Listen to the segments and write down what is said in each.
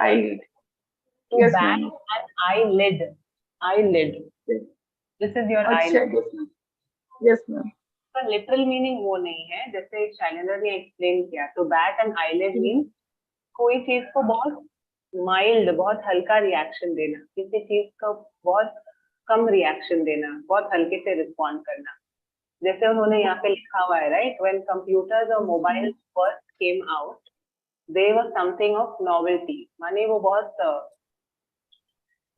eyelid. To Yes, bat ma'am. an eyelid. Eyelid. Yes. This is your अच्छा, eyelid. yes, ma'am. Yes, ma'am. का literal meaning वो नहीं है, जैसे शैलेंद्र ने एक्सप्लेन किया. To bat an eyelid means कोई चीज को बहुत माइल्ड, बहुत हल्का रिएक्शन देना, किसी चीज का बहुत कम रिएक्शन देना, बहुत हल्के से रिस्पॉन्ड करना. जैसे उन्होंने यहाँ पे लिखा हुआ है, राइट, व्हेन कंप्यूटर्स और mobile first came out they were something of novelty. माने वो बहुत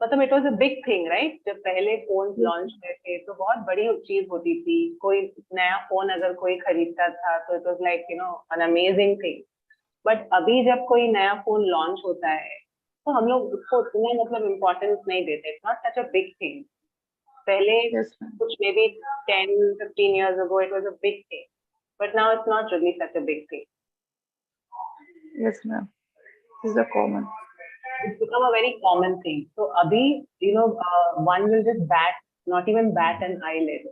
मतलब it was a big thing, right. जब पहले फोन लॉन्च हुए थे तो बहुत बड़ी चीज होती थी. कोई नया फोन अगर कोई खरीदता था तो it was like an amazing thing. But अभी जब कोई नया फोन लॉन्च होता है तो हम लोग उसको उतना मतलब इम्पोर्टेंस नहीं देते. It's not such a big thing. पहले Yes, ma'am. कुछ may be 10-15 years ago it was a big thing, but now it's not really such a big thing. Yes, ma'am. This is a common. It's become a very common thing. So abhi one will just bat, not even bat an eyelid.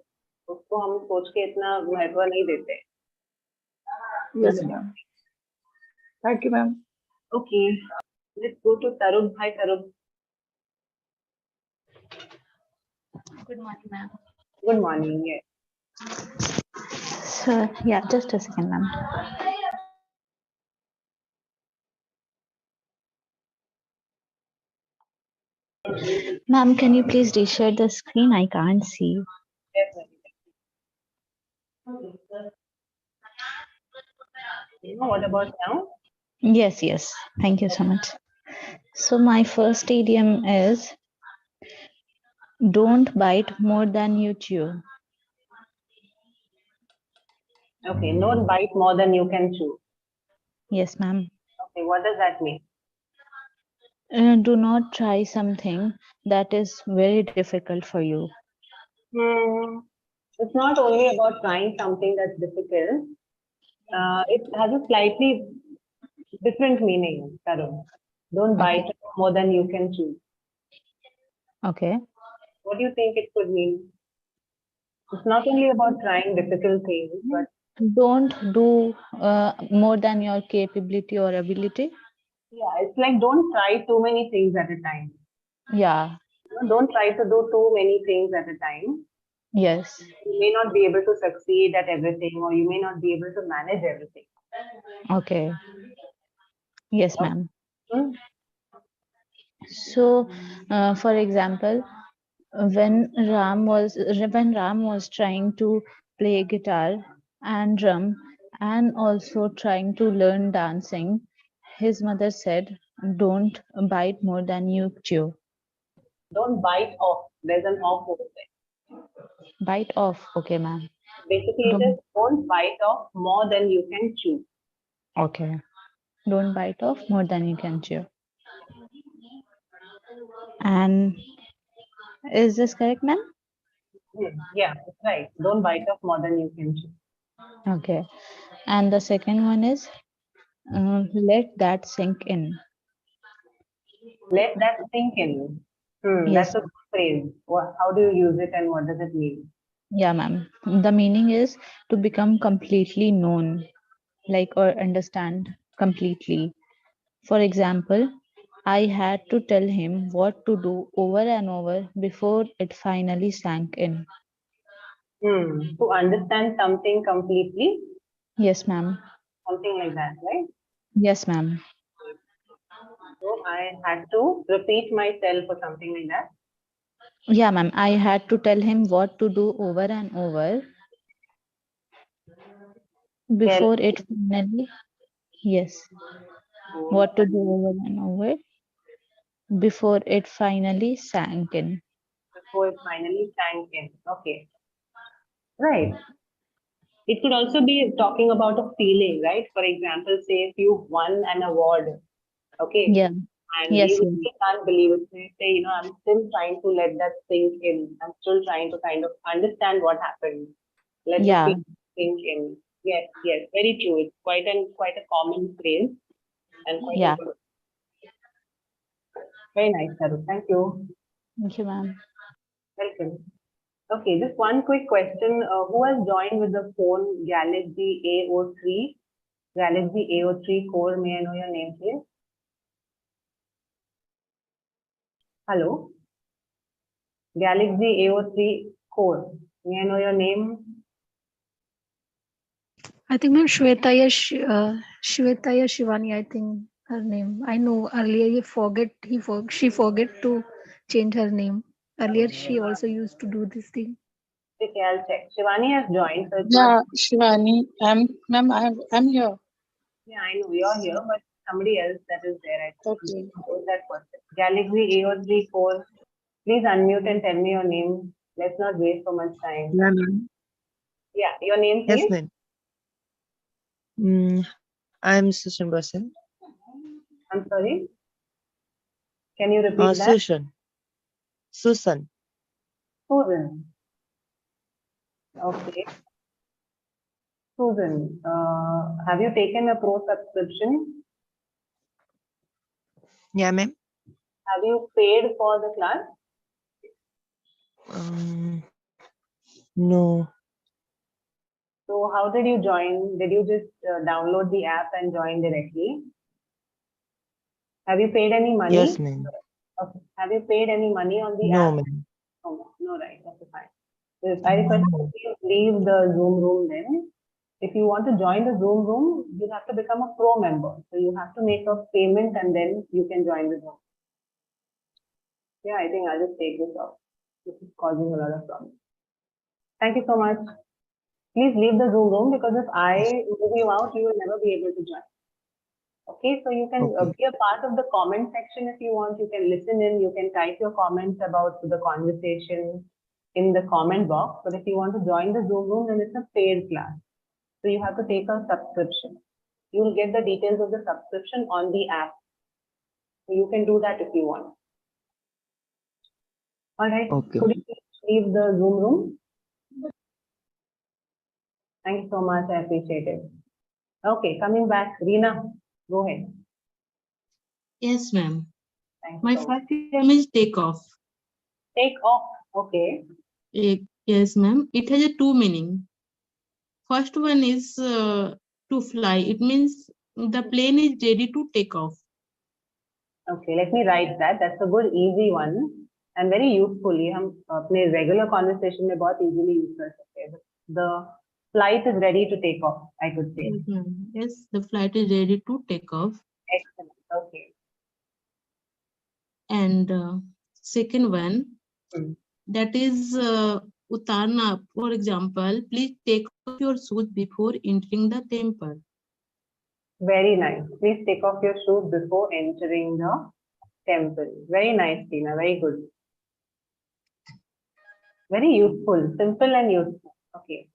उसको हम सोच के इतना महत्व नहीं देते. Yes, ma'am. Thank you, ma'am. Okay, let's go to Tarun. Hi, Tarun. Good morning, ma'am. Good morning. Yes. So, yeah, just a second, ma'am. Ma'am, can you please reshare the screen? I can't see. What about now? Yes, yes. Thank you so much. So, my first idiom is don't bite more than you chew. Okay, don't bite more than you can chew. Yes, ma'am. Okay, what does that mean? Do not try something that is very difficult for you. It's not only about trying something that's difficult. It has a slightly different meaning, Tarun. Don't bite more than you can chew. Okay. What do you think it could mean? It's not only about trying difficult things, but Don't do more than your capability or ability. yeah, it's like don't try too many things at a time. Yeah. Don't try to do too many things at a time. Yes. You may not be able to succeed at everything, or you may not be able to manage everything. Okay. Yes, ma'am. Hmm? So, for example, when Ram was trying to play guitar and drum and also trying to learn dancing, his mother said, "Don't bite more than you chew." Don't bite off. There's an off over there. Bite off. Okay, ma'am. Basically, it is don't bite off more than you can chew. Okay. Don't bite off more than you can chew. And is this correct, ma'am? Yeah, that's right. Don't bite off more than you can chew. Okay. And the second one is let that sink in. Let that sink in. Yes. That's a good phrase. How do you use it and what does it mean? Yeah, ma'am. The meaning is to become completely known, like or understand completely. For example, I had to tell him what to do over and over before it finally sank in. To understand something completely, Yes, ma'am. something like that, right? Yes, ma'am. So I had to repeat myself or something like that. Yeah, ma'am. I had to tell him what to do over and over before it finally, yes, what to do over and over before it finally sank in. Before it finally sank in. Okay. Right. It could also be talking about a feeling, right? For example, say if you won an award, okay, Yeah. and Yes, you yes. really can't believe it. Say, I'm still trying to let that sink in. I'm still trying to kind of understand what happened. Let the Yeah. feeling sink in. Yes, yes, very true. It's quite a common phrase and quite a Yeah. good. Very nice, Saru. Thank you. Thank you, ma'am. Welcome. Okay, just one quick question. Who has joined with the phone Galaxy A03? Galaxy A03 core, may I know your name, please? Hello. Galaxy AO3 core. May I know your name? I think ma'am Shwetaya Shivani, I think her name. I know earlier she forget to change her name. Earlier she also used to do this thing. Okay, I'll check. Shivani has joined, so it's Yeah, not. Shivani, I'm here. Yeah, I know you're here, but somebody else that is there. I think. Okay. Who's that person? Galaxy AO3 core. Please unmute and tell me your name. Let's not waste so much time. Yeah, ma'am. Yeah, your name, Yes, please. ma'am. I'm Susan Basan. I'm sorry. Can you repeat that? Susan. Susan. Okay. Susan, have you taken a pro subscription? Yeah, ma'am. Have you paid for the class? No. So how did you join? Did you just download the app and join directly? Have you paid any money? Yes, ma'am. Okay. Have you paid any money on the No, app? ma'am. No, right. Okay, fine. So if I request you to please leave the Zoom room then. If you want to join the Zoom room, you have to become a pro member. So you have to make a payment and then you can join the Zoom. Yeah, I think I'll just take this off. This is causing a lot of problems. Thank you so much. Please leave the Zoom room because if I move you out, you will never be able to join. Okay, so you can Okay. be a part of the comment section if you want. You can listen in, you can type your comments about the conversation in the comment box. But if you want to join the Zoom room, then it's a paid class. So you have to take a subscription. You will get the details of the subscription on the app. So you can do that if you want. All right. Okay. Could you please leave the Zoom room? Thank you so much. I appreciate it. Okay, coming back, Reena, go ahead. Yes, ma'am. Thank you My so much. first idiom is take off. Take off. Okay. Yes, ma'am. It has a two meaning. First one is to fly. It means the plane is ready to take off. Okay, let me write that. That's a good, easy one and very useful. ये हम अपने regular conversation में बहुत easily use कर सकते हैं. The flight is ready to take off, I could say. Yes, ma'am. Yes, the flight is ready to take off. Excellent. Okay. And second one, that is utarna. For example, please take off your shoes before entering the temple. Very nice. Please take off your shoes before entering the temple. Very nice, Tina. Very good. Very useful. Simple and useful. Okay.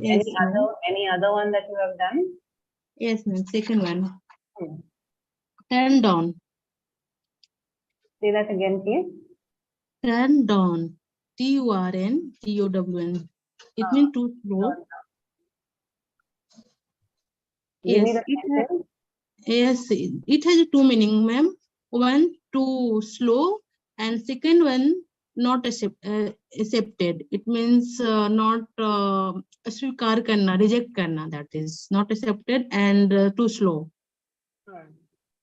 Yes, Any other one that you have done? Yes, ma'am. Second one. Turn down. Say that again, please. Turn down. TURNDOWN. It means too slow. Give me Yes, the sentence. yes, it has two meaning, ma'am. One, too slow, and second one, not accepted. It means not स्वीकार करना, reject करना. That is not accepted and too slow.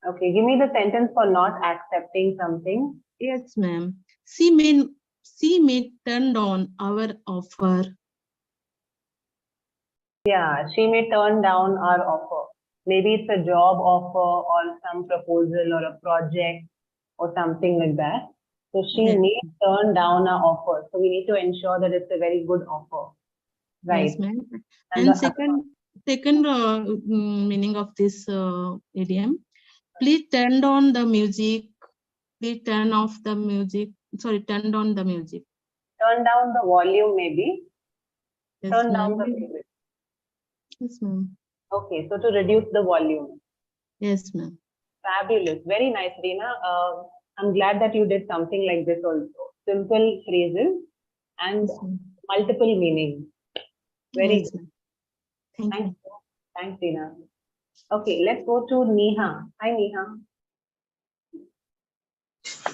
Okay, give me the sentence for not accepting something. Yes, ma'am. She may turn down our offer. Yeah, she may turn down our offer. Maybe it's a job offer or some proposal or a project or something like that. So she Yes. may turn down our offer. So we need to ensure that it's a very good offer. Right. Yes, ma'am. And And the second meaning of this idiom, please turn down the music. Please turn off the music. Sorry, turn down the music. turn down the volume maybe. Yes, Turn down ma'am. the music. Yes, ma'am. Okay, so to reduce the volume. Yes, ma'am. Fabulous. Very nice, Reena. I'm glad that you did something like this also. Simple phrases and Yes, ma'am. multiple meanings. Very Yes, good. ma'am. Thank Thank you. you. Thanks, Reena. Okay, let's go to Neha. Hi, Neha.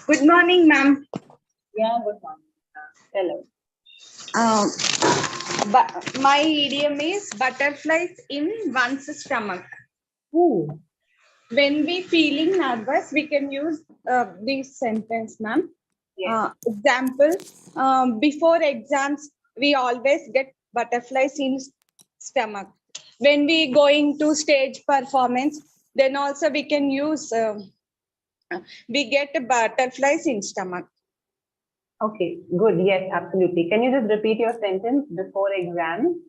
Good morning, ma'am. Yeah, good morning. Tell us. But my idiom is butterflies in one's stomach. Ooh, when we feeling nervous, we can use this sentence, ma'am. Yes. Example, before exams, we always get butterflies in stomach. When we going to stage performance, then also we can use, we get butterflies in stomach. Okay, good. Yes, absolutely. Can you just repeat your sentence before exam?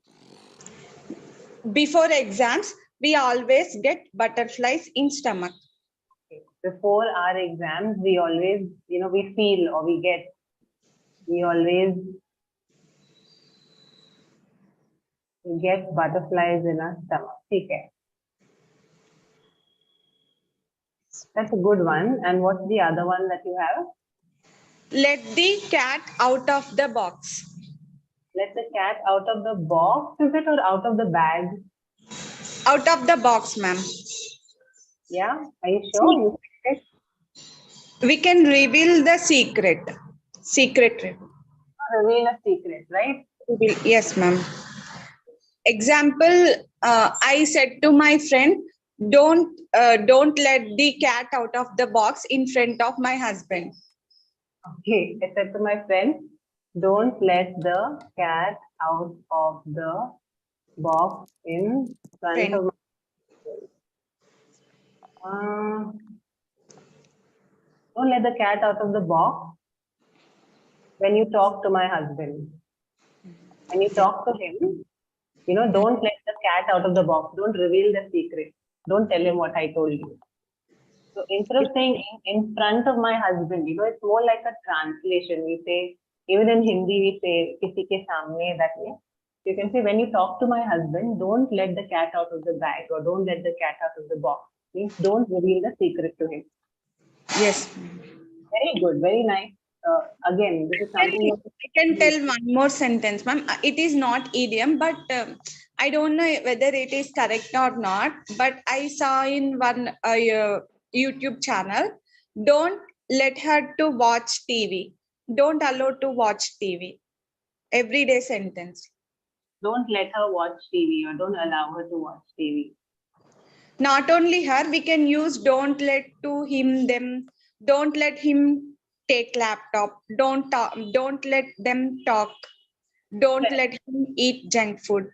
Before exams, we always get butterflies in stomach. Okay. Before our exams, we always, we feel or we always get butterflies in our stomach. Okay. That's a good one. And what's the other one that you have? Let the cat out of the box. Let the cat out of the box, is it, or out of the bag? Out of the box, ma'am. Yeah, are you sure? You said it? We can reveal the secret. Secret. Reveal a secret, right? Yes, ma'am. Example, I said to my friend, don't let the cat out of the box in front of my husband. Okay, I said to my friend, don't let the cat out of the box in front of don't let the cat out of the box when you talk to my husband. When you talk to him, don't let the cat out of the box. Don't reveal the secret. Don't tell him what I told you. So instead of saying in front of my husband, it's more like a translation. We say, even in Hindi, we say, kisi ke samne, that way. You can say, when you talk to my husband, don't let the cat out of the bag or don't let the cat out of the box. Means don't reveal the secret to him. Yes. Very good, very nice. Again, this is something I can tell one more sentence, ma'am. It is not idiom, but I don't know whether it is correct or not. But I saw in one YouTube channel, don't let her to watch TV. Don't allow to watch TV. Everyday sentence. don't let her watch TV or don't allow her to watch TV. Not only her, we can use don't let to him, them. Don't let him take laptop. Don't let them talk. Don't Correct. let him eat junk food.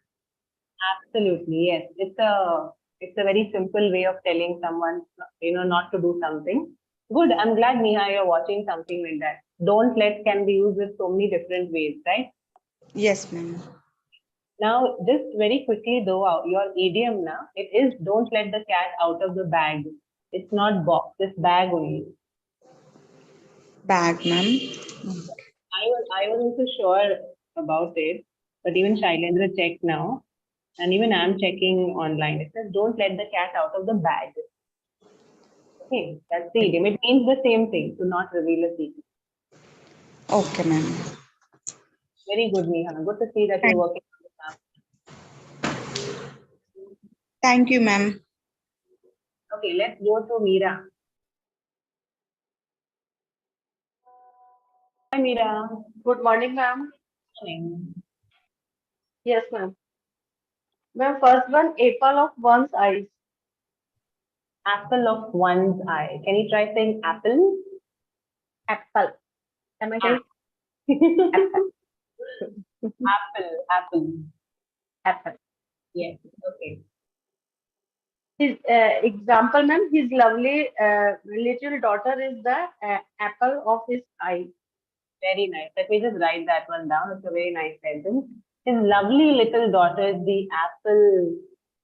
Absolutely, yes. It's a very simple way of telling someone, not to do something. Good. I'm glad, Neha, you're watching something like that. Don't let can be used in so many different ways, right? Yes, ma'am. Now, just very quickly though, your idiom now, it is don't let the cat out of the bag. It's not box, it's bag only. Bag, ma'am. I was also sure about it, but even Shailendra checked now, and even I'm checking online. It says don't let the cat out of the bag. Okay, that's the idiom. It means the same thing, to not reveal a secret. Okay, ma'am. Very good, Neha. Good to see that you're working on this now. Thank you, ma'am. Okay, let's go to Meera. Hi, Meera. Good morning, ma'am. Morning. Yes, ma'am. Ma'am, first one, apple of one's eyes. Apple of one's eye. Can you try saying apple? Apple. Am I right? Apple. Apple. Yes. Okay. His example, ma'am, his lovely little daughter is the apple of his eye. Very nice. Let me just write that one down. It's a very nice sentence. His lovely little daughter is the apple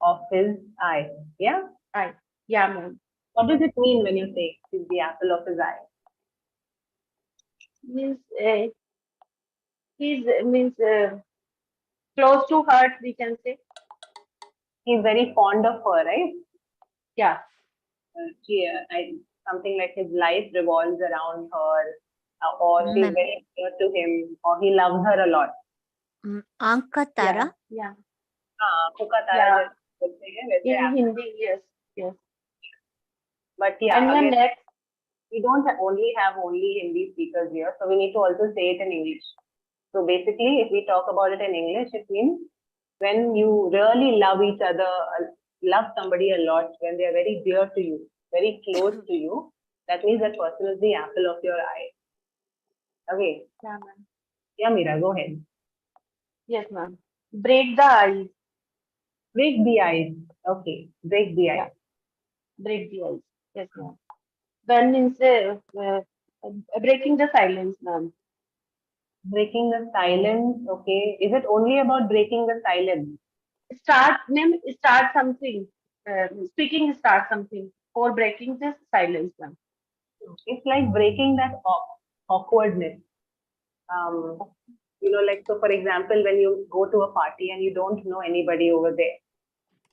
of his eye. Yeah? Eye. Yeah, ma'am. What does it mean when you say she's the apple of his eye? Means means close to heart, we can say. He's very fond of her, right? Yeah. Something like his life revolves around her, or she's very dear to him, or he loves her a lot. आंख का तारा Yeah. आंखों का तारा Yeah. जैसे बोलते हैं वैसे In apple. Hindi, yes. Yes. But yeah, And the again, next, we don't have only Hindi speakers here, so we need to also say it in English. So basically, if we talk about it in English, it means when you really love each other, love somebody a lot, when they are very dear to you, very close to you, that means that person is the apple of your eye. Okay. Yeah, ma'am. Yeah, Mira, go ahead. Yes, ma'am. Break the ice. Break the ice. Okay. Break the ice. Break the ice. Yes, ma'am. When means breaking the silence, ma'am. Breaking the silence. Okay. Is it only about breaking the silence? Start, ma'am. Start something. Speaking. Start something. Or breaking the silence, ma'am. It's like breaking that awkwardness. You know, like, so for example, when you go to a party and you don't know anybody over there,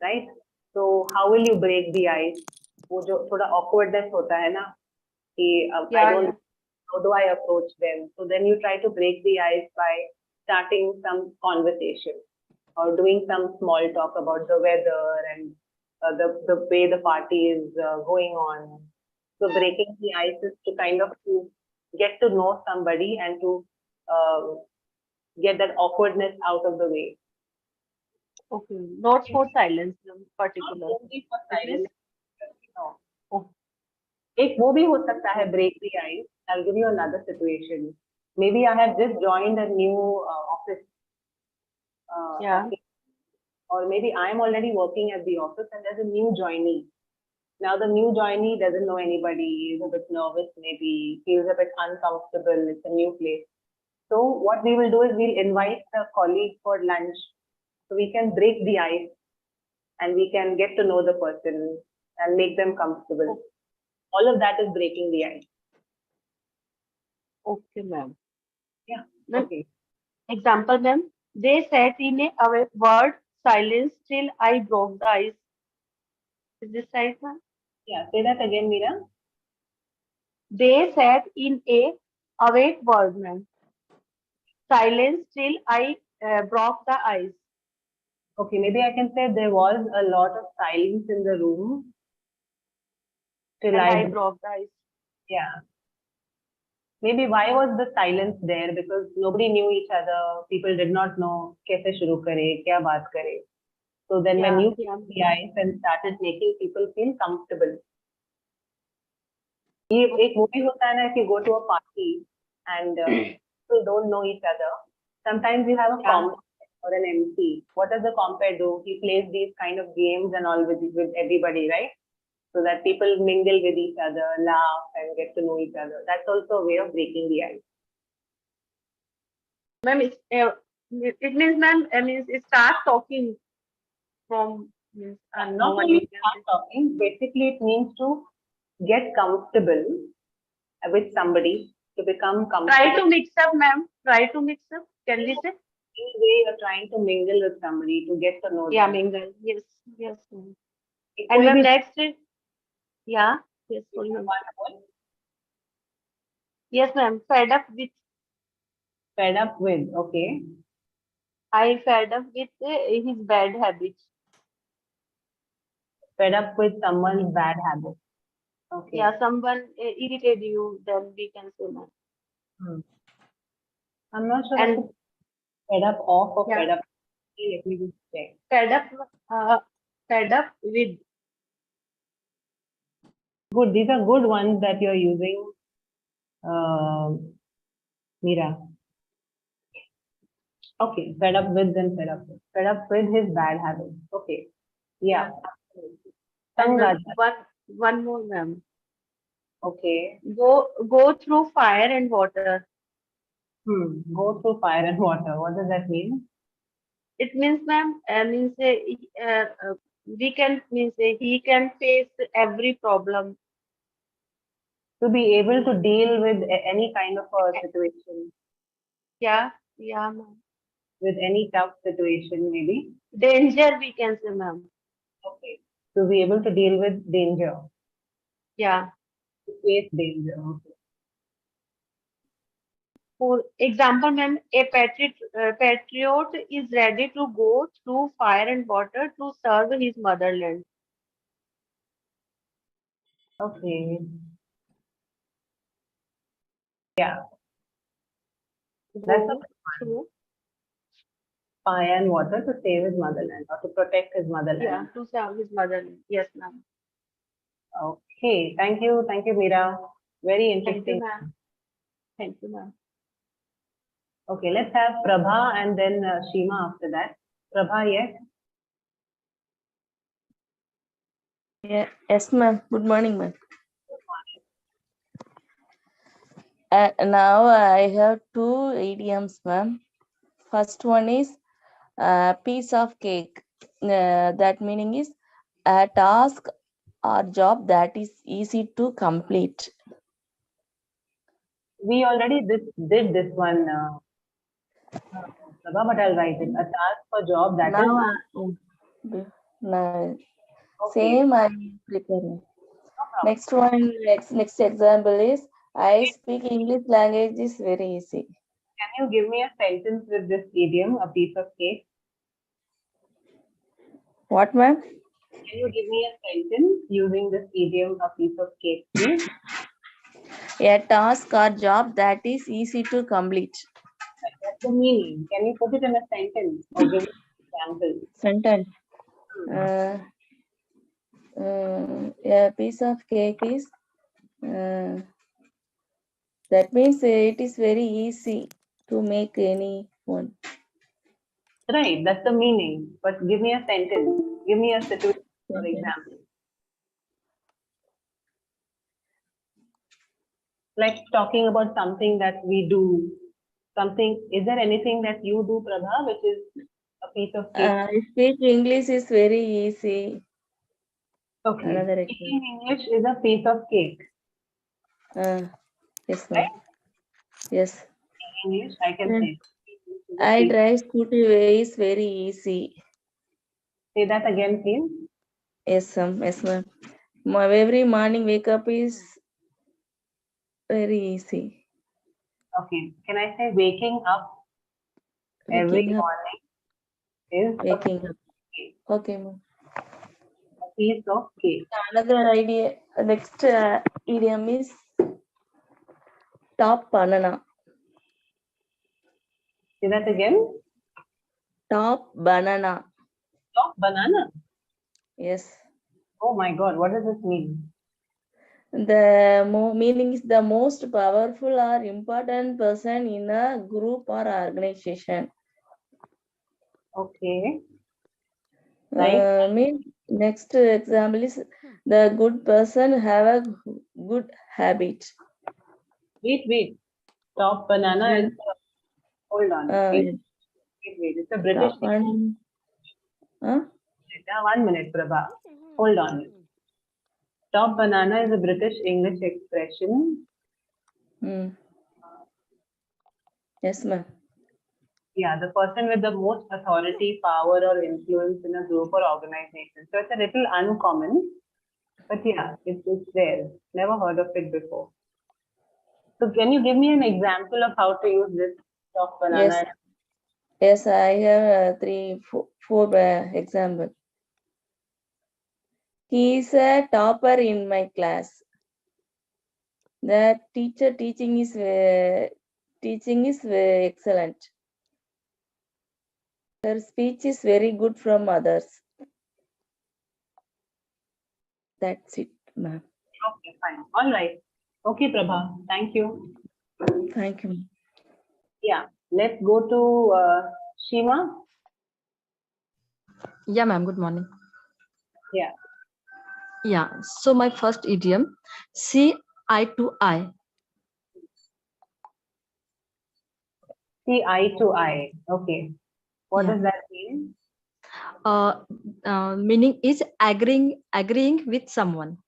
right? So how will you break the ice? वो जो थोड़ा awkwardness होता है ना कि I Yeah, don't, yeah. how do I approach them? So then you try to break the ice by starting some conversation or doing some small talk about the weather and the way the party is going on. So breaking the ice is to kind of to get to know somebody and to get that awkwardness out of the way. Okay. Not for silence, ma'am, Not particular. only for silence. No. Oh. एक वो भी हो सकता है break the ice. I'll give you another situation. Maybe I have just joined a new office. Yeah. Okay. Or maybe I'm already working at the office and there's a new joinee. Now the new joinee doesn't know anybody, is a bit nervous maybe, feels a bit uncomfortable, it's a new place. So what we will do is we'll invite the colleague for lunch. So we can break the ice and we can get to know the person and make them comfortable. All of that is breaking the ice. Okay, ma'am. Yeah. Ma'am, Okay. example, ma'am. They sat in a awkward silence till I broke the ice. Is this right, ma'am? Yeah. Say that again, Meera. They sat in a awkward, ma'am. Silence till I broke the ice. Okay. Maybe I can say there was a lot of silence in the room till And I I broke the ice. yeah. Maybe why was the silence there? Because nobody knew each other. People did not know कैसे शुरू करे, क्या बात करे. So then when Yeah, you yeah. broke the ice and started making people feel comfortable. ये एक वो भी होता है ना if you go to a party and people don't know each other. Sometimes you have a Yeah. compere or an MC. What does the compere do? He plays these kind of games and all with everybody, right? So that people mingle with each other, laugh, and get to know each other. That's also a way of breaking the ice. Ma'am, it means, ma'am, means it start talking from means Not no one only you can start say. talking, basically it means to get comfortable with somebody, to become Try comfortable. to mix up, ma'am. Try to mix up. Can we say? Any way you're trying to mingle with somebody to get to know Yeah, them. mingle. Yes, yes, ma'am. It And could ma'am, be next is, yeah, yes, sorry, ma'am. one more. Yes, ma'am. Fed up with, Fed up with, okay. I fed up with his bad habits. Fed up with someone's bad habit. Okay. Yeah, someone irritated you, then we can say, ma'am. I'm not sure And if it's fed up off or yeah. fed up. Let me just check. Fed up with. Good. These are good ones that you're using, Meera. Okay. Fed up with and fed up with. Fed up with his bad habits. Okay. Yeah. And ma'am, Tang one more, ma'am. Okay. Go through fire and water. Go through fire and water. What does that mean? It means, ma'am, we can means he can face every problem. To be able to deal with any kind of a situation, Yeah, yeah, ma'am. with any tough situation, maybe. Danger, we can say, ma'am. Okay. To be able to deal with danger. Yeah. To face danger. Okay. For example, ma'am, a patriot is ready to go through fire and water to serve his motherland. Okay. Yeah. That's Go a through, fire and water to save his motherland or to protect his motherland. yeah, to serve his motherland. Yes, ma'am. Okay, thank you, Meera. Very Thank you, interesting. ma'am. Thank you, ma'am. Okay, let's have Prabha and then Shima after that. Prabha, yes. Yeah, yes, ma'am. Good morning, ma'am. Now I have two idioms, ma'am. First one is piece of cake. That meaning is a task or job that is easy to complete. We already did this one, Prabha, but I'll write it. A task or job that is Now, okay. same I prepare. Next one, next example is I speak English language is very easy. Can you give me a sentence with this idiom, a piece of cake? What, ma'am? Can you give me a sentence using this idiom, a piece of cake, please? A task or job that is easy to complete. That's the meaning. Can you put it in a sentence or give an example? Sentence. A piece of cake is that means it is very easy to make any one. Right, that's the meaning. But give me a sentence. Give me a situation, for example. Like talking about something that we do. Something. Is there anything that you do, Prabha, which is a piece of cake? I speak English is very easy. Okay. Another Speaking English is a piece of cake. Yes, ma'am. Yes. English, I can say. I drive scooty is very easy. Say that again, please. Yes, ma'am. Yes, ma'am. Every morning wake up is very easy. Okay. Can I say waking up every Waking up. morning is Waking up. Okay, ma'am. a piece of cake. Another idea. Next idiom is top banana. Say that again. Top banana. Top banana. Yes. Oh my God, what does this mean? The meaning is the most powerful or important person in a group or organization. Okay. Right. Next example is the good person have a good habit. Wait. Top banana is hold on. Wait. It's a British. One. Huh? 1 minute, Prabha. Hold on. Top banana is a British English expression. Yes, ma'am. Yeah, the person with the most authority, power, or influence in a group or organization. So it's a little uncommon, but yeah, it's there. Never heard of it before. So can you give me an example of how to use this top banana? Yes, I have four example. He is a topper in my class. The teacher teaching is excellent. Her speech is very good from others. That's it, ma'am. Okay, fine. All right. Okay, Prabha. Thank you. Thank you. Yeah, let's go to Shima. Yeah, ma'am. Good morning. Yeah. Yeah. So my first idiom, see eye to eye. See eye to eye. Okay. What does that mean? Meaning is agreeing with someone.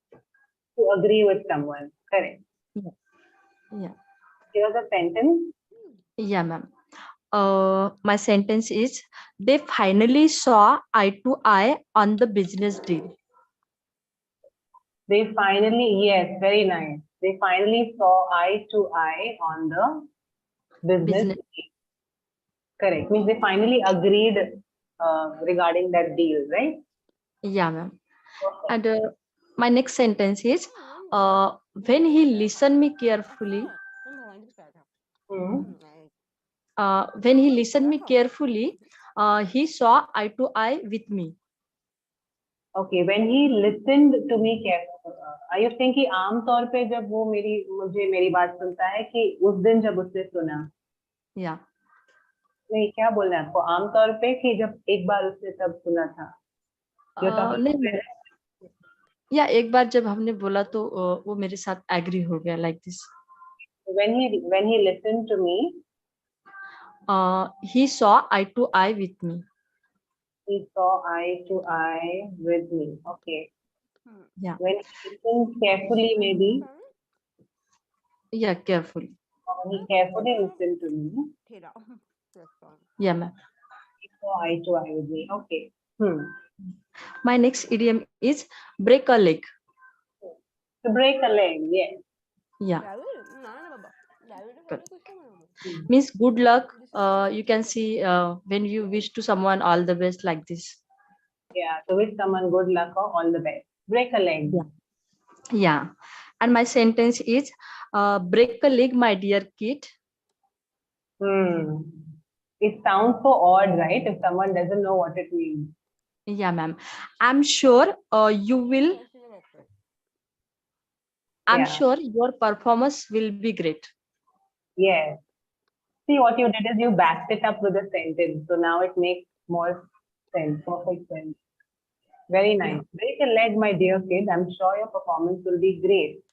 To agree with someone. Correct. Yeah. Here's a sentence. Yeah, ma'am. My sentence is they finally saw eye to eye on the business deal. They finally, yes, very nice. They finally saw eye to eye on the business deal. Correct. Means they finally agreed regarding that deal, right? Yeah, ma'am. And my next sentence is when he listened me carefully. When he listened me carefully, he saw eye to eye with me. Okay, when he listened to me carefully, are you saying कि आम तौर पे जब वो मुझे मेरी बात सुनता है कि उस दिन जब उसने सुना? Yeah. नहीं, क्या बोलना है आपको? आम तौर पे कि जब एक बार उसने तब सुना था? You're talking नहीं, about या एक बार जब हमने बोला तो वो मेरे साथ एग्री हो गया like this. when he listened to me, He saw eye to eye with me. he saw eye to eye with me. Okay. Yeah. When he listened carefully, maybe. Yeah, carefully. When he carefully listened to me, Yeah, ma'am. he saw eye to eye with me. Okay. My next idiom is break a leg. To break a leg, yes. Yeah. Means good luck. You can see when you wish to someone all the best like this. Yeah, to wish someone good luck or all the best. Break a leg. Yeah. And my sentence is break a leg, my dear kid. It sounds so odd, right? If someone doesn't know what it means. Yeah, ma'am. I'm sure you will. I'm sure your performance will be great. Yes. See, what you did is you backed it up with a sentence. So now it makes more sense, perfect sense. Very nice. Break a leg, my dear kid. I'm sure your performance will be great.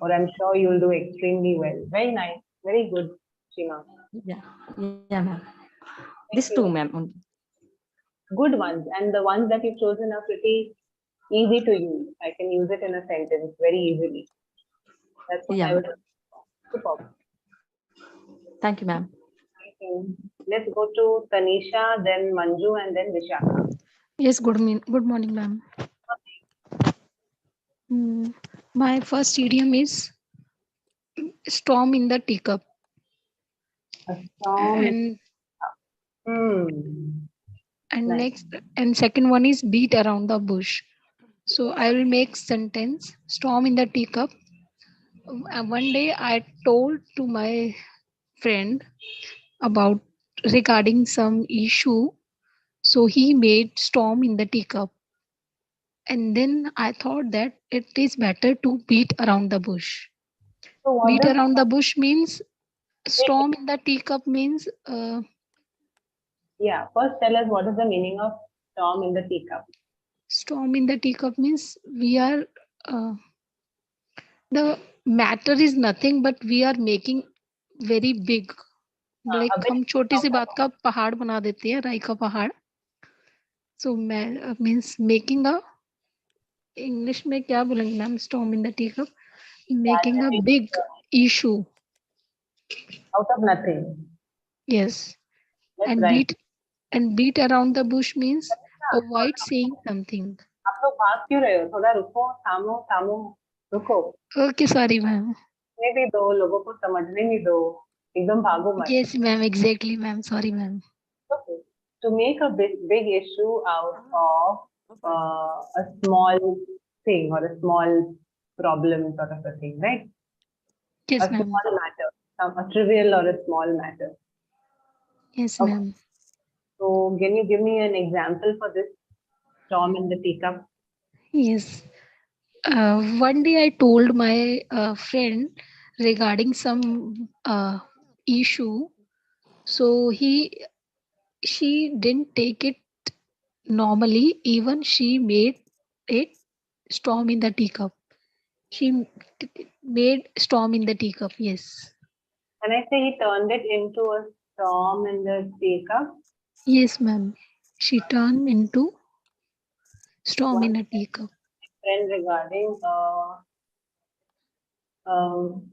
Or I'm sure you'll do extremely well. Very nice. Very good, Shima. Yeah, ma'am. These two, ma'am. Good ones. And the ones that you've chosen are pretty easy to use. I can use it in a sentence very easily. That's what I would. Superb. Thank you, ma'am. Let's go to Tanisha, then Manju, and then Vishaka. Yes, good morning, ma'am. My first idiom is storm in the teacup. A storm. And next, and second one is beat around the bush. So I will make sentence storm in the teacup. One day I told to my friend about regarding some issue. So he made storm in the teacup. And then I thought that it is better to beat around the bush. So beat around the bush means storm in the teacup means. Yeah, first tell us what is the meaning of storm in the teacup. Storm in the teacup means we are. The matter is nothing, but we are making very big. Like हम छोटी सी बात का पहाड़ बना देते हैं, राई का पहाड़. So means making a. English में क्या बोलेंगे ma'am? Storm in the teacup, making a big issue out of nothing. Yes. That's and right. beat around the bush means avoid saying something. आप लोग भाग क्यों रहे हो? थोड़ा रुको, थामो, रुको. Okay, sorry ma'am. समझने भी दो, लोगों को समझने भी दो. एकदम भागो मत. Yes ma'am, exactly ma'am. Sorry ma'am. Okay. To make a big issue out of a small thing or a small problem sort of a thing, right? Yes, a ma'am. small matter, a trivial or a small matter. Yes, ma'am. So can you give me an example for this storm in the teacup? Yes. One day I told my friend regarding some issue. So she didn't take it normally. Even she made it storm in the teacup. She made storm in the teacup. Yes. Can I say he turned it into a storm in the teacup? Yes, ma'am. She turned into storm in a teacup. Friend regarding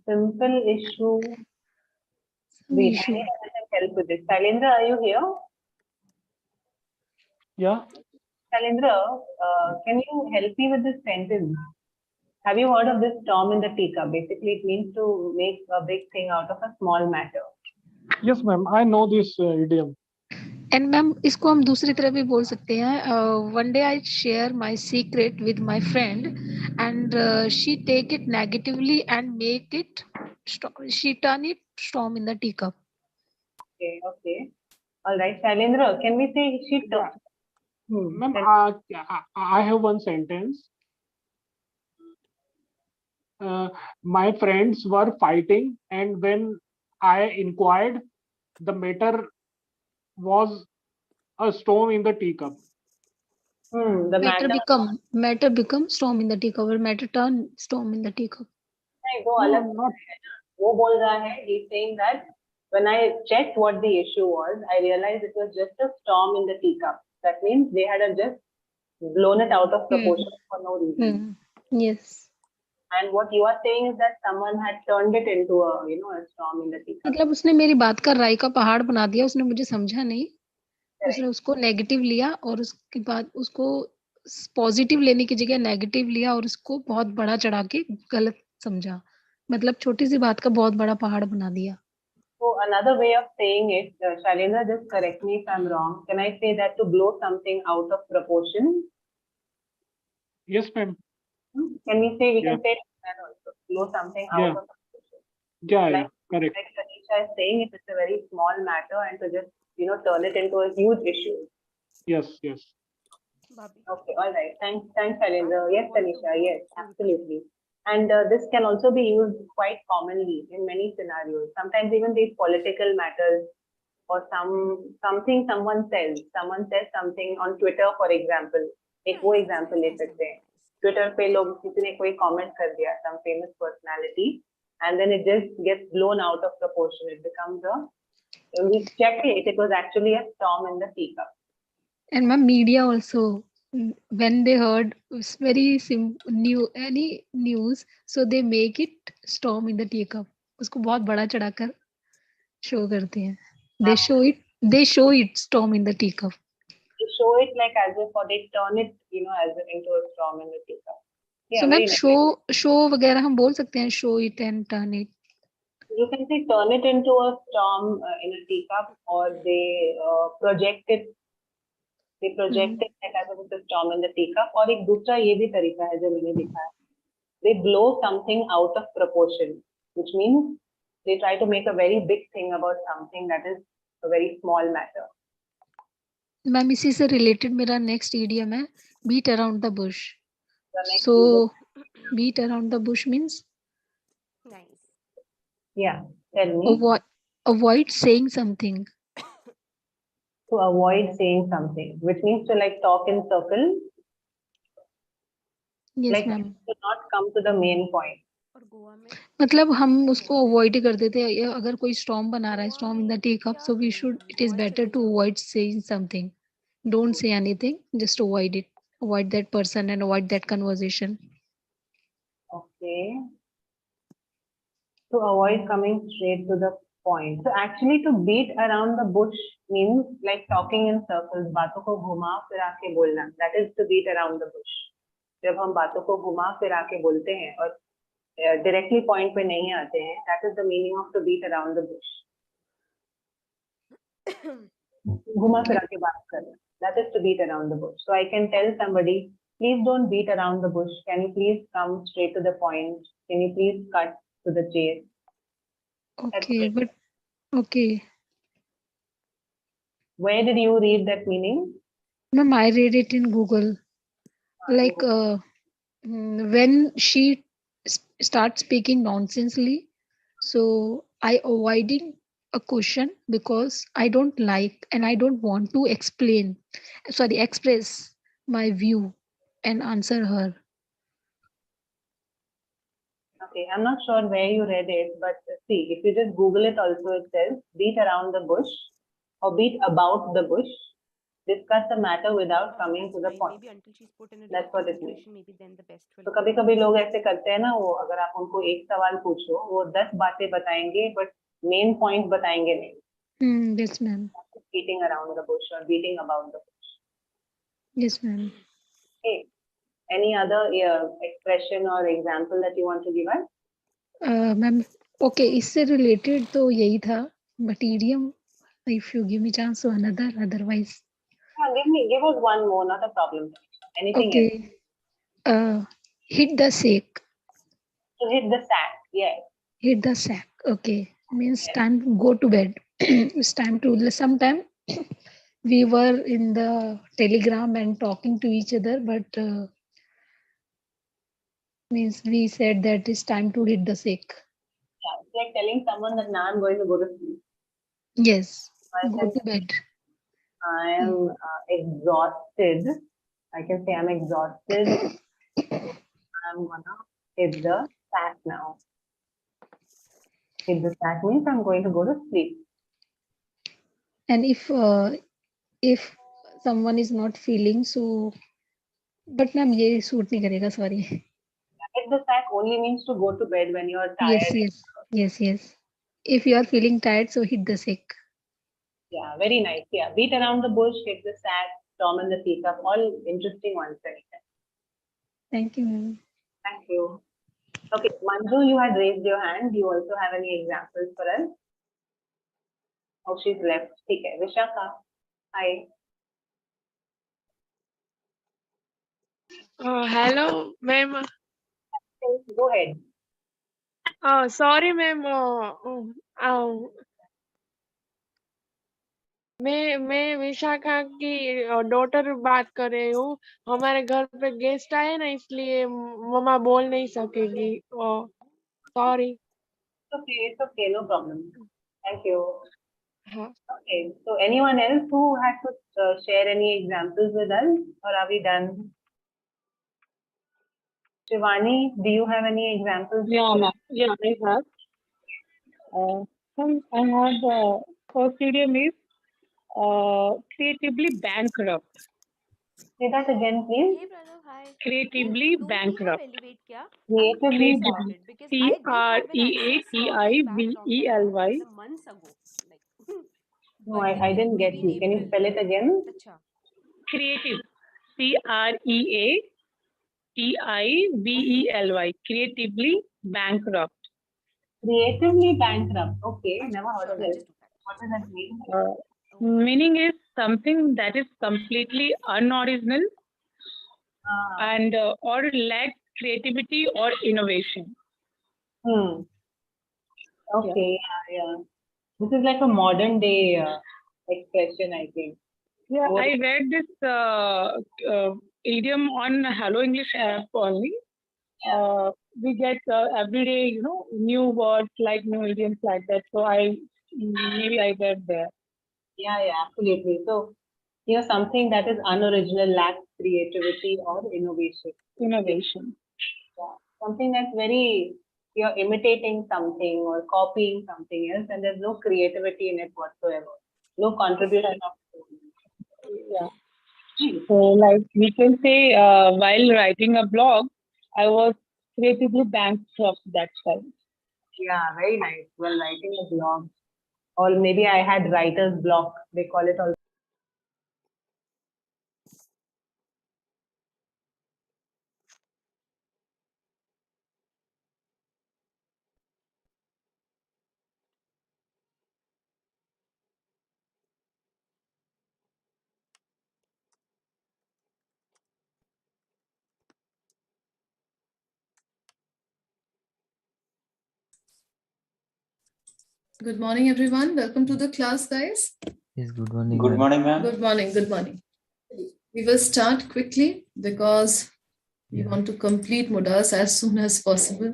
simple issue. Wait, I need help with this. Shailendra, are you here? Yeah. Shailendra, can you help me with this sentence? Have you heard of this storm in the teacup? Basically, it means to make a big thing out of a small matter. Yes, ma'am. I know this idiom. And ma'am, इसको हम दूसरी तरह भी बोल सकते हैं. One day I share my secret with my friend, and she take it negatively and make it. She turn it storm in the teacup. Okay, okay. All right, Shailendra, can we say she turned? Ma'am, I have one sentence. My friends were fighting, and when I inquired, the matter was a storm in the teacup. The matter become storm in the teacup, or matter turn storm in the teacup. नहीं, वो अलग है ना. वो बोल रहा है, he's saying that when I checked what the issue was, I realized it was just a storm in the teacup. That means they had just blown it out of proportion for no reason. Yes. And what you are saying is that someone had turned it into a, a storm in the teacup. मतलब उसने मेरी बात का राई का पहाड़ बना दिया, उसने मुझे समझा नहीं, उसने उसको नेगेटिव लिया और उसके बाद उसको पॉजिटिव लेने की जगह नेगेटिव लिया और उसको बहुत बड़ा चढ़ा के गलत समझा, मतलब छोटी सी बात का बहुत बड़ा पहाड़ बना दिया. So another way of saying it, Shailendra, just correct me if I'm wrong. Can I say that to blow something out of proportion? Yes, ma'am. Can we say, we can say that also, blow something out of proportion? Yeah, correct. Like Tanisha is saying, if it's a very small matter and to just, turn it into a huge issue. Yes. Okay, all right. Thanks, Shailendra. Yes, Tanisha, yes, absolutely. And this can also be used quite commonly in many scenarios. Sometimes even these political matters or something someone says something on Twitter, for example. एक वो example ले सकते हैं. Twitter पे लोग किसी ने कोई comment कर दिया, some famous personality, and then it just gets blown out of proportion. It becomes we checked it was actually a storm in the teacup. And my media also, when they heard very any news, so they make it storm in the teacup. उसको बहुत बड़ा चढ़ाकर show करते हैं. They show it storm in the teacup. They show it like as if, or they turn it, as if into a storm in the teacup. Yeah, so ma'am, show वगैरह हम बोल सकते हैं, show it and turn it. You can say turn it into a storm in a teacup, or they project it. They project it like as if it's a storm in the teacup. और एक दूसरा ये भी तरीका है जो मैंने दिखाया. They blow something out of proportion, which means they try to make a very big thing about something that is a very small matter. Ma'am इसी से related मेरा next idiom है beat around the bush. So beat around the bush means tell me. Avoid saying something. To avoid saying something, which means to like talk in circle. Yes, like ma'am. to not come to the main point. मतलब हम उसको avoid ही कर देते हैं. अगर कोई storm बना रहा है, storm in the teacup, so it is better to avoid saying something. Don't say anything, just avoid it. Avoid that person and avoid that conversation. Okay. To avoid coming straight to the point. So actually to beat around the bush means like talking in circles, बातों को घुमा फिरा के बोलना. That is to beat around the bush. जब हम बातों को घुमा फिरा के बोलते हैं और directly point पे नहीं आते हैं, that is the meaning of to beat around the bush. घुमा फिरा के बात करना. That is to beat around the bush. So I can tell somebody, please don't beat around the bush. Can you please come straight to the point? Can you please cut to the chase? Okay, but okay. Where did you read that meaning? Ma'am, I read it in Google. Like when she starts speaking nonsensely, so I avoiding a question because I don't like and I don't want to express my view and answer her. Okay, I'm not sure where you read it, but see, if you just Google it also, it says beat around the bush or beat about the bush, discuss the matter without coming to the point. That's what it means. तो कभी-कभी लोग ऐसे करते हैं ना, वो अगर आप उनको एक सवाल पूछो, वो 10 बातें बताएंगे, but main point बताएंगे नहीं. Yes, ma'am. Beating around the bush or beating about the bush. Yes, ma'am. Okay. Any other expression or example that you want to give us? Ma'am, okay, इससे related तो यही था, but idiom, if you give me chance, so another, otherwise. Give us one more, not a problem. Anything else. Hit the sack. To hit the sack, yes. Hit the sack, okay. Means time to go to bed. It's time to, sometime we were in the Telegram and talking to each other, but means we said that it's time to hit the sick. Yeah, it's like telling someone that now I'm going to go to sleep. Yes, I go can to bed. I am exhausted. I can say I'm exhausted. I'm gonna hit the sack now. Hit the sack means I'm going to go to sleep. And if someone is not feeling so, but ma'am ये suit नहीं करेगा, sorry. Hit the sack only means to go to bed when you're tired. Yes. If you are feeling tired, so hit the sick. Yeah, very nice. Yeah, beat around the bush, hit the sack, storm in the teacup, all interesting ones. Thank you, ma'am. Thank you. Okay, Manju, you had raised your hand. Do you also have any examples for us? Oh, she's left. Okay, Vishaka. Hi. Hello, ma'am. Go ahead. Sorry, ma'am. मैं विशाखा की daughter बात कर रही हूँ. हमारे घर पे guest आए ना, इसलिए मम्मा बोल नहीं सकेगी. Sorry. It's okay, no problem. Thank you. हाँ. Okay, so anyone else who had to share any examples with us, or are we done? Shivani, do you have any examples? Yeah, ma'am. Yeah, I have. I have first idiom is creatively bankrupt. Say that again, please. Creatively bankrupt. Creatively Creatively. No, I didn't get you. Can you spell it again? Creative. Creatively. Creatively bankrupt. Creatively bankrupt. Okay, never heard of it. What does that mean? Meaning is something that is completely unoriginal and or lacks creativity or innovation. Okay, yeah. This is like a modern day expression, I think. Yeah, I read this idiom on Hello English app only. We get every day, new words like new idioms like that. So maybe I read there. Yeah, absolutely. So, something that is unoriginal, lacks creativity or innovation. Innovation. Yeah. Something that's very, you're imitating something or copying something else, and there's no creativity in it whatsoever. No contribution of. Yeah. So, like we can say, while writing a blog, I was creatively bankrupt that time. Yeah, very nice. While writing a blog, or maybe I had writer's block. They call it also. Good morning, everyone. Welcome to the class, guys. Yes, good morning. Good morning, ma'am. Good morning. Good morning. We will start quickly because we want to complete Mudas as soon as possible,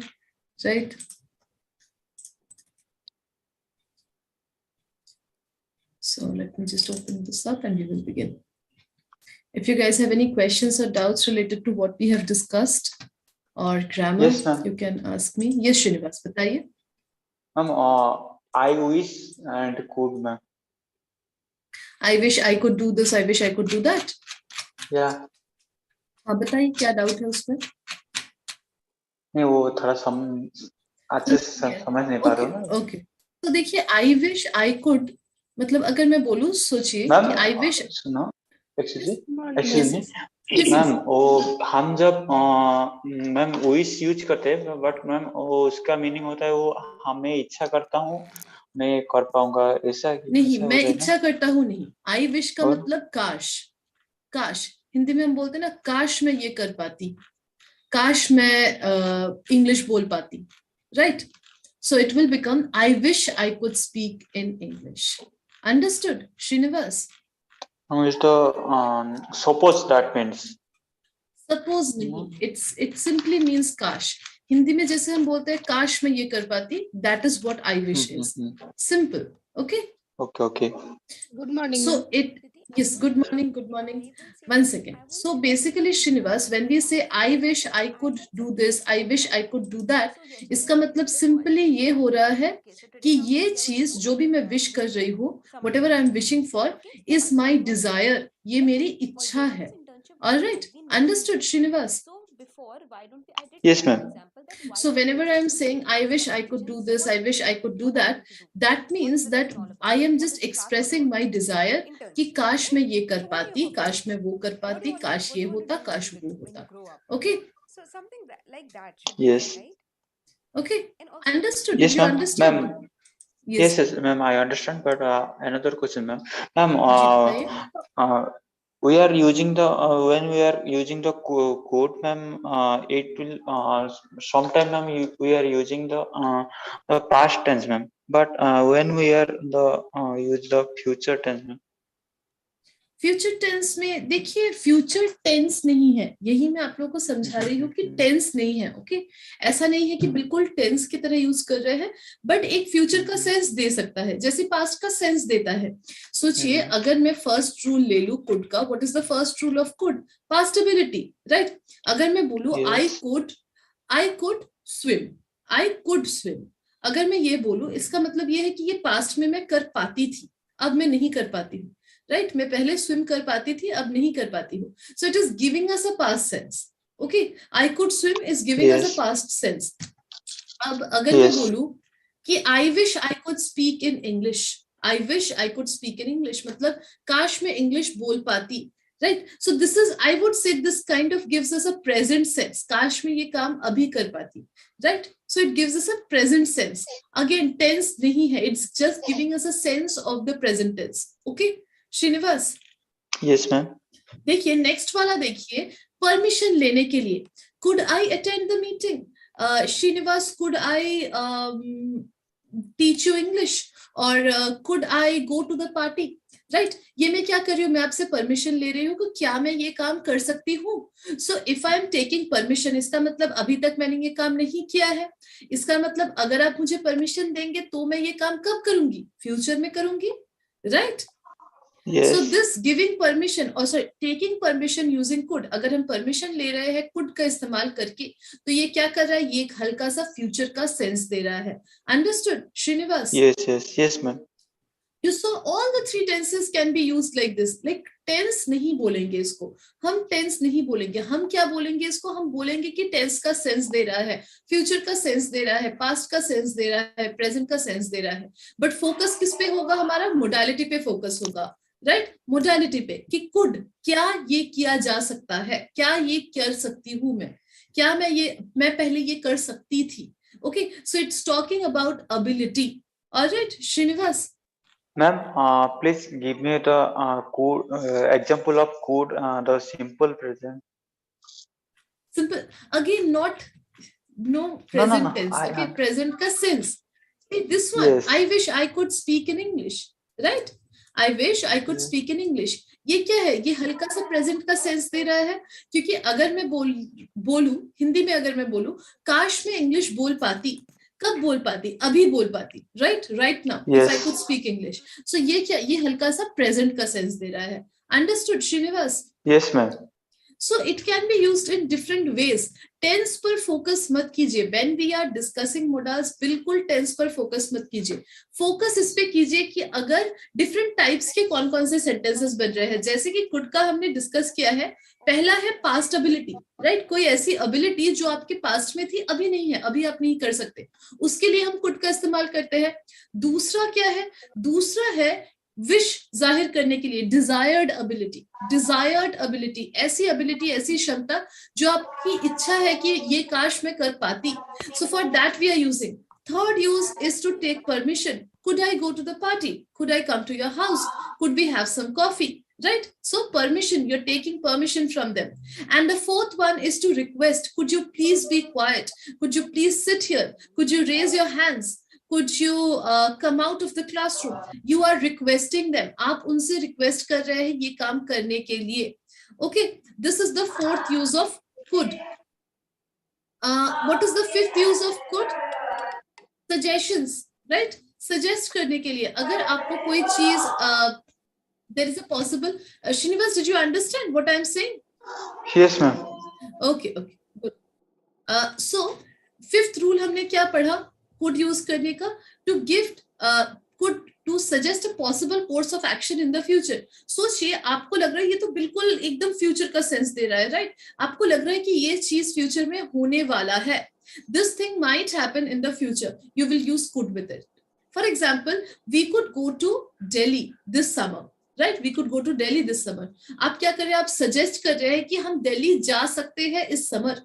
right? So let me just open this up and we will begin. If you guys have any questions or doubts related to what we have discussed or grammar, yes, you can ask me. Yes, Srinivas, बताइए. Ma'am, I wish and could, ma'am. I wish I could do this. I wish I could do that. Yeah. हाँ बताइए क्या doubt है उसमें? नहीं वो थोड़ा अच्छे से समझ नहीं पा रहा हूँ. Okay. तो देखिए I wish I could मतलब अगर मैं बोलूँ सोचिए कि I wish. सुनो. Excuse me. मैम वो हम जब मैम विश यूज करते हैं बट मैम वो उसका मीनिंग होता है वो हमें इच्छा करता हूँ मैं कर पाऊंगा ऐसा नहीं मैं इच्छा करता हूँ नहीं आई विश का मतलब काश काश हिंदी में हम बोलते हैं ना काश मैं ये कर पाती काश मैं इंग्लिश बोल पाती right so it will become I wish I could speak in English understood Srinivas Is the suppose that means. Suppose नहीं, it simply means काश. हिंदी में जैसे हम बोलते हैं काश मैं ये कर पाती, that is what I wish is. Simple. Okay. Okay. Good morning. So yes, good morning. 1 second. So basically, Srinivas, when we say I wish I could do this, I wish I could do that, इसका मतलब simply ये हो रहा है कि ये चीज जो भी मैं wish कर रही हूँ, whatever I am wishing for is my desire. ये मेरी इच्छा है. All right, understood, Srinivas? Yes, ma'am. So whenever I am saying I wish I could do this, I wish I could do that, that means that I am just expressing my desire कि काश मैं ये कर पाती, काश मैं वो कर पाती, काश ये होता, काश वो होता. Okay? So something like that. Yes. Okay. Understood. Yes, Did you ma'am. understand? Ma'am. Yes, ma'am. I understand. But another question, ma'am. Ma'am, we are using the when we are using the code, ma'am, it will sometime, ma'am, we are using the past tense, ma'am. But when we are use the future tense, ma'am. Future tense में देखिए, future tense नहीं है, यही मैं आप लोगों को समझा रही हूँ कि टेंस नहीं है. ओके, ऐसा नहीं है कि बिल्कुल टेंस की तरह यूज कर रहे हैं, बट एक फ्यूचर का सेंस दे सकता है जैसे पास्ट का सेंस देता है. सोचिए, अगर मैं फर्स्ट रूल ले लूं कुड का, what is the first rule of could? Past ability, right? अगर मैं बोलूं आई कुड स्विम, अगर मैं ये बोलूं, इसका मतलब ये है कि ये पास्ट में मैं कर पाती थी, अब मैं नहीं कर पाती हूँ. राइट, मैं पहले स्विम कर पाती थी, अब नहीं कर पाती हूँ. So it is giving us a past sense. Okay, I could swim is giving us a past sense. अब अगर मैं बोलूं कि आई wish I could speak in English, I wish I could speak in English, मतलब काश मैं English बोल पाती. Right, so this is, I would say this kind of gives us a present sense. काश मैं ये काम अभी कर पाती. Right, so it gives us a present sense. Again, tense नहीं है, it's just giving us a sense of the present tense. Okay, Srinivas? Yes, ma'am. देखिए नेक्स्ट वाला देखिए, परमिशन लेने के लिए. Could I attend the meeting? Srinivas, could I teach you English? Or could I go to the party? Right, ये मैं क्या कर रही हूँ, मैं आपसे परमिशन ले रही हूँ कि क्या मैं ये काम कर सकती हूँ. सो if I am taking permission, इसका मतलब अभी तक मैंने ये काम नहीं किया है. इसका मतलब अगर आप मुझे परमिशन देंगे तो मैं ये काम कब करूंगी? फ्यूचर में करूंगी. Right, so this giving permission और sorry taking permission using could, अगर हम परमिशन ले रहे हैं कुड का इस्तेमाल करके, तो ये क्या कर रहा है? ये एक हल्का सा फ्यूचर का सेंस दे रहा है. Understood, Srinivas? Yes, ma'am. You saw all the 3 tenses can be used like this. Like tense नहीं बोलेंगे इसको, हम tense नहीं बोलेंगे. हम क्या बोलेंगे इसको? हम बोलेंगे कि tense का सेंस दे रहा है, फ्यूचर का सेंस दे रहा है, पास्ट का सेंस दे रहा है, प्रेजेंट का सेंस दे रहा है. बट फोकस किस पे होगा? हमारा मोडालिटी पे फोकस होगा. राइट, मोडालिटी पे कि कुड, क्या ये किया जा सकता है, क्या ये कर सकती हूँ मैं, क्या मैं पहले ये कर सकती थी. Okay, so it's talking about ability. Alright, Srinivas? Ma'am, please give me the code example of code, the simple present. Simple again, not no present tense. Okay, present का sense. See, this one, yes. I wish I could speak in English. Right? I wish I could speak in English. ये क्या है? ये हल्का सा present का sense दे रहा है, क्योंकि अगर मैं बोलूं हिंदी में, अगर मैं बोलूं काश मैं इंग्लिश बोल पाती, कब बोल पाती? अभी बोल पाती. Right now if I could speak English. So ये क्या? ये हल्का सा प्रेजेंट का सेंस दे रहा है. Understood, Srinivas? Yes ma'am. So it can be used in different ways. Tense पर फोकस मत कीजिए. When we are discussing modals, बिल्कुल टेंस पर फोकस मत कीजिए. फोकस इस पे कीजिए कि अगर डिफरेंट टाइप्स के कौन कौन से सेंटेंसेस बन रहे हैं. जैसे कि कुड का हमने डिस्कस किया है. पहला है पास्ट एबिलिटी. राइट, कोई ऐसी एबिलिटी जो आपके पास्ट में थी, अभी नहीं है, अभी आप नहीं कर सकते, उसके लिए हम कुड का इस्तेमाल करते हैं. दूसरा क्या है? दूसरा है विश जाहिर करने के लिए, डिजायर्ड एबिलिटी. डिजायर्ड एबिलिटी, ऐसी एबिलिटी, ऐसी क्षमता जो आपकी इच्छा है कि ये काश मैं कर पाती. So for that we are using. Third use is to take permission. Could I go to the party? Could I come to your house? Could we have some coffee? Right? So permission, you're taking permission from them. And the fourth one is to request. Could you please be quiet? Could you please sit here? Could you raise your hands? could you come out of the classroom? You are requesting them. आप उनसे request कर रहे हैं ये काम करने के लिए. Okay, this is the fourth use of could. What is the fifth use of could? Suggestions, right? Suggest करने के लिए. अगर आपको कोई चीज there is a possible. Srinivas, did you understand what I'm saying? Yes, ma'am. Okay, good. So fifth rule हमने क्या पढ़ा could use करने का? To give could to suggest a possible course of action in the future. सोचिए आपको लग रहा है ये तो बिल्कुल एकदम future का sense दे रहा है, right? आपको लग रहा है कि ये चीज future में होने वाला है. This thing might happen in the future. You will use could with it. For example, we could go to Delhi this summer. Right? We could go to Delhi this summer. आप क्या कर रहे हैं? आप suggest कर रहे हैं कि हम दिल्ली जा सकते हैं इस summer.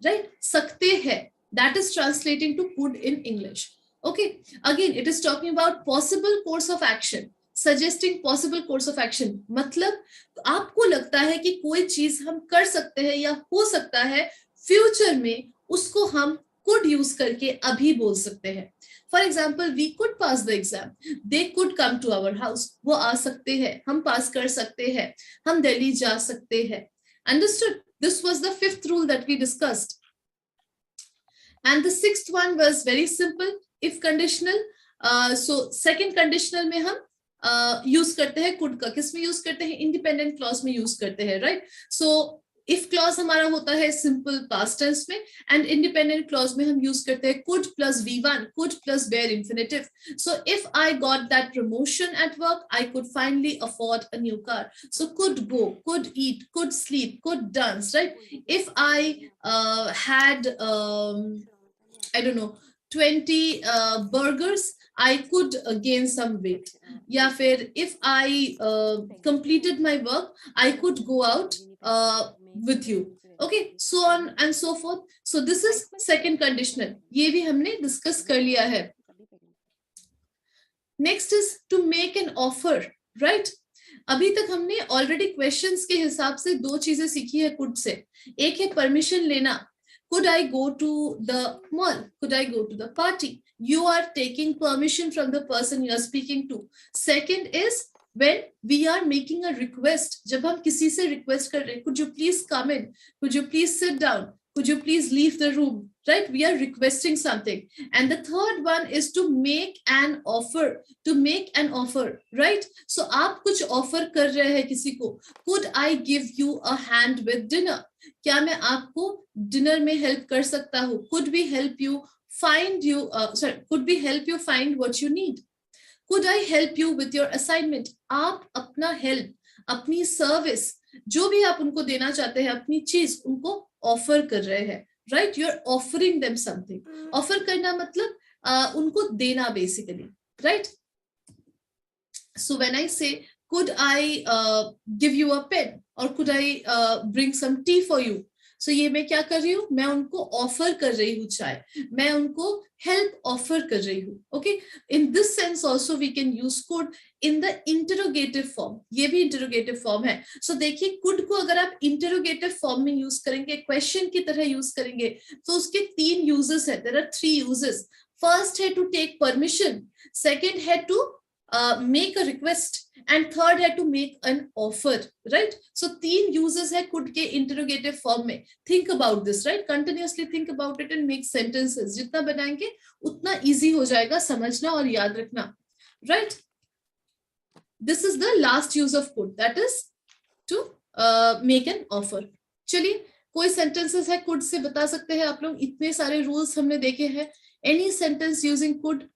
Right? सकते हैं. That is translating to could in English. Okay. Again, it is talking about possible course of action. Suggesting possible course of action. मतलब आपको लगता है कि कोई चीज हम कर सकते हैं या हो सकता है future में, उसको हम could use करके अभी बोल सकते हैं. For example, we could pass the exam. They could come to our house. वो आ सकते हैं. हम पास कर सकते हैं. हम दिल्ली जा सकते हैं. Understood? This was the fifth rule that we discussed. And the sixth one was very simple. If conditional. So second conditional में हम use करते हैं could का. किस में use करते हैं? Independent clause में use करते हैं, right? So if clause हमारा होता है simple past tense में, and independent clause में हम use करते हैं could plus V1, could plus bare infinitive. So if I got that promotion at work, I could finally afford a new car. So could go, could eat, could sleep, could dance, right? If I had, I don't know, 20 burgers, I could gain some weight. या फिर if I completed my work, I could go out with you. Okay, so on and so forth. So this is second conditional. ये भी हमने discuss कर लिया है. Next is to make an offer, right? अभी तक हमने already questions के हिसाब से दो चीजें सीखी है could से. एक है permission लेना. Could I go to the mall? Could I go to the party? You are taking permission from the person you are speaking to. Second is when we are making a request. जब हम किसी से request कर रहे हैं, could you please come in? Could you please sit down? Could you please leave the room? Right? We are requesting something. And the third one is to make an offer. To make an offer, right? So आप कुछ offer कर रहे हैं किसी को. Could I give you a hand with dinner? क्या मैं आपको dinner में help कर सकता हूँ? Could we help you find you? Could we help you find what you need? Could I help you with your assignment? आप अपना help, अपनी service, जो भी आप उनको देना चाहते हैं, अपनी चीज उनको offer कर रहे हैं, right? You're offering them something. Offer करना मतलब उनको देना basically, right? So when I say, could I give you a pen or could I bring some tea for you? So ये मैं क्या कर रही हूँ? मैं उनको offer कर रही हूँ चाय. मैं उनको help offer कर रही हूँ. Okay? In this sense also we can use could in the interrogative form. ये भी interrogative form है. So देखिए could को अगर आप interrogative form में use करेंगे, question की तरह use करेंगे, तो उसके तीन uses हैं. There are three uses. First है to take permission. Second है to make a request. And third है to make an offer, right? So तीन uses है could के interrogative form में. Think about this, right? Continuously think about it and make sentences. जितना बनाएंगे उतना easy हो जाएगा समझना और याद रखना, right? This is the last use of could, that is to make an offer. चलिए कोई sentences है could से बता सकते हैं आप लोग. इतने सारे rules हमने देखे हैं. Any sentence using could?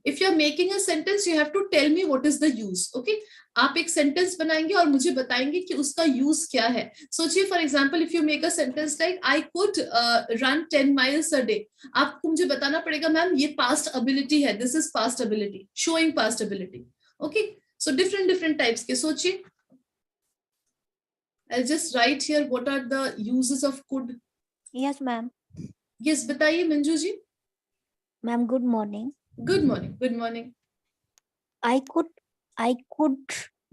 If you are making a sentence, you have to tell me what is the use. Okay? आप एक sentence बनाएंगे और मुझे बताएंगे कि उसका use क्या है. सोचिए for example, if you make a sentence like I could run 10 miles a day. आपको मुझे बताना पड़ेगा मैम ये past ability है. This is past ability, showing past ability. Okay? So different types के सोचिए. I'll just write here what are the uses of could. Yes, ma'am. Yes, बताइए Manju ji. Ma'am, good morning. Good morning. Good morning. I could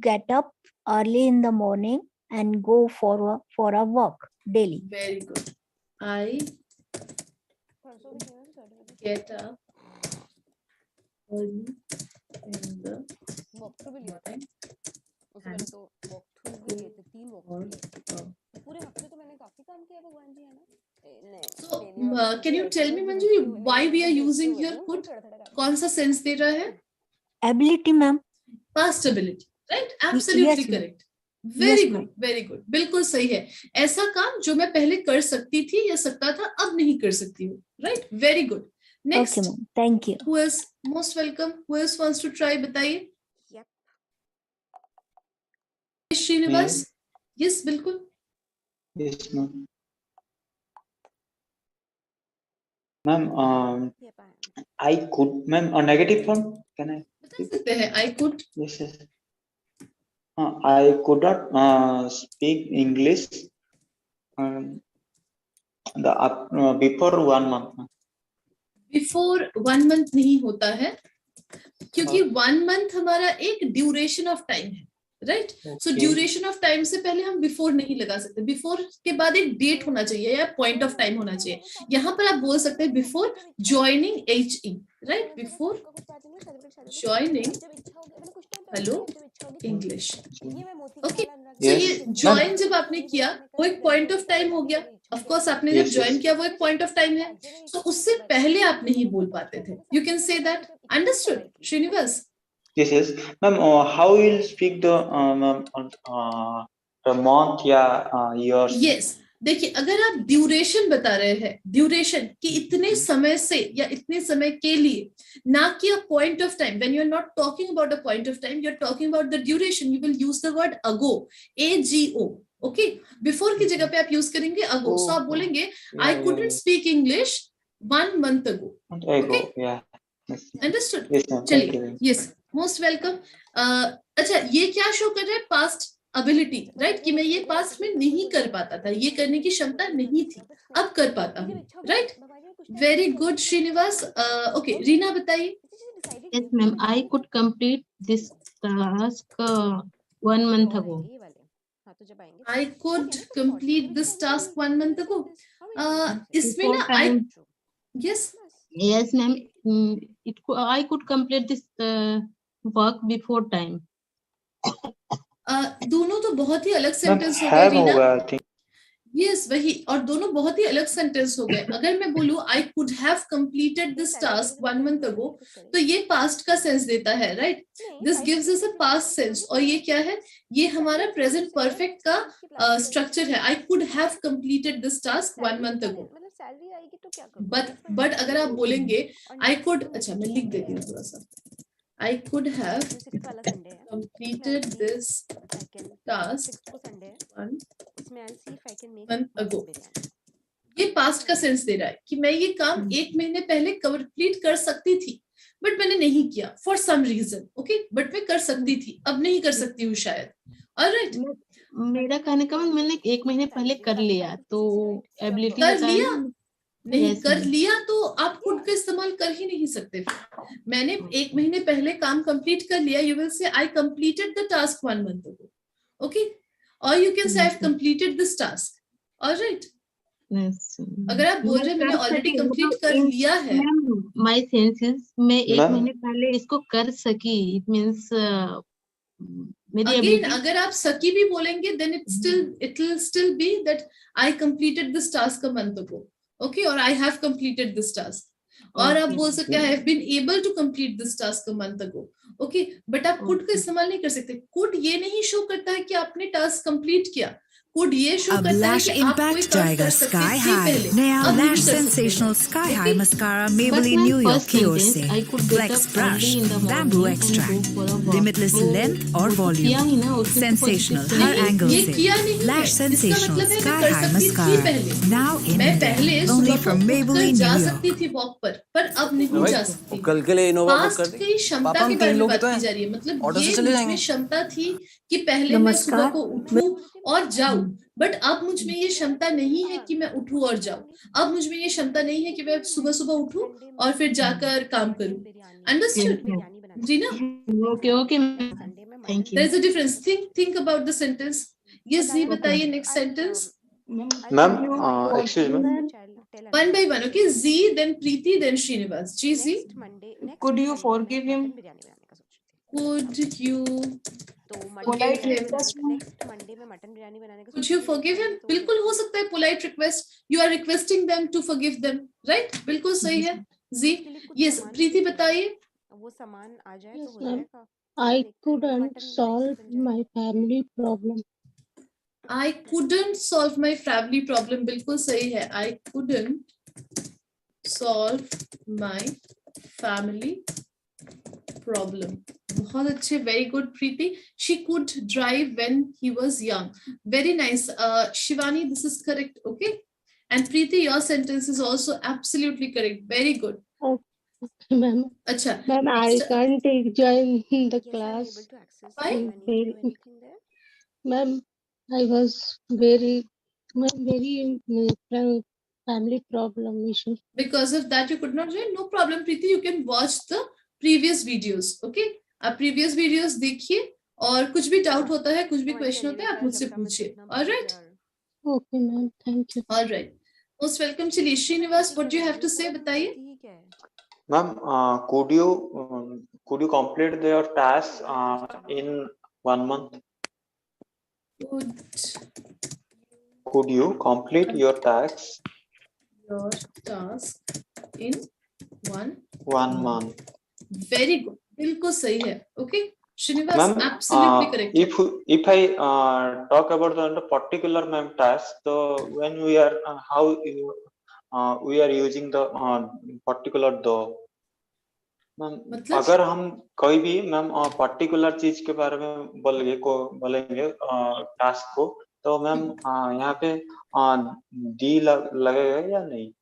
get up early in the morning and go for a walk daily. Very good. I get up early in the walk through भी लिया था morning उससे पहले तो walk through भी लिए थे 3 walk through लिए थे पूरे हफ्ते तो मैंने काफी काम किया भगवान जी है ना So, can you tell me, Manju, why we are using here could? कौन सा sense दे रहा है? Ability, ma'am. Past ability, right? Absolutely Yes, ma'am. correct. Very Yes, good, ma'am. very good. बिल्कुल सही है. ऐसा काम जो मैं पहले कर सकती थी या सकता था, अब नहीं कर सकती हूँ. Right? Very good. Next. Okay, ma'am. Thank you. Who else? Most welcome. Who else wants to try? बताइए. Yep. श्रीनिवास. Yes, बिल्कुल. Yes, ma'am. Ma'am, I could, ma'am, a negative form, can I? बता सकते हैं. I could. Yes, yes. I could not speak English before 1 month. Before 1 month नहीं होता है क्योंकि 1 month हमारा एक ड्यूरेशन ऑफ टाइम है, right? So duration of time से पहले हम बिफोर नहीं लगा सकते. बिफोर के बाद एक डेट होना चाहिए या पॉइंट ऑफ टाइम होना चाहिए. यहाँ पर आप बोल सकते हैं before joining HE, right? Before joining hello English. Okay, so ये ज्वाइन जब आपने किया वो एक पॉइंट ऑफ टाइम हो गया. ऑफ कोर्स आपने जब ज्वाइन किया वो एक पॉइंट ऑफ टाइम है. सो उससे पहले आप नहीं बोल पाते थे. You can say that. Understood Srinivas? Yes, yes. Ma'am, how will speak the month या years? Yes. देखिए, अगर आप ड्यूरेशन बता रहे हैं, ड्यूरेशन कि इतने समय से या इतने समय के लिए, ना कि a point of time. When you are not talking about a point of time, you are talking about the duration. You will use the word ago, AGO. Okay, before की जगह पे आप यूज करेंगे अगो. सो आप बोलेंगे I couldn't speak English 1 month ago. Okay, yeah. Understood? Yes, ma'am. चलिए. Yes, most welcome. अच्छा, ये क्या शो कर रहा है? Past ability, right? कि मैं ये पास्ट में नहीं कर पाता था, ये करने की क्षमता नहीं थी, अब कर पाता हूँ, right? Very good Srinivas. Okay, Reena बताइए. Yes, ma'am. I could complete this task 1 month ago. I could complete this task 1 month ago. इसमें Before ना time. yes. Yes, ma'am. I could complete this work before time. दोनों तो बहुत ही अलग Ma'am, sentence हो गए have Reena. होगा, I think. Yes, वही. और दोनों बहुत ही अलग सेंटेंस हो गए. अगर मैं बोलूं I could have completed this task 1 month ago, तो ये पास्ट का सेंस देता है, right? This gives us a past sense. और ये क्या है? ये हमारा प्रेजेंट परफेक्ट का स्ट्रक्चर है. I could have completed this task 1 month ago. But अगर आप बोलेंगे आई कुड, अच्छा मैं लिख देती हूँ थोड़ा सा. I could have completed this task 1 month ago. ये पास्ट का सेंस दे रहा है कि मैं ये काम 1 महीने पहले कंप्लीट कर सकती थी, बट मैंने नहीं किया for some reason. Okay, but मैं कर सकती थी, अब नहीं कर सकती हूँ शायद. ऑलराइट, मेरा कहने का मतलब मैंने 1 महीने पहले कर लिया, तो एबिलिटी कर लिया नहीं. Yes, कर ma'am. लिया तो आप कुड का इस्तेमाल कर ही नहीं सकते. मैंने 1 महीने पहले काम कंप्लीट कर लिया. You will say I completed the task 1 month ago. Okay, और you can say I have completed this task. Alright, Yes. अगर आप बोल रहे हैं मैंने ऑलरेडी कंप्लीट कर लिया है. माय सेंस इज मैं 1 Ma'am. महीने पहले इसको कर सकी. इट मींस मेरी अगेन एबिलिटी. अगर आप सकी भी बोलेंगे then it will still be that I completed this task a month ago. Okay, और I have completed this task. और आप बोल सकते हैं I have been able to complete this task a month ago. Okay, but आप could का इस्तेमाल नहीं कर सकते. कुड ये नहीं शो करता है कि आपने टास्क कंप्लीट किया. कुड ये शो अब करता है lash कि आप कोई impact काम जाएगा कर सकते sky थे high. पहले, नया अब नहीं lash कर सकते. sensational sky high mascara But Maybelline my New York first की ओर sentence, से. I could get Flex up brush, early in the bamboo morning and extract, go for a walk. limitless तो length और वो तो किया ही volume. ना, उसमें Sensational positive हर नहीं, angle ये से. किया नहीं है. Lash इसका sensational मतलब है sky मैं कर high सकती थी mascara पहले. now in मैं India पहले only सुबह को from उठकर Maybelline जा New सकती York. थी वॉक पर अब नहीं जा सकती. कल के लिए इनोवा बुक पास्ट कर दी. की क्षमता पापा हम के बारे 3 में लोग बात तो की हैं. जा रही है. मतलब ऑटो से ये चले मुझ में जाएंगे. क्षमता थी कि पहले मैं सुबह नमस्कार. को उठूं और जाऊं, बट अब मुझ में ये क्षमता नहीं है कि मैं उठूं और जाऊं. अब मुझ में ये क्षमता नहीं है कि मैं सुबह सुबह उठूं और फिर जाकर काम करूं. Understood Jeena? Okay okay, thank there you. Is a difference. Think about the sentence. Yes जी, बताइए next sentence. Ma'am, excuse me. One by one, okay? Z, then Preeti, then Srinivas. GZ. Could you forgive him? Could you Polite forgive him? request. Could you forgive him? बिल्कुल हो सकता है polite request. You are requesting them to forgive them, right? बिल्कुल सही है. Z. Yes, प्रीति बताइए. Yes, ma'am. I couldn't solve my family problem. I couldn't solve my family problem. बिल्कुल सही है. I couldn't solve my family problem. बहुत अच्छे, very good, Preeti. She could drive when he was young. Very nice. Shivani, this is correct, okay? And Preeti, your sentence is also absolutely correct. Very good. Okay, ma'am. Acha. Ma'am, I can't join the class. Why? Ma'am, I was very family problem issue. Because of that, you could not join. No problem, Preeti. You can watch the previous videos, okay? आप previous videos देखिए और कुछ भी doubt होता है, कुछ भी question होता है, आप मुझसे पूछिए. All right? Okay, ma'am. Thank you. All right. Most welcome, Chili. Srinivas, what do you have to say? बताइए. Ma'am, could you complete your task in 1 month? Could you complete your task? Your task in 1 month. Very good. बिल्कुल सही है. Okay. Srinivas, Ma'am, absolutely correct. if I talk about the particular ma'am task, so when we are we are using the particular the ma'am अगर हम कोई भी ma'am particular चीज के बारे में बोलेंगे टास्क को, तो मैम यहाँ पे डी लगेगा या नहीं?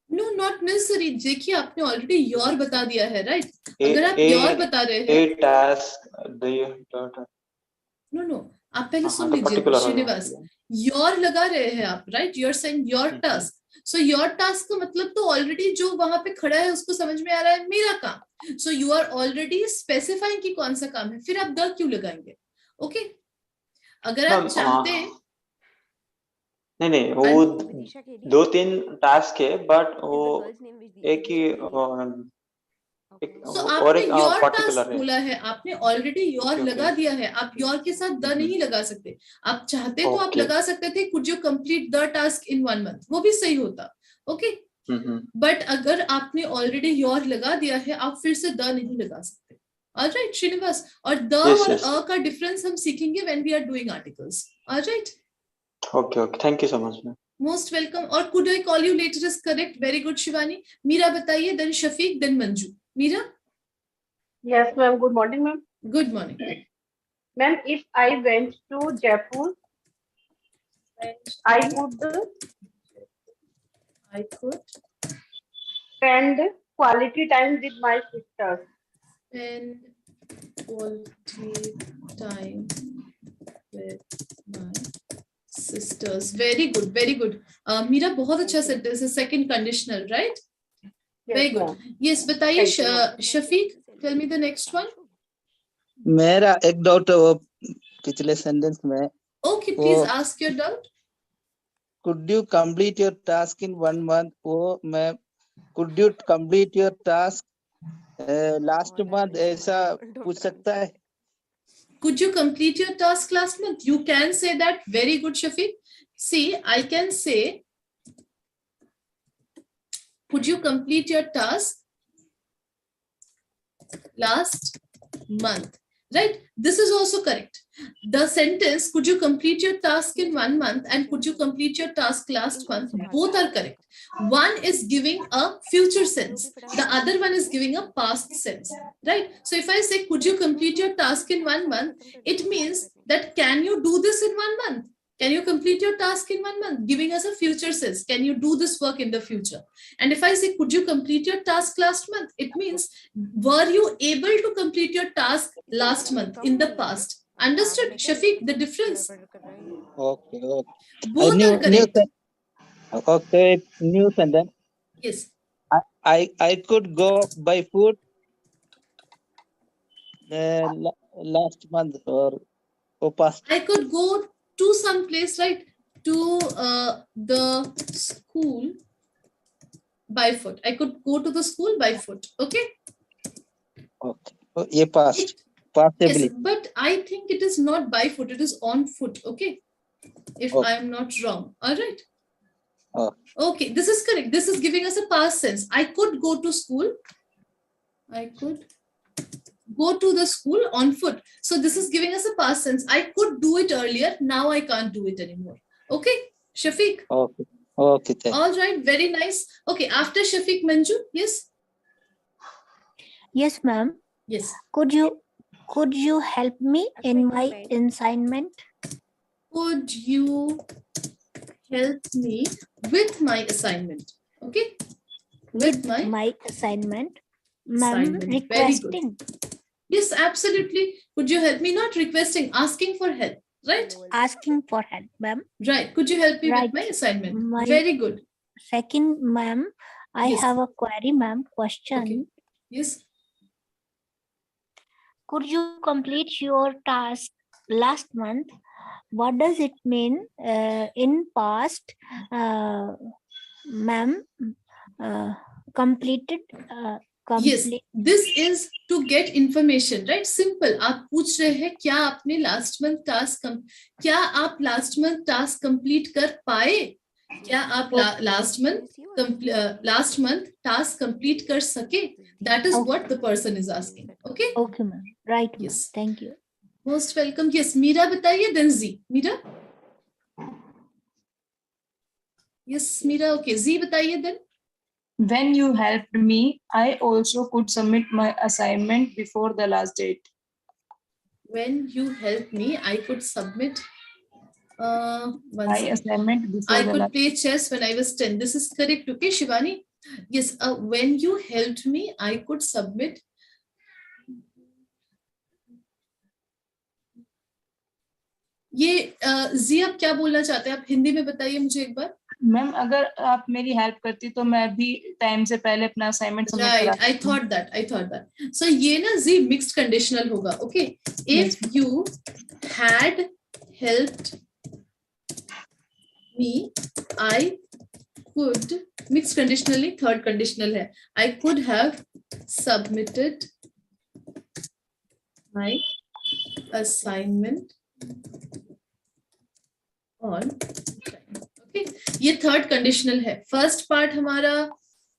No, not necessary. देखिए, आपने ऑलरेडी योर बता दिया है, राइट? अगर आप योर बता रहे हैं, ए टास्क नो आप पहले सुन लीजिए श्रीनिवास. योर लगा रहे हैं आप, right? You are saying your task. So your task का मतलब तो ऑलरेडी जो वहां पे खड़ा है उसको समझ में आ रहा है, मेरा काम. So you are already specifying कि कौन सा काम है, फिर आप द क्यों लगाएंगे? ओके, अगर आप चाहते हैं नहीं वो 2-3 टास्क है, बट वो एक ही आपने योर टास्क बोला है, आपने ऑलरेडी योर लगा दिया है. आप योर के साथ द नहीं लगा सकते. आप चाहते तो आप लगा सकते थे could you complete the task in 1 month, वो भी सही होता. ओके, बट अगर आपने ऑलरेडी योर लगा दिया है, आप फिर से द नहीं लगा सकते. ऑलराइट श्रीनिवास, और द और अ का डिफरेंस हम सीखेंगे when we are doing articles. Alright, okay, thank you so much ma'am. Most welcome. और could I call you later is correct. Very good Shivani. Meera बताइए, then Shafiq, then Manju. Meera? Yes, ma'am. Good morning, ma'am. Good morning. Ma'am, if I went to Jaipur, I could spend quality time with my sisters. Spend quality time with my sisters. Very good, very good. Meera, बहुत अच्छा sentence है. Second conditional, right? Very good. Yes, बताइए Shafiq. Tell me the next one. मेरा एक doubt है वो पिछले sentence में. Okay, please ask your doubt. Could you complete your task in 1 month? वो मैं could you complete your task last month ऐसा पूछ सकता है? Could you complete your task last month? You can say that. Very good, Shafiq. See, I can say, could you complete your task last month? Right? This is also correct. The sentence, could you complete your task in 1 month, and could you complete your task last month, both are correct. One is giving a future sense. The other one is giving a past sense. Right? So if I say, could you complete your task in 1 month, it means that can you do this in 1 month? Can you complete your task in 1 month? Giving us a future sense. Can you do this work in the future? And if I say, could you complete your task last month? It means, were you able to complete your task last month in the past? Understood, Shafiq, the difference? Okay. Both are correct. Okay, new sentence. Yes. I could go buy food last month or past. I could go to some place, right? To the school By foot. I could go to the school by foot. Okay. Okay. Oh, ये past. Possibly. Yes, but I think it is not by foot. It is on foot. Okay. If Okay. I am not wrong. All right. Oh. Okay, this is correct. This is giving us a past sense. I could go to school. I could go to the school on foot. So this is giving us a past sense. I could do it earlier. Now I can't do it anymore. Okay, Shafiq. Okay. Okay. Thank you. All right, very nice. Okay, after Shafiq, Manju, yes? Yes, ma'am. Yes. Could you help me in my assignment? Could you help me with my assignment? Okay. With my assignment. Ma'am, assignment. Very good. requesting. Yes, absolutely. Could you help me? Not requesting, asking for help, right? Asking for help, ma'am. Right. Could you help me Right. with my assignment? My Very good. second, ma'am, I Yes. have a query, ma'am. Question. Okay. Yes. Could you complete your task last month? What does it mean in past, ma'am? Completed. Yes, this is to get information, right? Simple. आप पूछ रहे हैं क्या आपने last month task क्या आप last month task complete कर पाए? क्या आप last month task complete कर सके? That is what the person is asking. Okay? Okay, ma'am. Right. Yes. Thank you. Most welcome. Yes, Meera बताइए, then Z. Meera? Yes, Meera. Okay. Z बताइए then. When you helped me, I also could submit my assignment before the last date. When you helped me, I could submit My assignment before I the could last play chess when I was 10. This is correct. Okay, Shivani? Yes, when you helped me, I could submit. ये जी आप क्या बोलना चाहते हैं? आप हिंदी में बताइए मुझे एक बार. मैम अगर आप मेरी हेल्प करती तो मैं भी टाइम से पहले अपना असाइनमेंट सबमिट करा Right, I thought that. So ये ना जी mixed conditional होगा. Okay, if you had helped me, I could, mixed conditionally third conditional है. I could have submitted my assignment on time. Okay, ये third conditional है. First part हमारा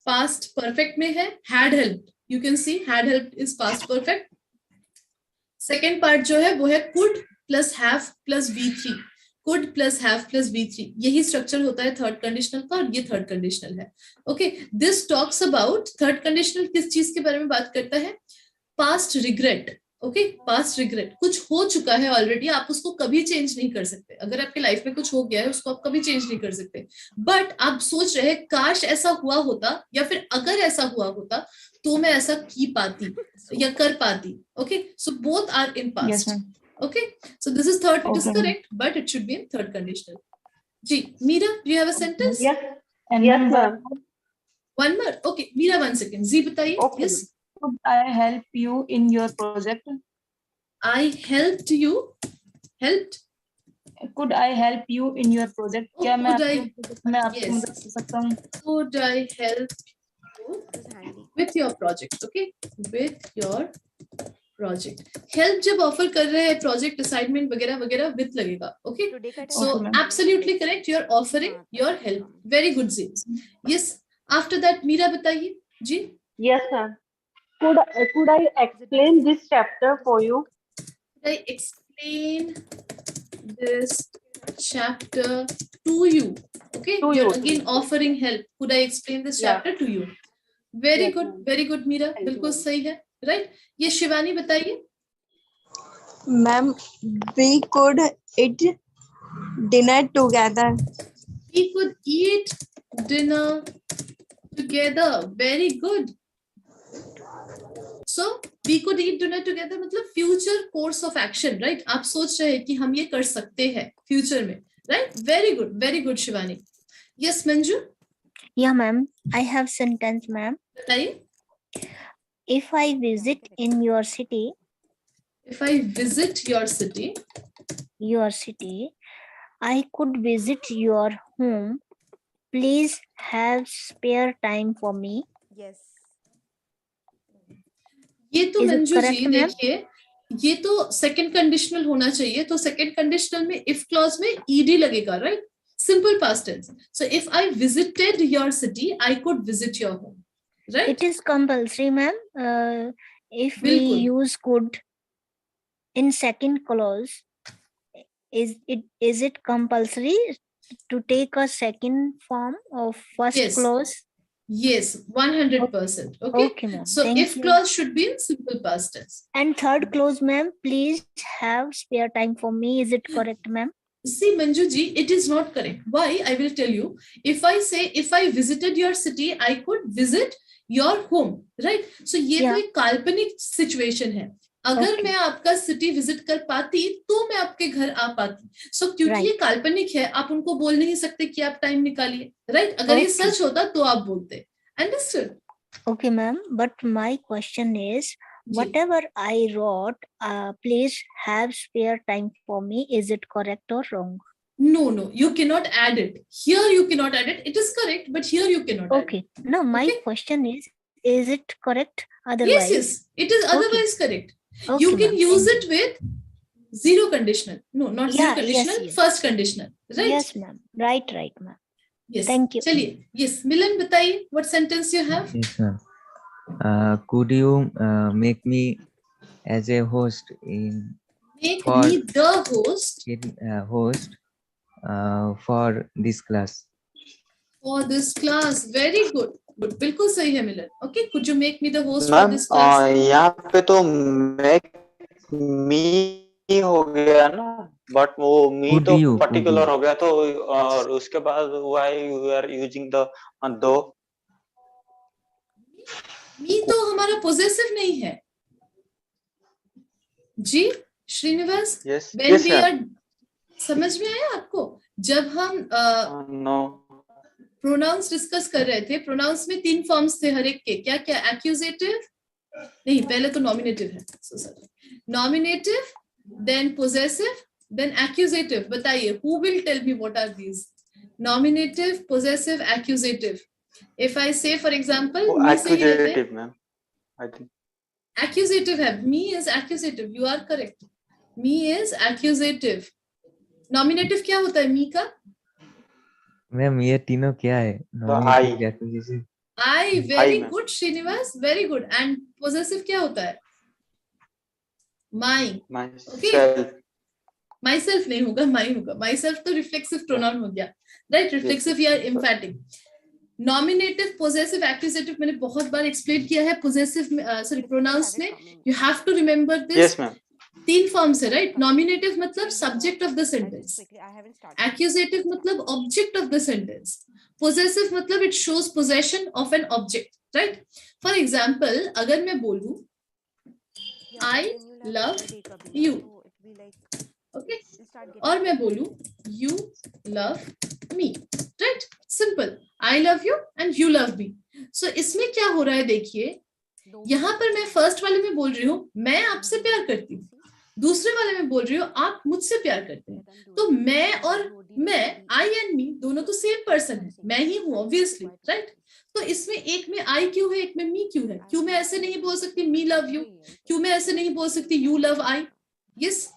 past perfect में है, had helped. You can see had helped is past perfect. Second part जो है वो है could plus have plus V3. could plus have plus V3. यही स्ट्रक्चर होता है थर्ड कंडीशनल का और ये थर्ड कंडीशनल है. Okay, this talks about third conditional किस चीज के बारे में बात करता है? Past regret. Okay, past regret, कुछ हो चुका है ऑलरेडी, आप उसको कभी चेंज नहीं कर सकते. अगर आपके लाइफ में कुछ हो गया है उसको आप कभी चेंज नहीं कर सकते, बट आप सोच रहे हैं काश ऐसा हुआ होता या फिर अगर ऐसा हुआ होता तो मैं ऐसा की पाती या कर पाती. Okay, so both are in past. Okay, so this is third, it is correct, but it should be in third conditional. जी, Meera, do you have a sentence? Yes, ma'am. One more. Okay, Meera 1 second. जी बताइए. Yes. Could I help you in your project? I helped you. Helped. Could I help you in your project? क्या मैं Yes. आपकी मदद कर सकता हूँ? Could I help you with your project? Okay, with your project. Help जब offer कर रहे हैं प्रोजेक्ट असाइनमेंट वगैरह वगैरह with लगेगा. Okay, so absolutely correct. You are offering your help. Very good, ji. Yes. After that, Meera बताइए. जी. Yes, ma'am. Could I explain this chapter for you? Could I explain this chapter to you? Okay, you're again offering help. Could I explain this chapter to you? Very good, Meera. बिल्कुल सही है, right? ये शिवानी बताइए. Ma'am, we could eat dinner together. We could eat dinner together. Very good. So we could eat dinner together मतलब future course of action, right? आप सोच रहे हैं कि हम ये कर सकते हैं future में, right? Very good, Shivani. Yes, Manju. Yeah, ma'am. I have sentence, ma'am. बताइए. If I visit in your city. If I visit your city. Your city. I could visit your home. please have spare time for me. Yes. ये तो Is it Manju correct, ji ma'am? देखिए, ये तो second conditional होना चाहिए, तो second conditional में if clause में ईडी लगेगा, right? Simple past tense. So if I visited your city, I could visit your home, right? It is compulsory, ma'am. If we बिल्कुल. use could in second clause, is it compulsory to take a second form of first Yes. clause? Yes, 100%. Okay. Okay, ma'am. So Thank if you. clause should be in simple past tense. And third clause, ma'am, please have spare time for me. Is it correct, ma'am? See, Manju ji, it is not correct. Why? I will tell you. If I say, if I visited your city, I could visit your home, right? So ये तो एक काल्पनिक situation है. अगर मैं आपका city visit कर पाती तो मैं आपके घर आ पाती. So क्योंकि ये काल्पनिक है, आप उनको बोल नहीं सकते कि आप टाइम निकालिए, right? अगर ये सच होता तो आप बोलते. Understood? Okay, ma'am. But my question is, whatever I wrote, please have spare time for me. Is it correct or wrong? No, no, you cannot add it. Here you cannot add it. It is correct, but here you cannot add it. No, my question is it correct otherwise? Yes, yes, it is otherwise correct. Okay, You can ma'am. use it with zero conditional. No, not zero Yeah, conditional, yes. first conditional. Right? Yes, ma'am. Right, ma'am. Yes. Thank you. चलिए, yes, Milan बताइए, what sentence you have? Yes, ma'am. Could you make me as a host in Make for me the host host for this class? for this class. Very good. Good. बिल्कुल सही है Milan. Okay, could you make me the host for ma'am this class? यहाँ पे तो make me हो गया ना, but वो me Could तो you, पर्टिकुलर could you? हो गया, तो और उसके बाद why you are using the दो. Me तो हमारा possessive नहीं है. जी, Srinivas. Yes, When yes, we ma'am. are, समझ में आया आपको? जब हम No. प्रोनाउंस डिस्कस कर रहे थे, प्रोनाउंस में 3 फॉर्म्स थे हर एक के. क्या क्या? एक्यूजेटिव नहीं, पहले तो नॉमिनेटिव है. Nominative, then possessive, then accusative. बताइए, who will tell me what are these? Nominative, possessive, accusative. If I say for example, मी सही रहते हैं. Accusative, ma'am. I think. Accusative है. Me is accusative. You are correct. Me is accusative. Nominative क्या होता है me का? Ma'am ये तीनों क्या है? I. Accusative. I. Very ma'am. good, Srinivas. Very good. And possessive क्या होता है? My. Myself. Myself नहीं होगा, my होगा. Myself तो reflexive pronoun हो गया. Right? Reflexive या emphatic. Nominative, possessive, accusative मैंने बहुत बार explain किया है. Possessive sorry, pronouns में you have to remember this. Yes, ma'am. 3 forms है, right? Nominative मतलब subject of the sentence. Accusative मतलब object of the sentence. Possessive मतलब it shows possession of an object, right? For example, अगर मैं बोलूं I love you, okay? और मैं बोलूं you love me, right? Simple. I love you and you love me. So इसमें क्या हो रहा है देखिए, यहाँ पर मैं फर्स्ट वाले में बोल रही हूँ मैं आपसे प्यार करती हूँ, दूसरे वाले में बोल रही हूँ आप मुझसे प्यार करते हैं. तो मैं और मैं, आई एंड मी, दोनों तो सेम पर्सन है, मैं ही हूँ ऑब्वियसली, राइट? तो इसमें एक में आई क्यों है, एक में मी क्यों है? क्यों मैं ऐसे नहीं बोल सकती मी लव यू? क्यों मैं ऐसे नहीं बोल सकती यू लव आई? यस,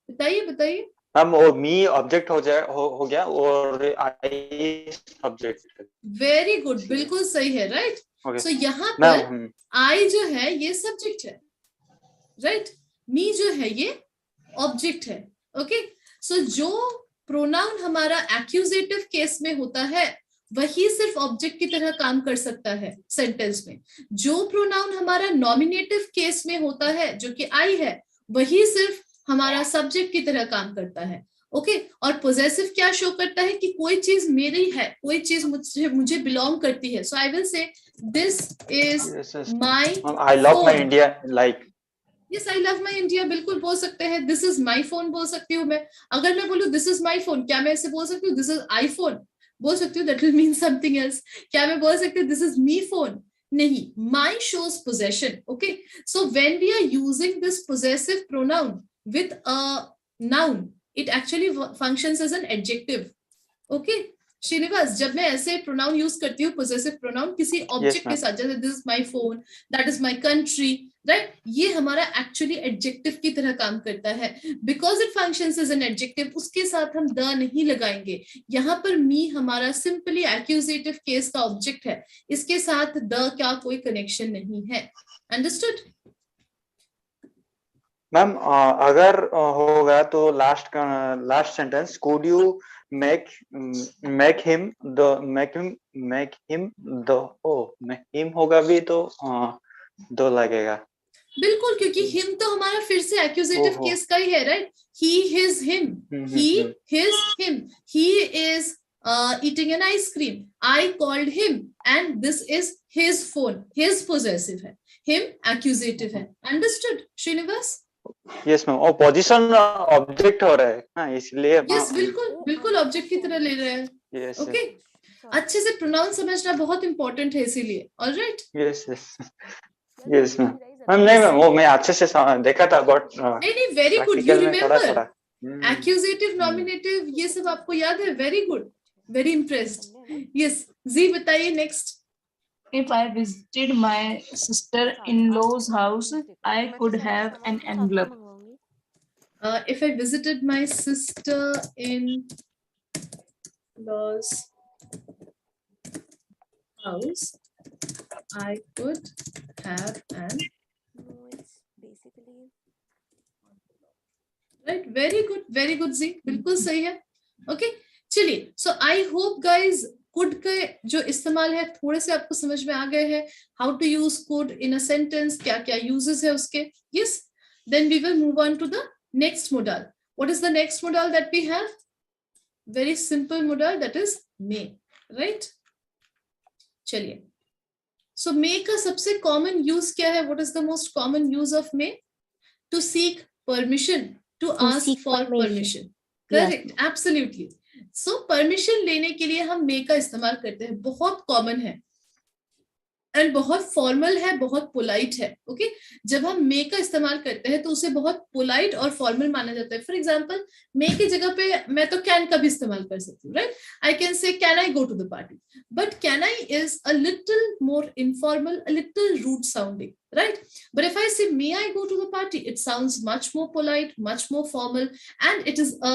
बताइए बताइए. मैम वो मी ऑब्जेक्ट हो गया और आई सब्जेक्ट. वेरी गुड, बिल्कुल सही है, राइट? सो यहाँ मैम पर आई जो है ये सब्जेक्ट है, राइट? मी जो है ये ऑब्जेक्ट है. ओके, सो जो प्रोनाउन हमारा एक्यूजेटिव केस में होता है वही सिर्फ ऑब्जेक्ट की तरह काम कर सकता है सेंटेंस में. जो प्रोनाउन हमारा नॉमिनेटिव केस में होता है जो कि आई है, वही सिर्फ हमारा सब्जेक्ट की तरह काम करता है. ओके, और पोजेसिव क्या शो करता है कि कोई चीज मेरी है, कोई चीज मुझे बिलोंग करती है. So I will say this is my, I love my India, like. Yes, I love my India बिल्कुल बोल सकते हैं. दिस इज माई फोन बोल सकती हूँ मैं. अगर मैं बोलूँ दिस इज माई फोन, क्या मैं ऐसे बोल सकती हूँ दिस इज आई फोन? बोल सकती हूँ, that will mean something else. क्या मैं बोल सकती हूँ दिस इज मी फोन? नहीं. My shows possession. Okay, so when we are using this possessive pronoun with a noun, it actually functions as an adjective. Okay Srinivas, जब मैं ऐसे pronoun use करती हूँ पोजेसिव प्रोनाउन किसी ऑब्जेक्ट के साथ, जैसे this is my phone, that is my country, right, ये हमारा एक्चुअली एडजेक्टिव की तरह काम करता है। Because it functions as an adjective, उसके साथ हम द नहीं लगाएंगे। यहाँ पर मी हमारा सिंपली एक्यूजेटिव केस का ऑब्जेक्ट है, इसके साथ द का कोई कनेक्शन नहीं है। अंडरस्टूड? मैम अगर होगा तो last sentence, could you make him him होगा भी तो दो लगेगा। बिल्कुल, क्योंकि हिम तो हमारा फिर से एक्यूजेटिव केस का ही है, right? He his him, he his him, he is eating an ice cream, I called him, and this is his phone, his possessive है, him accusative है। Understood श्रीनिवास? यस मैम, और position object हो रहा है ना, इसलिए यस बिल्कुल बिल्कुल ऑब्जेक्ट की तरह ले रहे हैं। ओके, अच्छे से प्रोनाउन समझना बहुत इंपॉर्टेंट है इसीलिए। Alright, yes yes yes ma'am. Ma'am नहीं मैम, वो मैं अच्छे से देखा था, बट नहीं very good, you remember accusative, nominative, ये सब आपको याद है? Very good, very impressed. Yes जी, बताइए next. If I visited my sister-in-law's house, I could have an envelope. If I visited my sister-in-law's house, I could have an. Right, very good जी, बिल्कुल सही है। Okay, चलिए, so I hope guys could के जो इस्तेमाल है थोड़े से आपको समझ में आ गए हैं। How to use could in a sentence, क्या क्या uses है उसके। Yes, then we will move on to the next modal. What is the next modal that we have? Very simple modal, that is may, right? चलिए, so may का सबसे common use क्या है? What is the most common use of may? To seek permission, to ask for permission. Correct, absolutely. So permission लेने के लिए हम मे का इस्तेमाल करते हैं, बहुत कॉमन है एंड बहुत फॉर्मल है, बहुत पोलाइट है। ओके, जब हम मे का इस्तेमाल करते हैं तो उसे बहुत पोलाइट और फॉर्मल माना जाता है। फॉर एग्जांपल, मे की जगह पे मैं तो कैन का भी इस्तेमाल कर सकती हूँ, right? I can say can I go to the party, but can I is a little more informal, a little rude sounding, right? But if I say may I go to the party, it sounds much more polite, much more formal, and it is a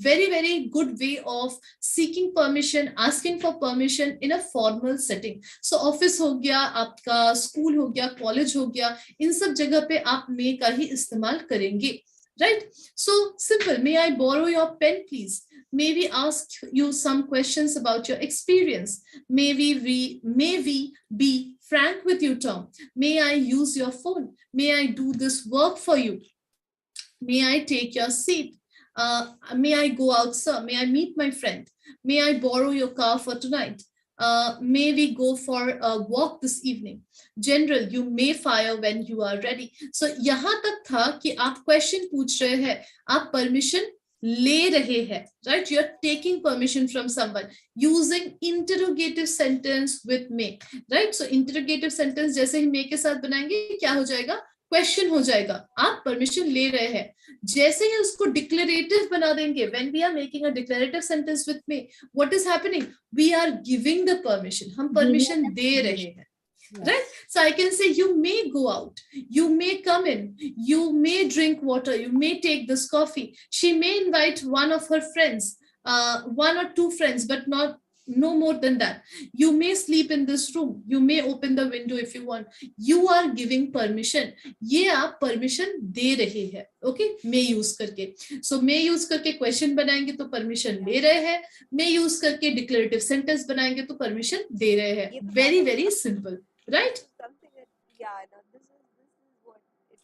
very good way of seeking permission, asking for permission in a formal setting. So office हो गया आपका, school हो गया, college हो गया, इन सब जगह पे आप may का ही इस्तेमाल करेंगे, right? So simple, may I borrow your pen please? May we ask you some questions about your experience? May we be frank with you, Tom? May I use your phone? May I do this work for you? May I take your seat? May I go out, sir? May I meet my friend? May I borrow your car for tonight? May we go for a walk this evening? General, you may fire when you are ready. So यहाँ तक था कि आप question पूछ रहे हैं, आप permission ले रहे हैं, right? You are taking permission from someone using interrogative sentence with may, right? So interrogative sentence जैसे ही may के साथ बनाएंगे क्या हो जाएगा? क्वेश्चन हो जाएगा, आप परमिशन ले रहे हैं। जैसे ही उसको डिक्लेरेटिव बना देंगे, when we are making a declarative sentence with me, what is happening? We are giving the permission, हम परमिशन दे रहे हैं, right? So I can say you may go out, you may come in, you may drink water, you may take this coffee, she may invite one of her friends, one or two friends, but no more than that. You may sleep in this room, you may open the window if you want. You are giving permission. ये आप permission दे रहे हैं, okay? may use करके, so may use करके question बनाएंगे तो permission ले रहे हैं, may use करके declarative sentence बनाएंगे तो permission दे रहे हैं। very simple, right?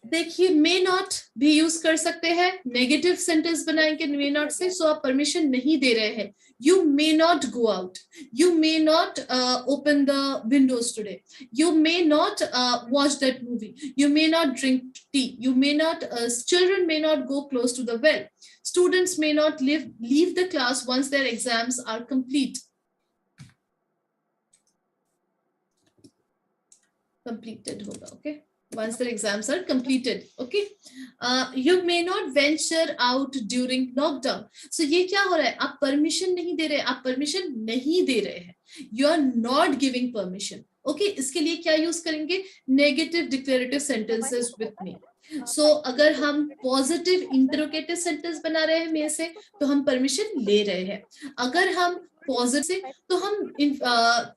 देखिए, may not भी यूज कर सकते हैं, नेगेटिव सेंटेंस बनाएंगे may not से, सो आप परमिशन नहीं दे रहे हैं। You may not go out, you may not open the windows today, you may not watch that movie, you may not drink tea, you may not children may not go close to the well, students may not leave the class once their exams are complete. Completed होगा, okay? once their exams are completed. Okay, you may not venture out during lockdown. So ये क्या हो रहा है, आप permission नहीं दे रहे, आप permission नहीं दे रहे हैं, you are not giving permission. Okay, इसके लिए क्या use करेंगे, negative declarative sentences with me. So अगर हम positive interrogative sentence बना रहे हैं में से, तो हम permission ले रहे हैं. अगर हम पॉजिटिव से, तो हम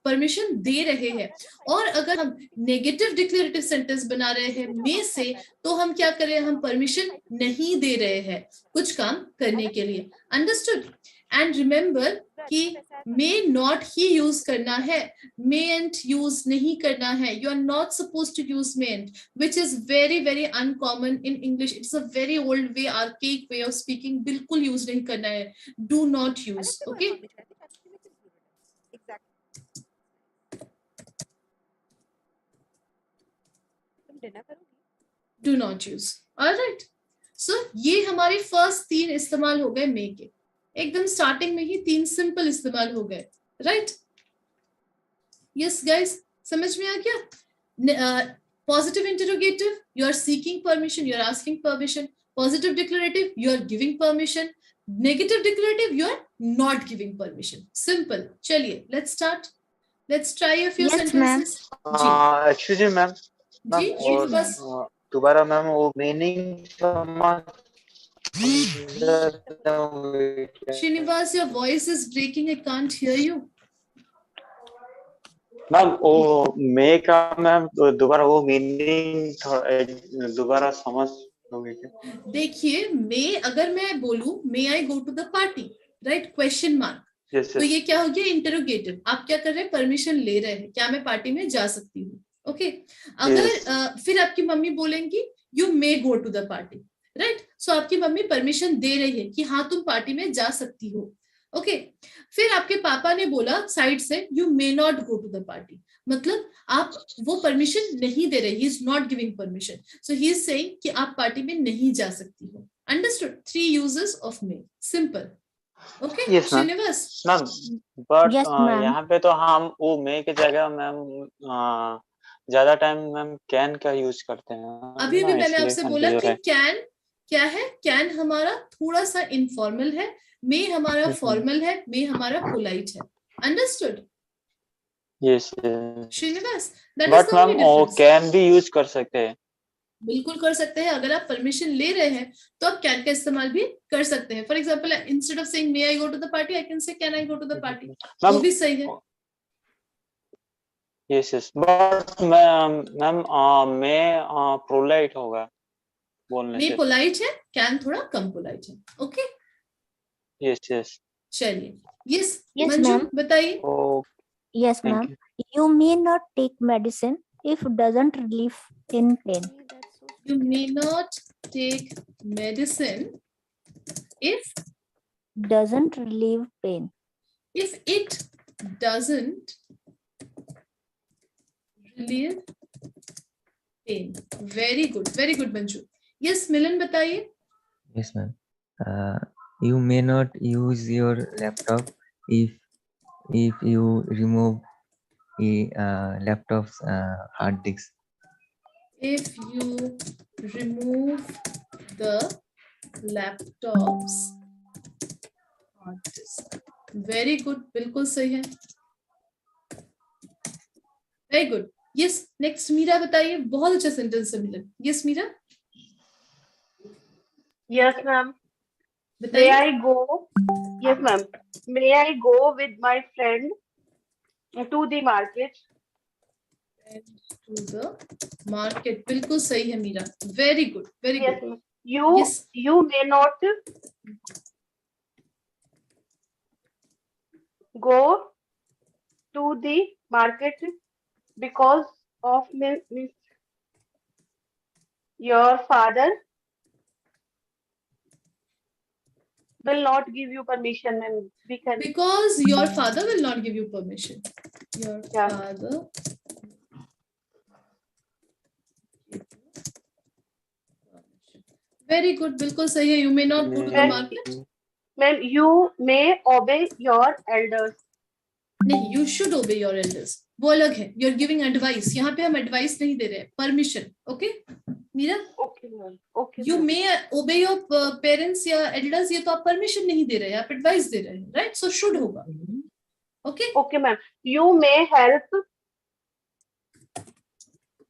परमिशन दे रहे हैं. और अगर हम नेगेटिव डिक्लेरेटिव सेंटेंस बना रहे हैं में से, तो हम क्या कर रहे हैं, हम परमिशन नहीं दे रहे हैं कुछ काम करने के लिए. अंडरस्टूड. एंड रिमेंबर कि मे नॉट ही यूज करना है, मे एंड यूज नहीं करना है. You are not suppose to use may and, which is very very uncommon in English. It's a very old way, archaic way of speaking. बिल्कुल use नहीं करना है. Do not use. Okay, do not use. Alright, so ये हमारे first 3 इस्तेमाल हो गए मे के. एकदम स्टार्टिंग में ही 3 सिंपल इस्तेमाल हो गए. राइट, यस गाइस, समझ में आ गया. Positive interrogative, you are seeking permission, you are asking permission. Positive declarative, you are giving permission. Negative declarative, you are not giving permission. Simple. चलिए, let's start. Let's try a few sentences. Excuse me ma'am, जी, और बस दोबारा ma'am वो meaning Srinivas, your voice is breaking. I can't hear you. Ma'am वो may का ma'am दोबारा वो मीनिंग दोबारा समझ लोगे क्या? देखिए, मे अगर मैं बोलूं, may I go to the party, right, question mark, तो ये क्या हो गया, इंटरोगेटिव. आप क्या कर रहे हैं, परमिशन ले रहे हैं, क्या मैं पार्टी में जा सकती हूँ. ओके, अगर फिर आपकी मम्मी बोलेंगी you may go to the party, right. So आपकी मम्मी परमिशन दे रही है कि हाँ तुम पार्टी में जा सकती हो. ओके, फिर आपके पापा ने बोला साइड से you may not go to the party, मतलब आप वो परमिशन नहीं दे रहे, he is not giving permission. So he is saying कि आप पार्टी में नहीं जा सकती हो. Understood. 3 uses of may. Simple. Okay Srinivas. Ma'am but यहाँ पे तो हम वो मे के जगह मैम ज्यादा टाइम मैम कैन का यूज करते हैं. अभी भी मैंने आपसे बोला कि कैन क्या है, कैन हमारा थोड़ा सा इनफॉर्मल है, मे हमारा फॉर्मल है, मे हमारा पोलाइट है. Understood. Yes Srinivas, but ma'am वो कैन भी यूज कर सकते हैं. बिल्कुल कर सकते हैं. अगर आप परमिशन ले रहे हैं तो आप कैन का इस्तेमाल भी कर सकते हैं. For example, instead of saying may I go to the party, I can say can I go to the party. वो भी सही है. यस यस, बट मैम मैं पोलाइट होगा बोलने से. मे पोलाइट है, कैन थोड़ा कम पोलाइट है. Okay, yes yes. चलिए. Yes Yes, Manju ma'am. बताइए. Yes, Thank ma'am. You may not take medicine if doesn't relieve in pain. You may not take medicine if Doesn't relieve pain. it doesn't relieve pain. Very good Manju. Yes, Milan बताइए. Yes, ma'am. You may not use your laptop if you remove a laptop's hard disk. If you remove the laptop's hard disk. Very good, बिल्कुल सही है. Very good. Yes, next Meera बताइए. बहुत अच्छा sentence है मिलन. Yes, Meera. Yes, ma'am. May I go? Yes, ma'am. May I go with my friend to the market? To the market. बिल्कुल सही है Meera. Very good. Very Yes, good. ma'am. You may not go to the market because of your father will not give you permission, and because your father will not give you permission. Your father very good. बिल्कुल सही है. You may not go to the market. Ma'am, you may obey your elders. नहीं, you should obey your elders. वो अलग है. You're giving advice. यहाँ पे हम advice नहीं दे रहे हैं. Permission. Okay? Meera? Okay, ma'am. Okay, You ma'am. may obey your parents या elders. ये तो आप permission नहीं दे रहे हैं. आप advice दे रहे हैं. Right? So should होगा. Okay? Okay, ma'am. You may help.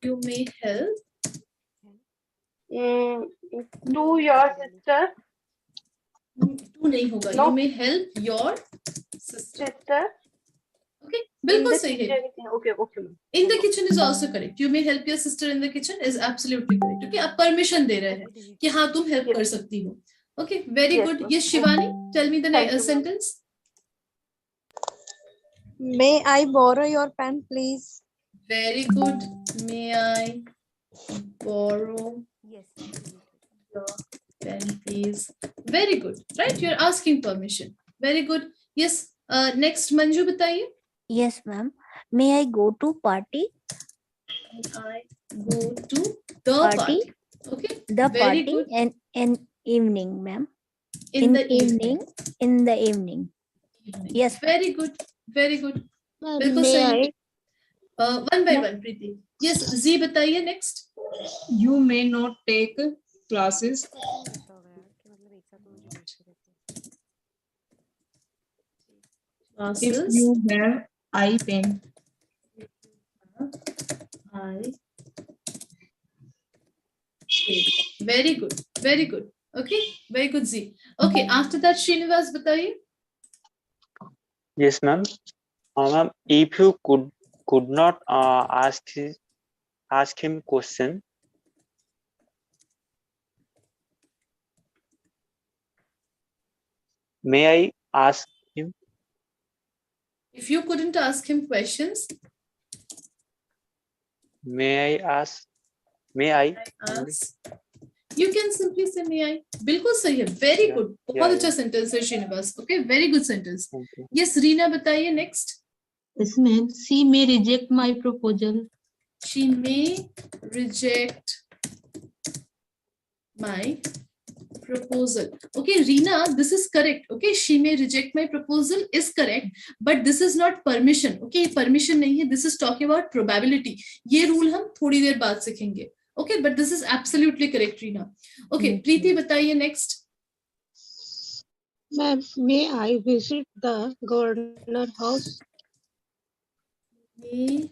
You may help. To your sister. To नहीं होगा. No. You may help your sister. Okay, बिल्कुल सही है. Okay, okay. In the kitchen is also correct. You may help your sister in the kitchen is absolutely correct. Okay, आप permission दे रहे हैं कि हाँ तुम help कर सकती हो. Okay, very good. Yes, Shivani, tell me the next sentence. May I borrow your pen, please? Very good. May I borrow your pen, please? Very good. Right, you're asking permission. Very good. Yes. Next, Manju, बताइए. Yes, ma'am. May I go to party? I go to the party. Okay. The Very party good. and in evening, ma'am. In the evening. In the evening. Yes. Very good. Very good. Ma'am, बिल्कुल may सही. I? One by one, Preeti. Yes, Z बताइए next. You may not take classes. If you have eye pain. Very good. Very good. Okay. Very good, Z. Okay. After that, Srinivas बताइए. Yes, ma'am. Ma'am, if you could not ask him question, may I ask him? If you couldn't ask him questions, May I ask? May I? ask. You can simply say may I. बिल्कुल सही है. Very good. बहुत अच्छा sentence है Srinivas. Okay. Very good sentence. Yes, Reena बताइए next. Yes, ma'am. She may reject my proposal. She may reject my proposal. Okay, Reena, this is correct. Okay, she may reject my proposal is correct, but this is not permission. Okay, permission नहीं है. This is talking about probability. ये rule हम थोड़ी देर बाद सीखेंगे. Okay, but this is absolutely correct, Reena. Okay, Preeti बताइए next. Ma'am, may I visit the governor house? May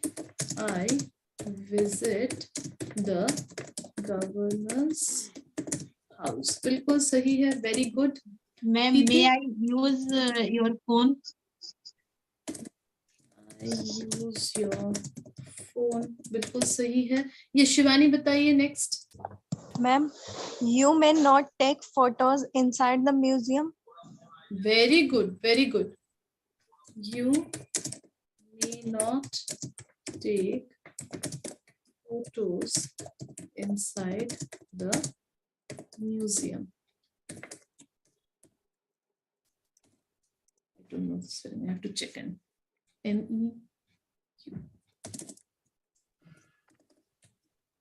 I visit the governor's house? बिल्कुल सही है. Very good. Ma'am, may I use your phone? I use your phone. बिल्कुल सही है. ये शिवानी बताइए next. Ma'am, you may not take photos inside the museum. Very good. Very good. You may not take photos inside the museum. I don't know the spelling. I have to check in. M-E-Q.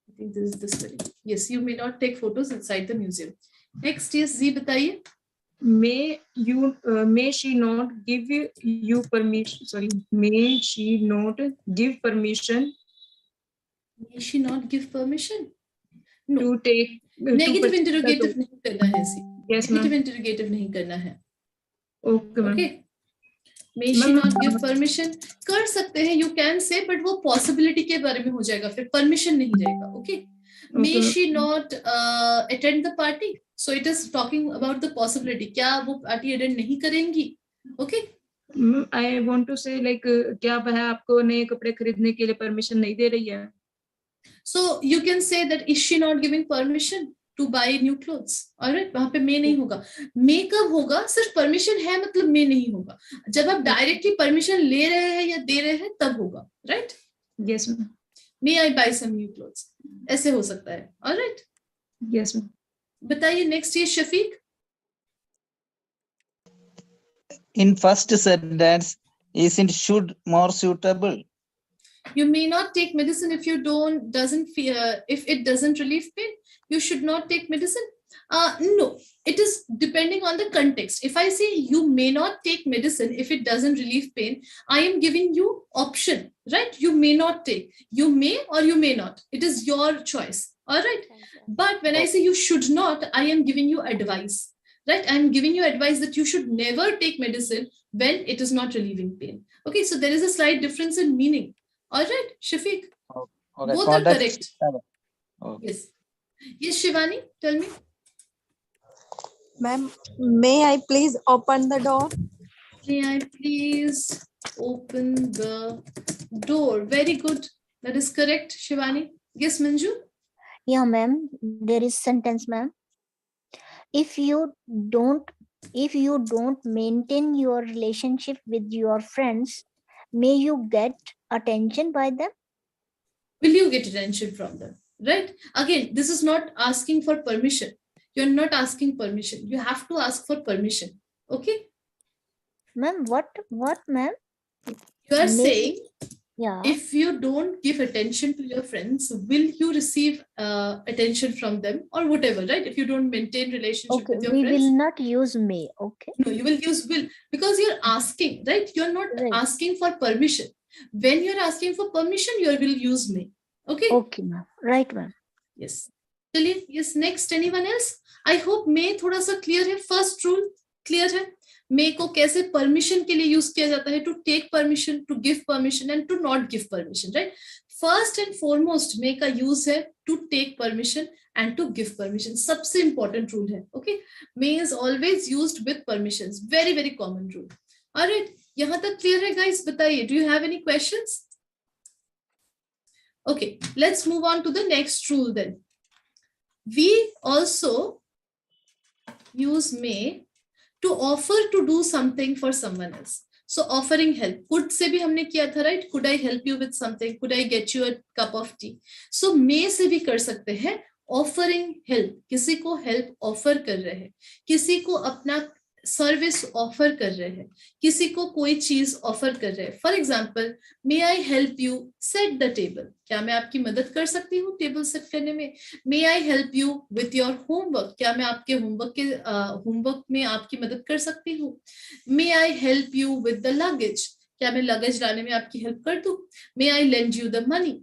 I think this is the spelling. Yes, you may not take photos inside the museum. Next, yes, Z बताइए. May she not give you permission? Sorry, may she not give permission? May she not give permission? No. To take Negative interrogative नहीं करना है इसे. Yes, ma'am. Negative interrogative नहीं करना है. Okay, ma'am. Okay. May she not give permission? कर सकते हैं. You can say, but वो possibility के बारे में हो जाएगा. फिर permission नहीं रहेगा. Okay. May she not attend the party? So it is talking about the possibility. क्या वो party attend नहीं करेंगी? Okay. I want to say like क्या वह आपको नए कपड़े खरीदने के लिए permission नहीं दे रही है? So you can say that is she not giving permission to buy new clothes? Alright, वहाँ पे may नहीं होगा. May कब होगा? सिर्फ permission है मतलब may नहीं होगा. जब आप directly permission ले रहे हैं या दे रहे हैं तब होगा. Right? Yes, ma'am. May I buy some new clothes? ऐसे हो सकता है. Alright? Yes, ma'am. बताइए next ये Shafiq. In first sentence, isn't should more suitable? You may not take medicine if you doesn't relieve pain. You should not take medicine. No, it is depending on the context. If I say you may not take medicine if it doesn't relieve pain, I am giving you option, right? You may not take. You may or you may not. It is your choice. All right. But when I say you should not, I am giving you advice, right? I am giving you advice that you should never take medicine when it is not relieving pain. Okay, so there is a slight difference in meaning. All right, Shafiq. Okay, Both are correct. Okay. Yes. Yes, Shivani, tell me. Ma'am, may I please open the door? May I please open the door? Very good. That is correct, Shivani. Yes, Manju? Yeah, ma'am. There is sentence, ma'am. If you don't maintain your relationship with your friends, may you get attention by them? Will you get attention from them? Right? Again, this is not asking for permission. You're not asking permission. You have to ask for permission. Okay? Ma'am, what, ma'am? You are saying, yeah, if you don't give attention to your friends, will you receive attention from them or whatever, right? If you don't maintain relationship with your we friends. will not use may. Okay. No, you will use will, because you're asking, right? You're not asking for permission. When you're asking for permission, you will use may. Okay. Okay, ma'am. Right, ma'am. Yes. चलिए, yes, next, anyone else? I hope may थोड़ा सा clear है. First rule clear है. May को कैसे permission के लिए use किया जाता है, to take permission, to give permission and to not give permission, right? First and foremost, may का use है to take permission and to give permission. सबसे important rule है. Okay? May is always used with permissions. Very, very common rule. All right. यहाँ तक clear है, guys? बताइए. Do you have any questions? Okay, let's move on to the next rule then. We also use may to offer to do something for someone else. So offering help. Could se bhi humne kiya tha, right? Could I help you with something? Could I get you a cup of tea? So may se bhi kar sakte hain. Offering help. किसी को help offer कर रहे हैं. किसी को अपना service offer कर रहे हैं, किसी को कोई चीज ऑफर कर रहे हैं. For example, may I help you set the table. क्या मैं आपकी मदद कर सकती हूँ टेबल सेट करने में? May I help you with your homework. क्या मैं आपके होमवर्क में आपकी मदद कर सकती हूँ? May I help you with the luggage. क्या मैं लगेज लाने में आपकी हेल्प कर दूं? May I lend you the money.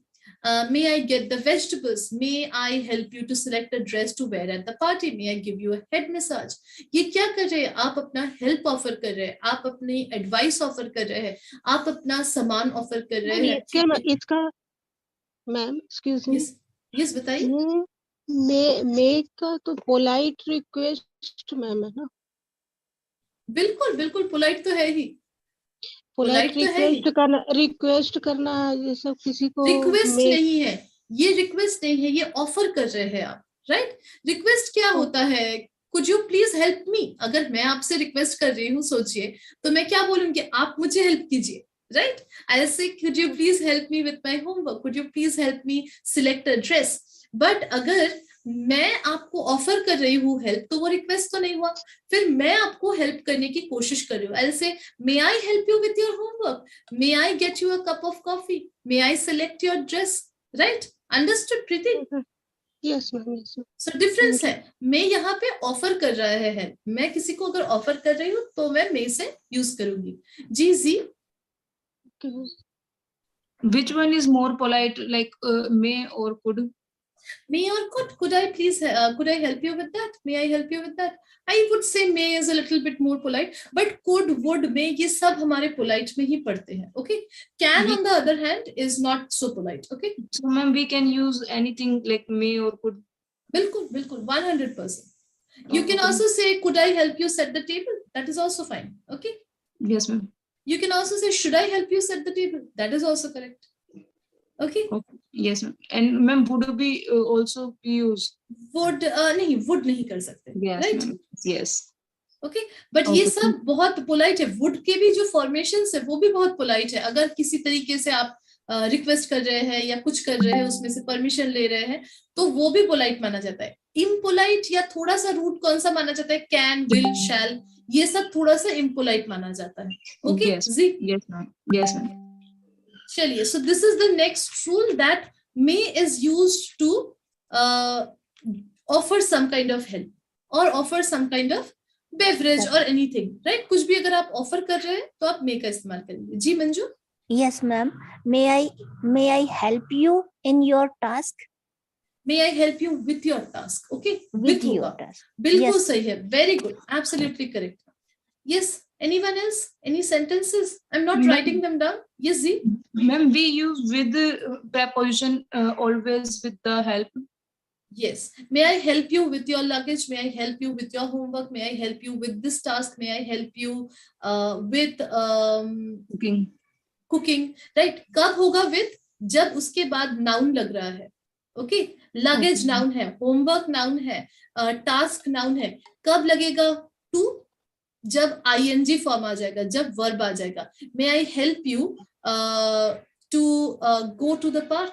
May I get the vegetables? May I help you to select a dress to wear at the party? May I give you a head massage? ये क्या कर रहे हैं? आप अपना help offer कर रहे हैं, आप अपनी advice offer कर रहे हैं, आप अपना सामान offer कर रहे हैं. इसका मैम excuse me. Yes, बताइए. मे का तो polite request मैम है ना? बिल्कुल बिल्कुल polite तो है ही. पोलाइट रिक्वेस्ट करना ये सब किसी को रिक्वेस्ट नहीं है, ये रिक्वेस्ट नहीं है, ये ऑफर कर रहे हैं आप, राइट? रिक्वेस्ट क्या होता है? Could you please help me. अगर मैं आपसे रिक्वेस्ट कर रही हूँ, सोचिए, तो मैं क्या बोलूंगी? आप मुझे हेल्प कीजिए, राइट? आई से could you please help me with my homework, could you please help me select a dress. But अगर मैं आपको ऑफर कर रही हूँ हेल्प, तो वो रिक्वेस्ट तो नहीं हुआ. फिर मैं आपको हेल्प करने की कोशिश कर रही हूँ. ऐसे, may I help you with your homework, may I get you a cup of coffee, may I select your dress, right? Understood Preeti? Yes ma'am. So difference है. मैं यहाँ पे ऑफर कर रहा है हेल्प. मैं किसी को अगर ऑफर कर रही हूँ तो मैं मे से यूज करूंगी. जी जी. Which one is more polite, like may or could? May or could. Could I please, could I help you with that? May I help you with that? I would say may is a little bit more polite, but could, would, may, ये सब हमारे polite में ही पढ़ते हैं. Okay. Can on the other hand is not so polite. Okay. So ma'am, we can use anything like may or could. बिल्कुल बिल्कुल 100%. You can also say, could I help you set the table? That is also fine. Okay. Yes ma'am. You can also say, should I help you set the table? That is also correct. Okay. Yes ma'am. And ma'am, would be also be used? Would नहीं कर सकते. Yes, right? Yes. Okay. But ये सब बहुत polite है. Would के भी जो formations है वो भी बहुत polite है. अगर किसी तरीके से आप रिक्वेस्ट कर रहे हैं या कुछ कर रहे हैं, उसमें से परमिशन ले रहे हैं, तो वो भी पोलाइट माना जाता है. इम्पोलाइट या थोड़ा सा रूड कौन सा माना जाता है? कैन, विल, शैल, ये सब थोड़ा सा इम्पोलाइट माना जाता है. Okay. Yes ma'am. Yes ma'am. चलिए, so this is the next rule, that may is used to offer some kind of help. or offer some kind of beverage or anything, right? कुछ भी अगर आप offer कर रहे हैं तो आप may का इस्तेमाल करेंगे. जी Manju? Yes, ma'am. May I help you in your task? May I help you with your task? Okay. With your होगा. task. बिल्कुल Yes. सही है. Very good. Absolutely correct. Yes. Anyone else? Any sentences? I'm not writing them down. Yes, Z. Ma'am, we use with the preposition always with the help. Yes. May I help you with your luggage? May I help you with your homework? May I help you with this task? May I help you with cooking? Right? कब होगा with? जब उसके बाद noun लग रहा है. Okay? Luggage noun है. Homework noun है. Task noun है. कब लगेगा to? जब ing form आ जाएगा. जब verb आ जाएगा. May I help you to go to the park?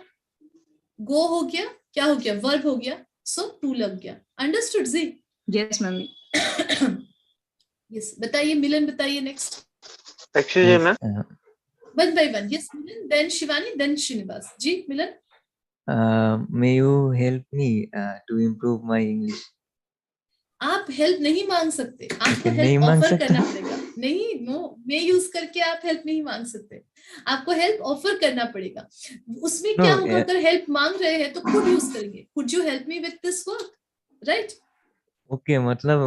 Go हो गया. क्या हो गया? वर्ब हो गया. So to लग गया. Understood जी? Yes, ma'am. Yes. बताइए मिलन, बताइए next. Excuse me, ma'am. One by one. Yes, Milan. Then Shivani. Then Srinivas. जी Milan. May you help me to improve my English? आप हेल्प नहीं मांग सकते. आपको नहीं हेल्प मांग ऑफर सकता? करना पड़ेगा. नहीं, नो, मे यूज करके आप हेल्प नहीं मांग सकते. आपको हेल्प ऑफर करना पड़ेगा. उसमें क्या No, होगा? अगर हेल्प मांग रहे हैं तो कुड यूज करेंगे. Could you help me with this work? Right? Okay, मतलब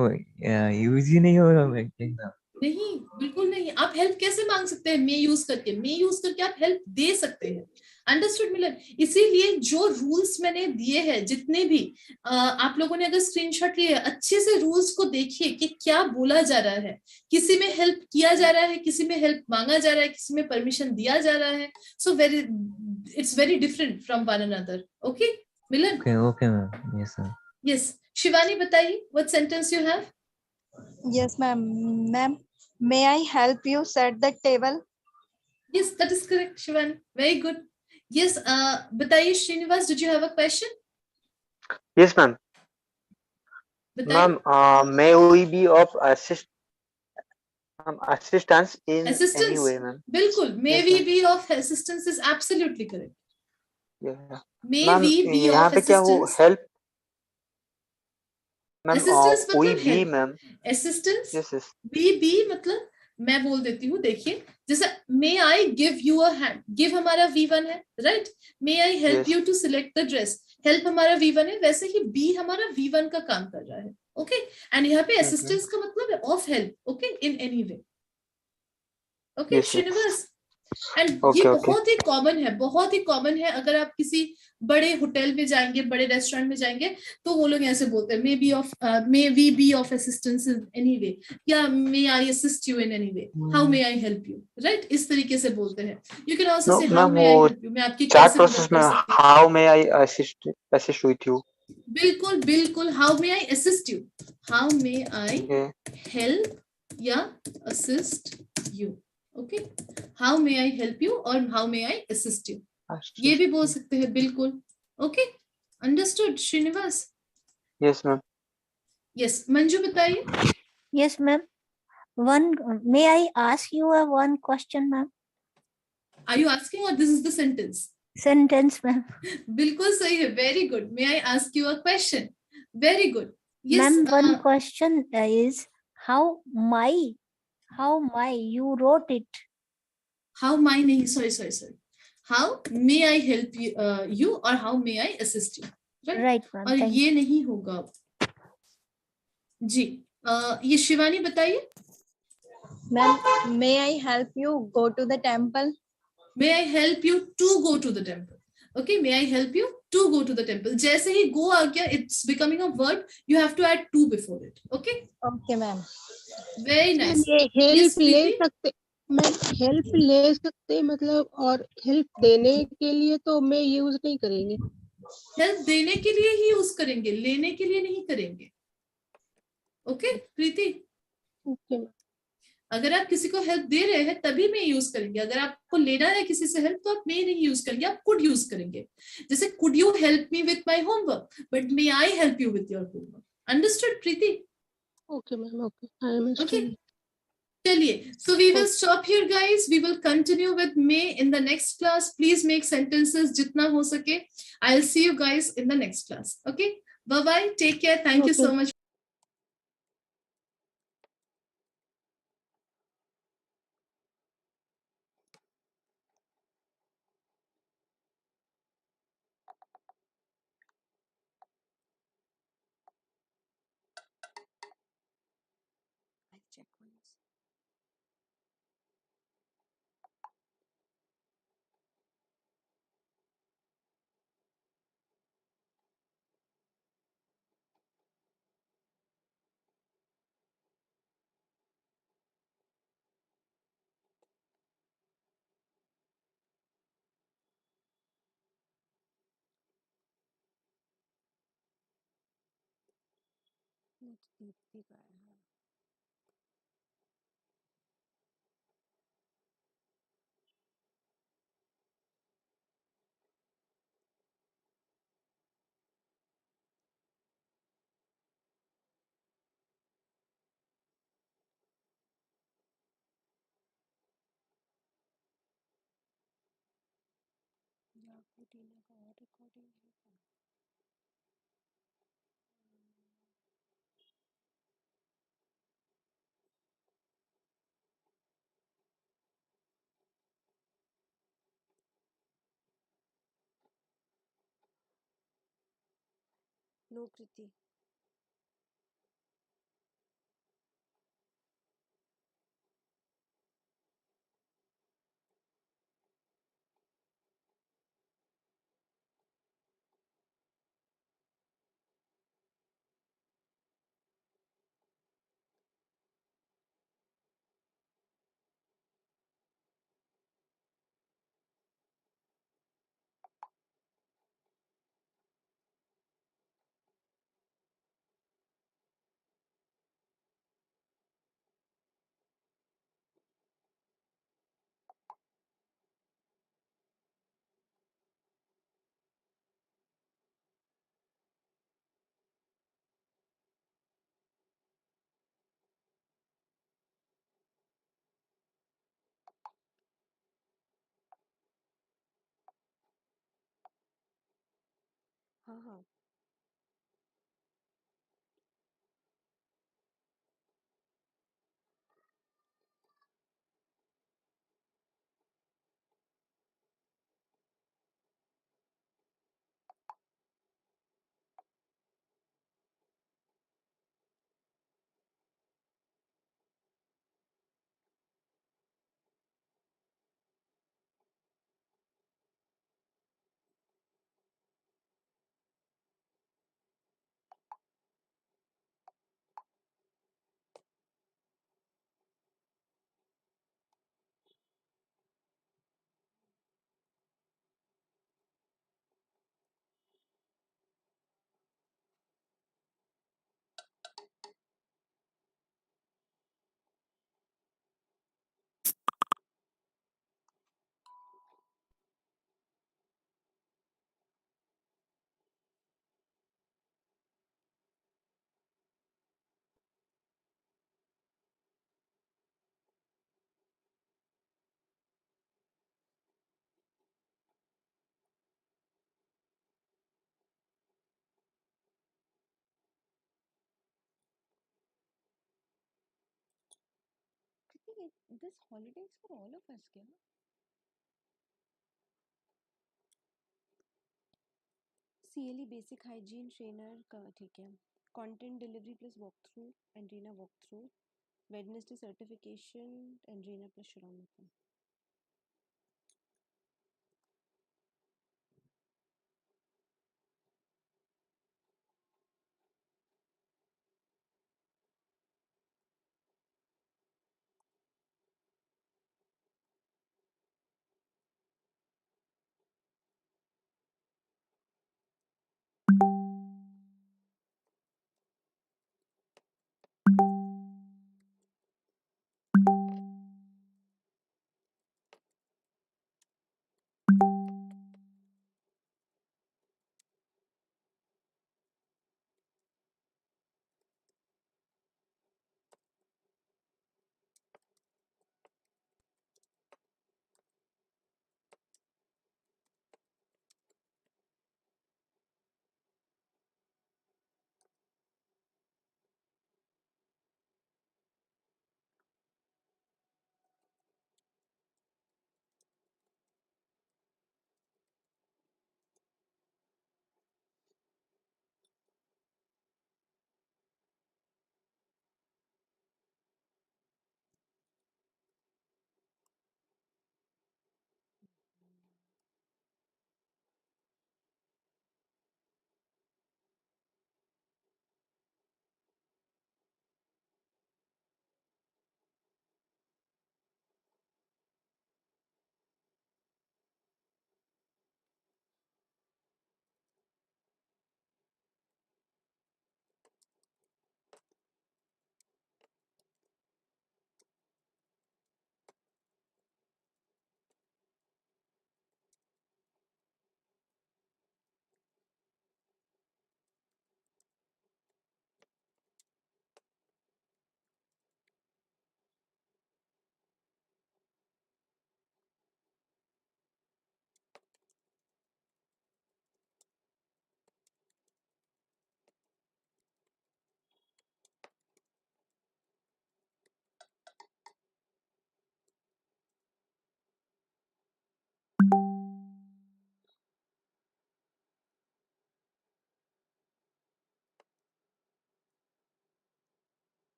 यूज ही नहीं होगा मैं कहना. नहीं, बिल्कुल नहीं. आप हेल्प कैसे मांग सकते हैं? मे यूज करके. मे यूज करके आप हेल्प दे सकते हैं. अंडरस्टूड मिलन? इसीलिए जो रूल्स मैंने दिए हैं, जितने भी आप लोगों ने अगर स्क्रीनशॉट लिए, अच्छे से रूल्स को देखिए कि क्या बोला जा रहा है. किसी में हेल्प किया जा रहा है, किसी में हेल्प मांगा जा रहा है, किसी में परमिशन दिया जा रहा है. So it's very different from one another. Okay Milan? Okay, ma'am. Yes, sir. Yes. Shivani बताइए, what sentence you have? Yes, ma'am. Ma'am, may I help you set the table? Yes, that is correct, Shivani. Very good. Yes, बताइए Srinivas, did you have a question? Yes, ma'am. बताइए. Ma'am, may we be of assistance in any Assistance. way, ma'am? बिल्कुल. May Yes, we ma'am. be of assistance is absolutely correct. Yeah. May Ma'am, we be यहाँ of पे क्या वो assistance? help? Ma'am, Assistance कोई मतलब भी help. ma'am. Assistance. Yes, yes. be मतलब मैं बोल देती हूँ. देखिए, जैसे may I give you a hand? Give हमारा V1 है, right? May I help Yes. you to select the dress? Help हमारा V1 है. वैसे ही be हमारा V1 का काम कर रहा है. Okay? And यहाँ पे assistance का मतलब है of help. Okay? In any way. Okay, Yes, yes. Srinivas? And ये Okay, okay. बहुत ही कॉमन है. बहुत ही कॉमन है. अगर आप किसी बड़े होटल में जाएंगे, बड़े रेस्टोरेंट में जाएंगे, तो वो लोग ऐसे बोलते हैं, may we be of assistance in any way, या may I assist you in any way, how may I help you. Right? इस तरीके से बोलते हैं. You can also No, say how ma'am, may I वो हेल्प यू. मैं आपकी chat कैसे मदद process कर में सकती हूँ. how may I assist with you? बिल्कुल बिल्कुल. How may I assist you, how may I Okay. Help या assist you. Okay, how may I help you और how may I assist you, ये भी बोल सकते हैं. बिल्कुल. Okay, understood Srinivas? Yes, ma'am. Yes. Manju बताइए. Yes, ma'am. May I ask you one question, ma'am? Are you asking और this is the sentence? Sentence, ma'am. बिल्कुल सही है. Very good. May I ask you a question? Very good. Ma'am, one question is how my you wrote it. How my नहीं, सॉरी. How may I help you और how may I assist you. Right, ma'am. और Thank ये नहीं होगा जी. ये शिवानी बताइए. Ma'am, may I help you go to the temple? May I help you to go to the temple? Okay, may I help you to go to the temple? जैसे ही go आ गया, it's becoming a verb. You have to add to before it. Okay? Okay, ma'am. Very nice. ये Yes, help ले Preeti? सकते, मैं help ले सकते मतलब, और हेल्प देने के लिए तो मैं यूज नहीं करेंगे. हेल्प देने के लिए ही यूज करेंगे, लेने के लिए नहीं करेंगे. ओके प्रीति? Okay. अगर आप किसी को हेल्प दे रहे हैं तभी मैं यूज करेंगे. अगर आपको लेना है किसी से हेल्प तो आप मे नहीं यूज करेंगे, आप कुड यूज करेंगे. जैसे could you help me with my homework, but may I help you with your homework. Understood Preeti? Okay, ma'am. Okay. I understand. Okay. चलिए, so we will stop here guys. We will continue with May in the next class. Please make sentences जितना हो सके. I'll see you guys in the next class. Okay. Bye bye. Take care. Thank you so much. ये तो दीप्ति का है हाँ। या फिर टीना का और रिकॉर्डिंग है क्या? नो कृति हाँ हाँ Kriti this holiday is for all of us क्या? सीएलई बेसिक हाइजीन ट्रेनर का ठीक है content delivery plus walk through Andrina walk through Wednesday certification Andrina plus Shiromika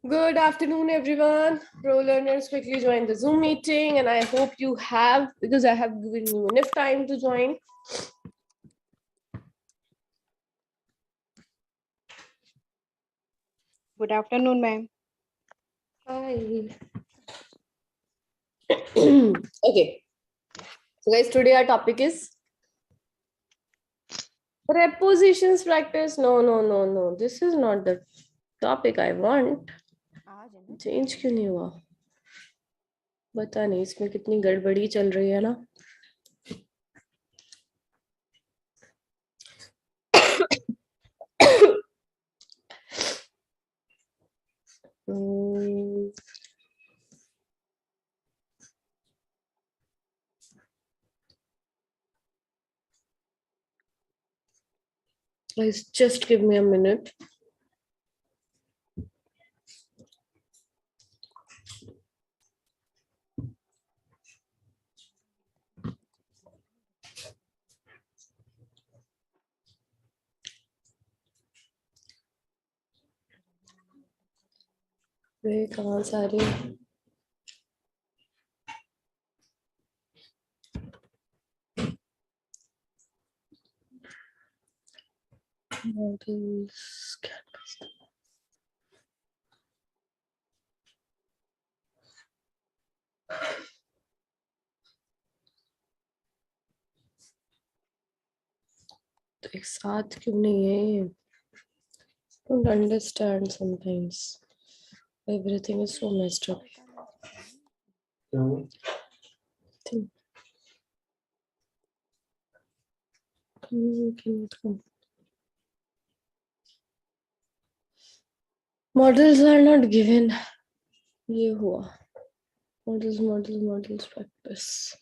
Good afternoon, everyone. Pro learners, quickly join the Zoom meeting, and I hope you have, because I have given you enough time to join. Good afternoon, ma'am. Hi. Okay. So, guys, today our topic is prepositions practice. No. This is not the topic I want. Change क्यों नहीं हुआ? पता नहीं इसमें कितनी गड़बड़ी चल रही है ना. Guys, just give me a minute. वे कहाँ सारे models canvas. तो एक साथ क्यों नहीं है? Don't understand sometimes. Everything is so messed up. Models are not given. ये हुआ. Models practice.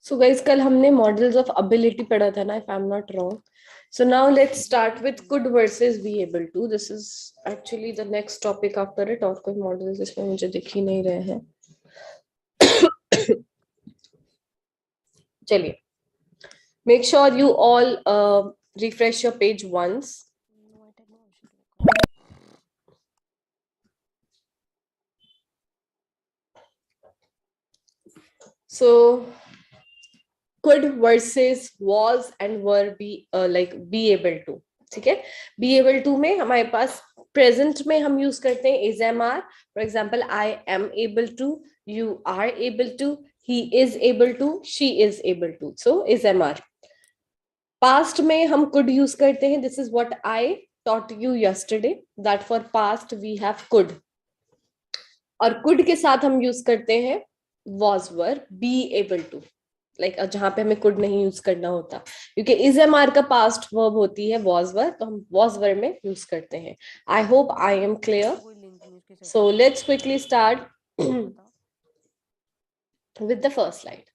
So guys, कल हमने models of ability पढ़ा था ना, if I'm not wrong. So now let's start with could versus be able to. This is actually the next topic after it. और कोई models इसमें मुझे दिख ही नहीं रहे हैं. चलिए. Make sure you all refresh your page once. So could versus was and were be like be able to. ठीक है? Be able to में हमारे पास present में हम use करते हैं is MR. For example, I am able to, you are able to, he is able to, she is able to. So is MR. Past में हम could use करते हैं. This is what I taught you yesterday. That for past we have could. और could के साथ हम use करते हैं was, were, be able to. Like जहाँ पे हमें could नहीं use करना होता, क्योंकि is MR का past verb होती है was, were, तो हम was, were में use करते हैं. I hope I am clear. So let's quickly start with the first slide.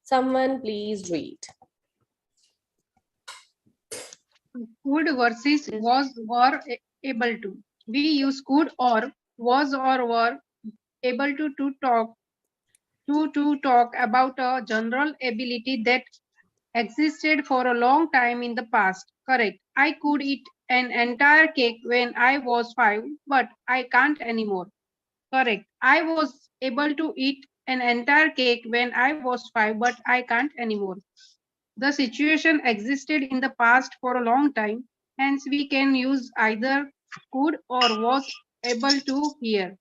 Someone please read. Could versus was, were, able to. We use could or was or were able to talk about a general ability that existed for a long time in the past. Correct. I could eat an entire cake when I was 5, but I can't anymore. Correct. I was able to eat an entire cake when I was 5, but I can't anymore. The situation existed in the past for a long time, hence we can use either could or was able to here.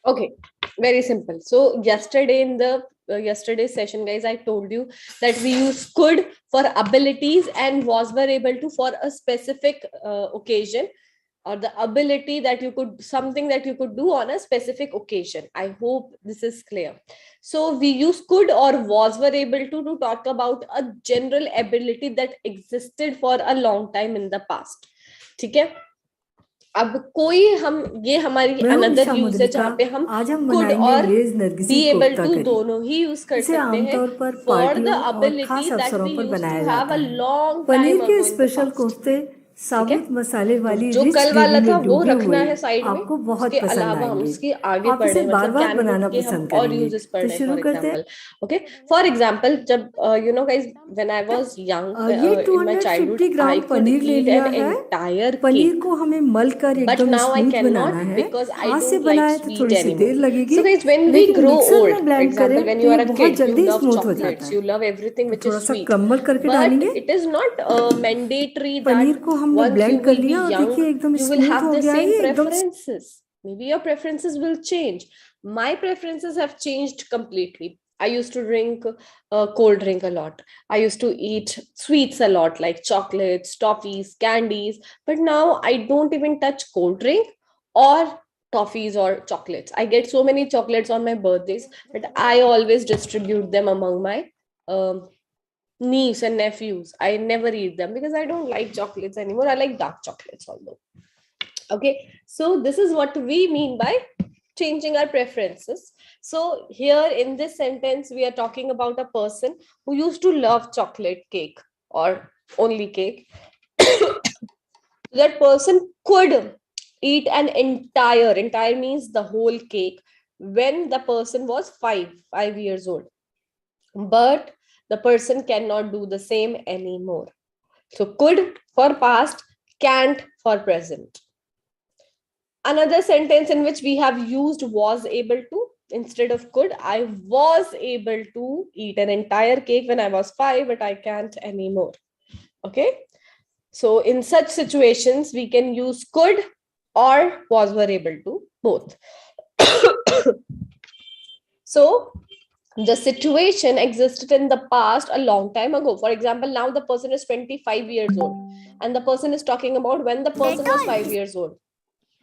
Okay, very simple. So yesterday in the yesterday's session, guys, I told you that we use could for abilities and was, were able to for a specific occasion, or the ability that you could, something that you could do on a specific occasion. I hope this is clear. So we use could or was, were able to talk about a general ability that existed for a long time in the past. ठीक है? अब कोई हम ये हमारी another use है जहाँ पे हम could और be able to दोनों ही यूज कर सकते हैं for the ability that we used to have a long time paneer ago के in the स्पेशल past. कोफ्ते साबुत मसाले वाली जो रिच कल ग्रेवी वाला था में वो डूबे रखना हुए है साइड में, आपको बहुत उसके पसंद अलावा हम आएंगे। उसके आगे आप इसे पढ़े, बार मतलब बार कैन बनाना के हम पसंद और करेंगे। यूजेस तो पढ़ रहे हैं शुरू फॉर करते हैं। एग्जांपल। ओके, फॉर एग्जांपल जब you know guys, when I was young ये in my childhood 250 gram I could paneer ले ईट लिया एन है। एंटायर पनीर केक, को हमें मल कर बट एकदम now I smooth can banana not है। बिकॉज आई हाथ से डोंट लाइक बनाए तो स्वीट थोड़ी सी देर एनीमोर। लगेगी, So guys, when we लेकिन grow मिक्सर old, में for ब्लेंड example, करें when तो you ये are a बहुत kid, you जल्दी love स्मूथ हो जाता chocolates, है। you love everything which थोड़ा is सा sweet, क्रम्बल करके but डालेंगे। it is not mandatory paneer that को हमने once you ब्लेंड कर will be लिया और young, देखिए एकदम you will स्मूथ have हो the गया है same ये एकदम। preferences. Maybe your preferences will change. My preferences have changed completely. I used to drink cold drink a lot. I used to eat sweets a lot, like chocolates, toffees, candies. But now I don't even touch cold drink or toffees or chocolates. I get so many chocolates on my birthdays, but I always distribute them among my niece and nephews. I never eat them because I don't like chocolates anymore. I like dark chocolates, although. Okay, so this is what we mean by changing our preferences. So here in this sentence we are talking about a person who used to love chocolate cake or only cake. That person could eat an entire means the whole cake when the person was 5 years old, but the person cannot do the same anymore. So could for past, can't for present. Another sentence in which we have used was able to instead of could. I was able to eat an entire cake when I was 5, but I can't anymore. Okay, so in such situations we can use could or was were able to, both. So the situation existed in the past a long time ago. For example, now the person is 25 years old and the person is talking about when the person was 5 years old,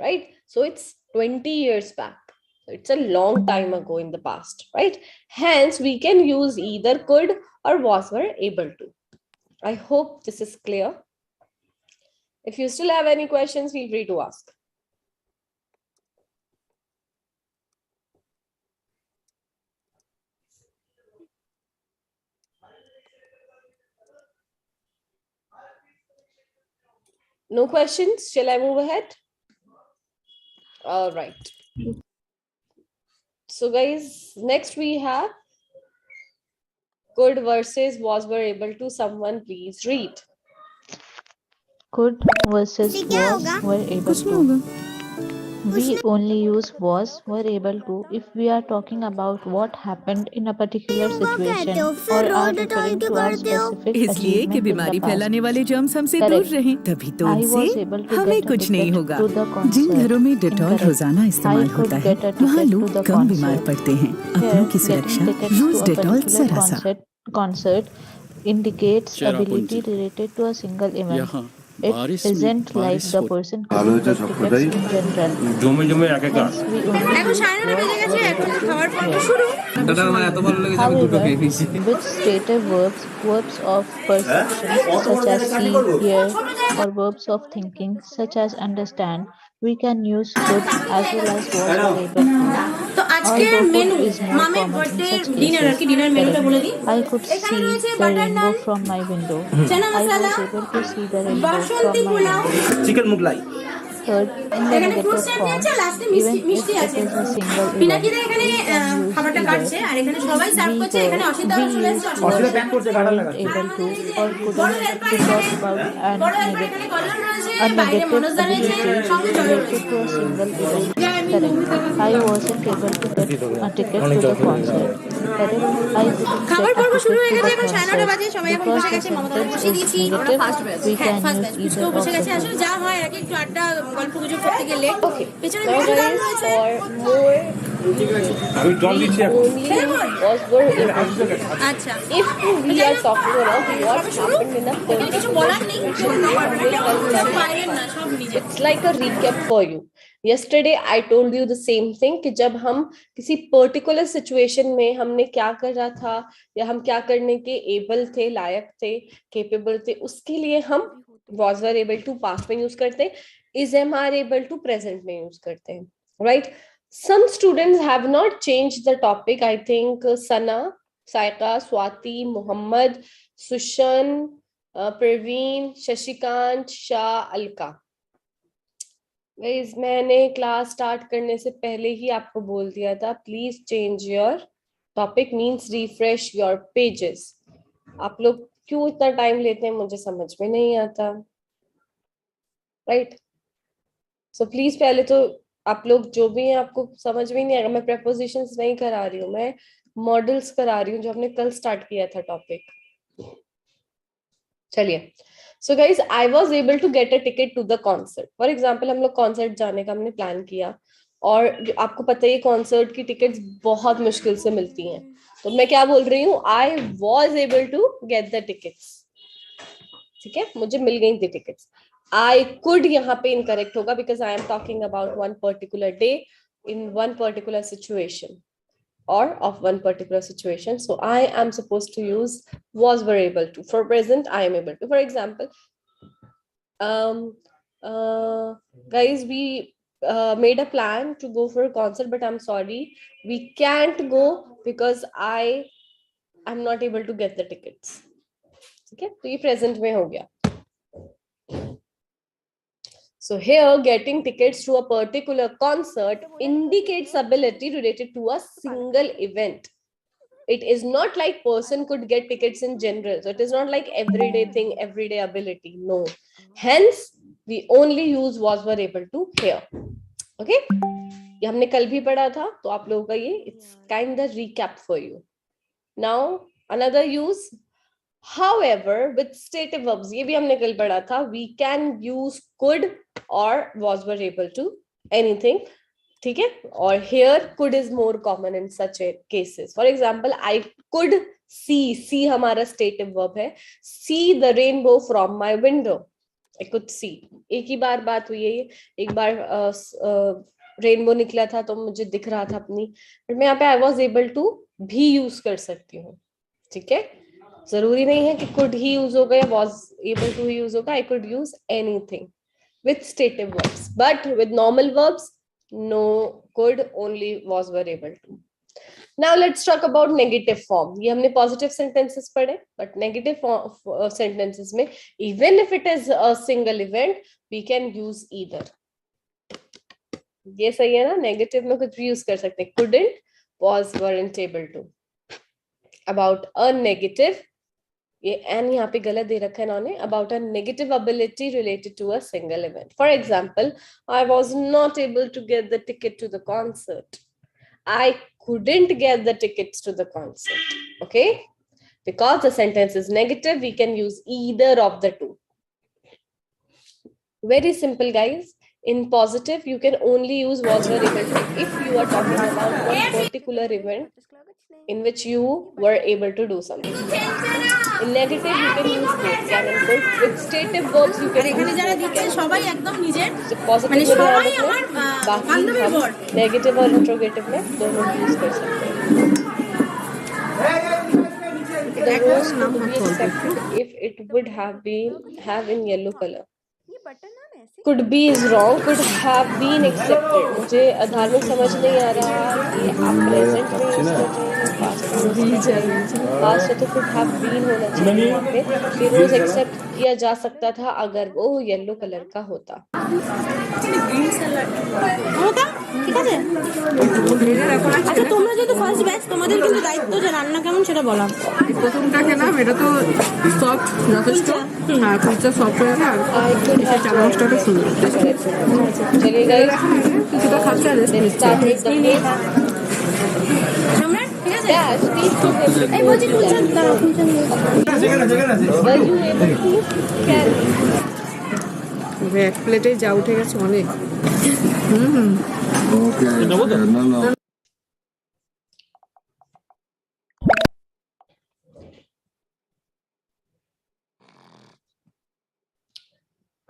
right? So it's 20 years back. So it's a long time ago in the past, right? Hence, we can use either could or was were able to. I hope this is clear. If you still have any questions, feel free to ask. No questions? Shall I move ahead? All right. So guys, next we have could versus was were able to. Someone please read. Could versus was were able to. We only use was were able to if we are talking about what happened in a particular situation or are referring to a specific इसलिए कि achievement in the बीमारी past. फैलाने वाले germs हमसे दूर Correct. रहें, तभी तो I उनसे was able to हमें get a कुछ नहीं ticket होगा। to the Jin concert. घरों में डेटॉल Incorrect. रोजाना I इस्तेमाल could होता है, get a वहाँ ticket to लोग the कम बीमार concert. पड़ते हैं। अपनों Here, की getting सुरक्षा tickets use to a Dettol particular जरा सा। concert indicates ability Cherrapunji. related to a single event. यहाँ It बारिश isn't like बारिश the हो person couldn't get tickets in general. Hence, we only use was were able to here. However, with stative verbs, verbs of perception such as see, hear, or verbs of thinking such as understand, we can use could as well as was were able to. Although could is more common in such cases. Correct. I could see the rainbow from my window. I was able to see the rainbow from my window. Chicken Mughlai Third, in the negative form, even if it is a single event, we can use either able to or couldn't to talk about a negative ability related to a single event. Correct. I wasn't able to get a ticket to the concert. Correct. I couldn't get a ticket to the concert because the sentence is negative. We can use either of the two. Okay, now guys, for more আমি জল দিচ্ছি এখন was were able to. If we are talking about what happened in a particular situation, it's like a recap for you. Yesterday I told you the same thing कि जब हम किसी particular situation में हमने क्या कर रहा था या हम क्या करने के able थे, लायक थे, capable थे, उसके लिए हम was were able to past में use करते हैं, is are able to present में use करते हैं, right? Some students have not changed the topic. I think Sana, Saika, Swati, Muhammad, Sushan, Praveen, Shashikant, Shah, Alka. Guys, मैंने class start करने से पहले ही आपको बोल दिया था, please change your topic, means refresh your pages. आप लोग क्यों इतना टाइम लेते हैं मुझे समझ में नहीं आता, राइट? सो प्लीज पहले तो आप लोग जो भी हैं, आपको समझ में नहीं आएगा. मैं प्रेपोजिशंस नहीं करा रही हूँ, मैं मॉडल्स करा रही हूँ जो हमने कल स्टार्ट किया था टॉपिक. चलिए. So guys, I was able to get a ticket to the concert. For example, हम लोग कॉन्सर्ट जाने का हमने प्लान किया और आपको पता है कॉन्सर्ट की टिकट्स बहुत मुश्किल से मिलती हैं. तो मैं क्या बोल रही हूँ, I was able to get the tickets. ठीक है, मुझे मिल गई थी टिकट्स. I could यहाँ पे incorrect होगा because I am talking about one particular day in one particular situation or of one particular situation. So I am supposed to use was, were, able to. For present, I am able to. For example, guys, we made a plan to go for a concert, but I'm sorry, we can't go because I am not able to get the tickets. Okay, so ये present में हो गया. So here, getting tickets to a particular concert indicates ability related to a single event. It is not like person could get tickets in general. So it is not like everyday thing, everyday ability. No. Hence, we only use was, were, able to here. Okay? ये हमने कल भी पढ़ा था, तो आप लोगों का ये it's kind of recap for you. Now, another use. However, with stative verbs, ये भी हमने कल पढ़ा था, we can use could or was, were, able to, anything. ठीक है? और here could is more common in such cases. For example, I could see हमारा stative verb है, see the rainbow from my window. I could see. एक ही बार बात हुई है, एक बार रेनबो निकला था तो मुझे दिख रहा था अपनी, बट मैं यहाँ पे I was able to भी यूज कर सकती हूँ. ठीक है, जरूरी नहीं है कि could ही यूज होगा या was able to he use होगा. I could use anything with stative verbs, but with normal verbs, no could, only was, were, able to. Now let's talk about negative form. ये हमने positive sentences पढ़े, but negative sentences में even if it is a single event, we can use either. ये सही है ना? Negative में कुछ भी use कर सकते हैं. Couldn't, was, weren't able to. About a negative, ये n यहाँ पे गलत दे रखा है इन्होंने, about a negative ability related to a single event. For example, I was not able to get the ticket to the concert. I couldn't get the tickets to the concert. Okay? Because the sentence is negative, we can use either of the two. Very simple, guys. In positive, you can only use was, were, able to if you are talking about one particular event in which you were able to do something. In negative, you can use both, can and could. With stative verbs, you can use both. So positive में बाकी हम negative और interrogative में दोनों use कर सकते हैं. The rose could be accepted if it would have in yellow color. Could be is wrong. Could have been accepted. मुझे धार्मिक समझ नहीं आ रहा कि आप present में use कर रहे हैं, past में तो could have been होना चाहिए यहाँ पे. कि रोज accept किया जा सकता था अगर वो येलो कलर का होता. ঠিক আছে? আচ্ছা, তোমরা যেহেতু ফার্স্ট ব্যাচ, তোমাদের কিন্তু দায়িত্ব যে রান্না কেমন সেটা বলা. প্রথমটাকে না, এটা তো সফট যথেষ্ট, আর কুচটা সফট হয়ে গেল, আর চার মাসটাকে সুন্দর. चलिए गाइस, কিছুটা খাচ্ছে আর let's start with the play. সম্রাট, ঠিক আছে? Yeah, speak to him. এই বলছি কুলচান, দাঁড়াও, কুলচান। Were you able to carry? এক প্লেটে যা উঠে গেছে অনেক.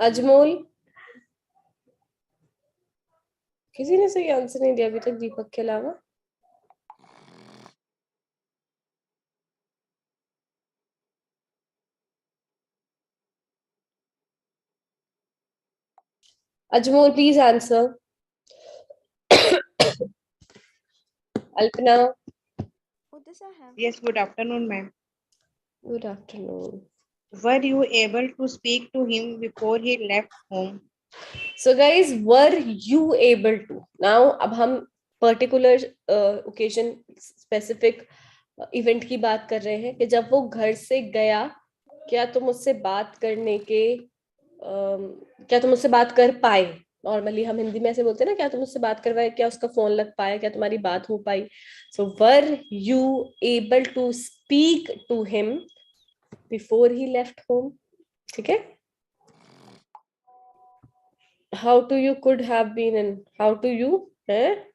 अजमोल, किसी ने सही आंसर नहीं दिया अभी तक दीपक के अलावा. Ajmol, please answer. Alpana. Yes, good afternoon, ma'am. Good afternoon. Were you able to speak to him before he left home? So guys, were you able to? Now अब हम particular occasion specific event की बात कर रहे हैं कि जब वो घर से गया, क्या तुम उससे बात करने के क्या तुम उससे बात कर पाए? नॉर्मली हम हिंदी में ऐसे बोलते हैं ना, क्या तुम उससे बात कर पाए, क्या उसका फोन लग पाया, क्या तुम्हारी बात हो पाई? So were you able to speak to him before he left home? ठीक है? How to you could have been and how to you है?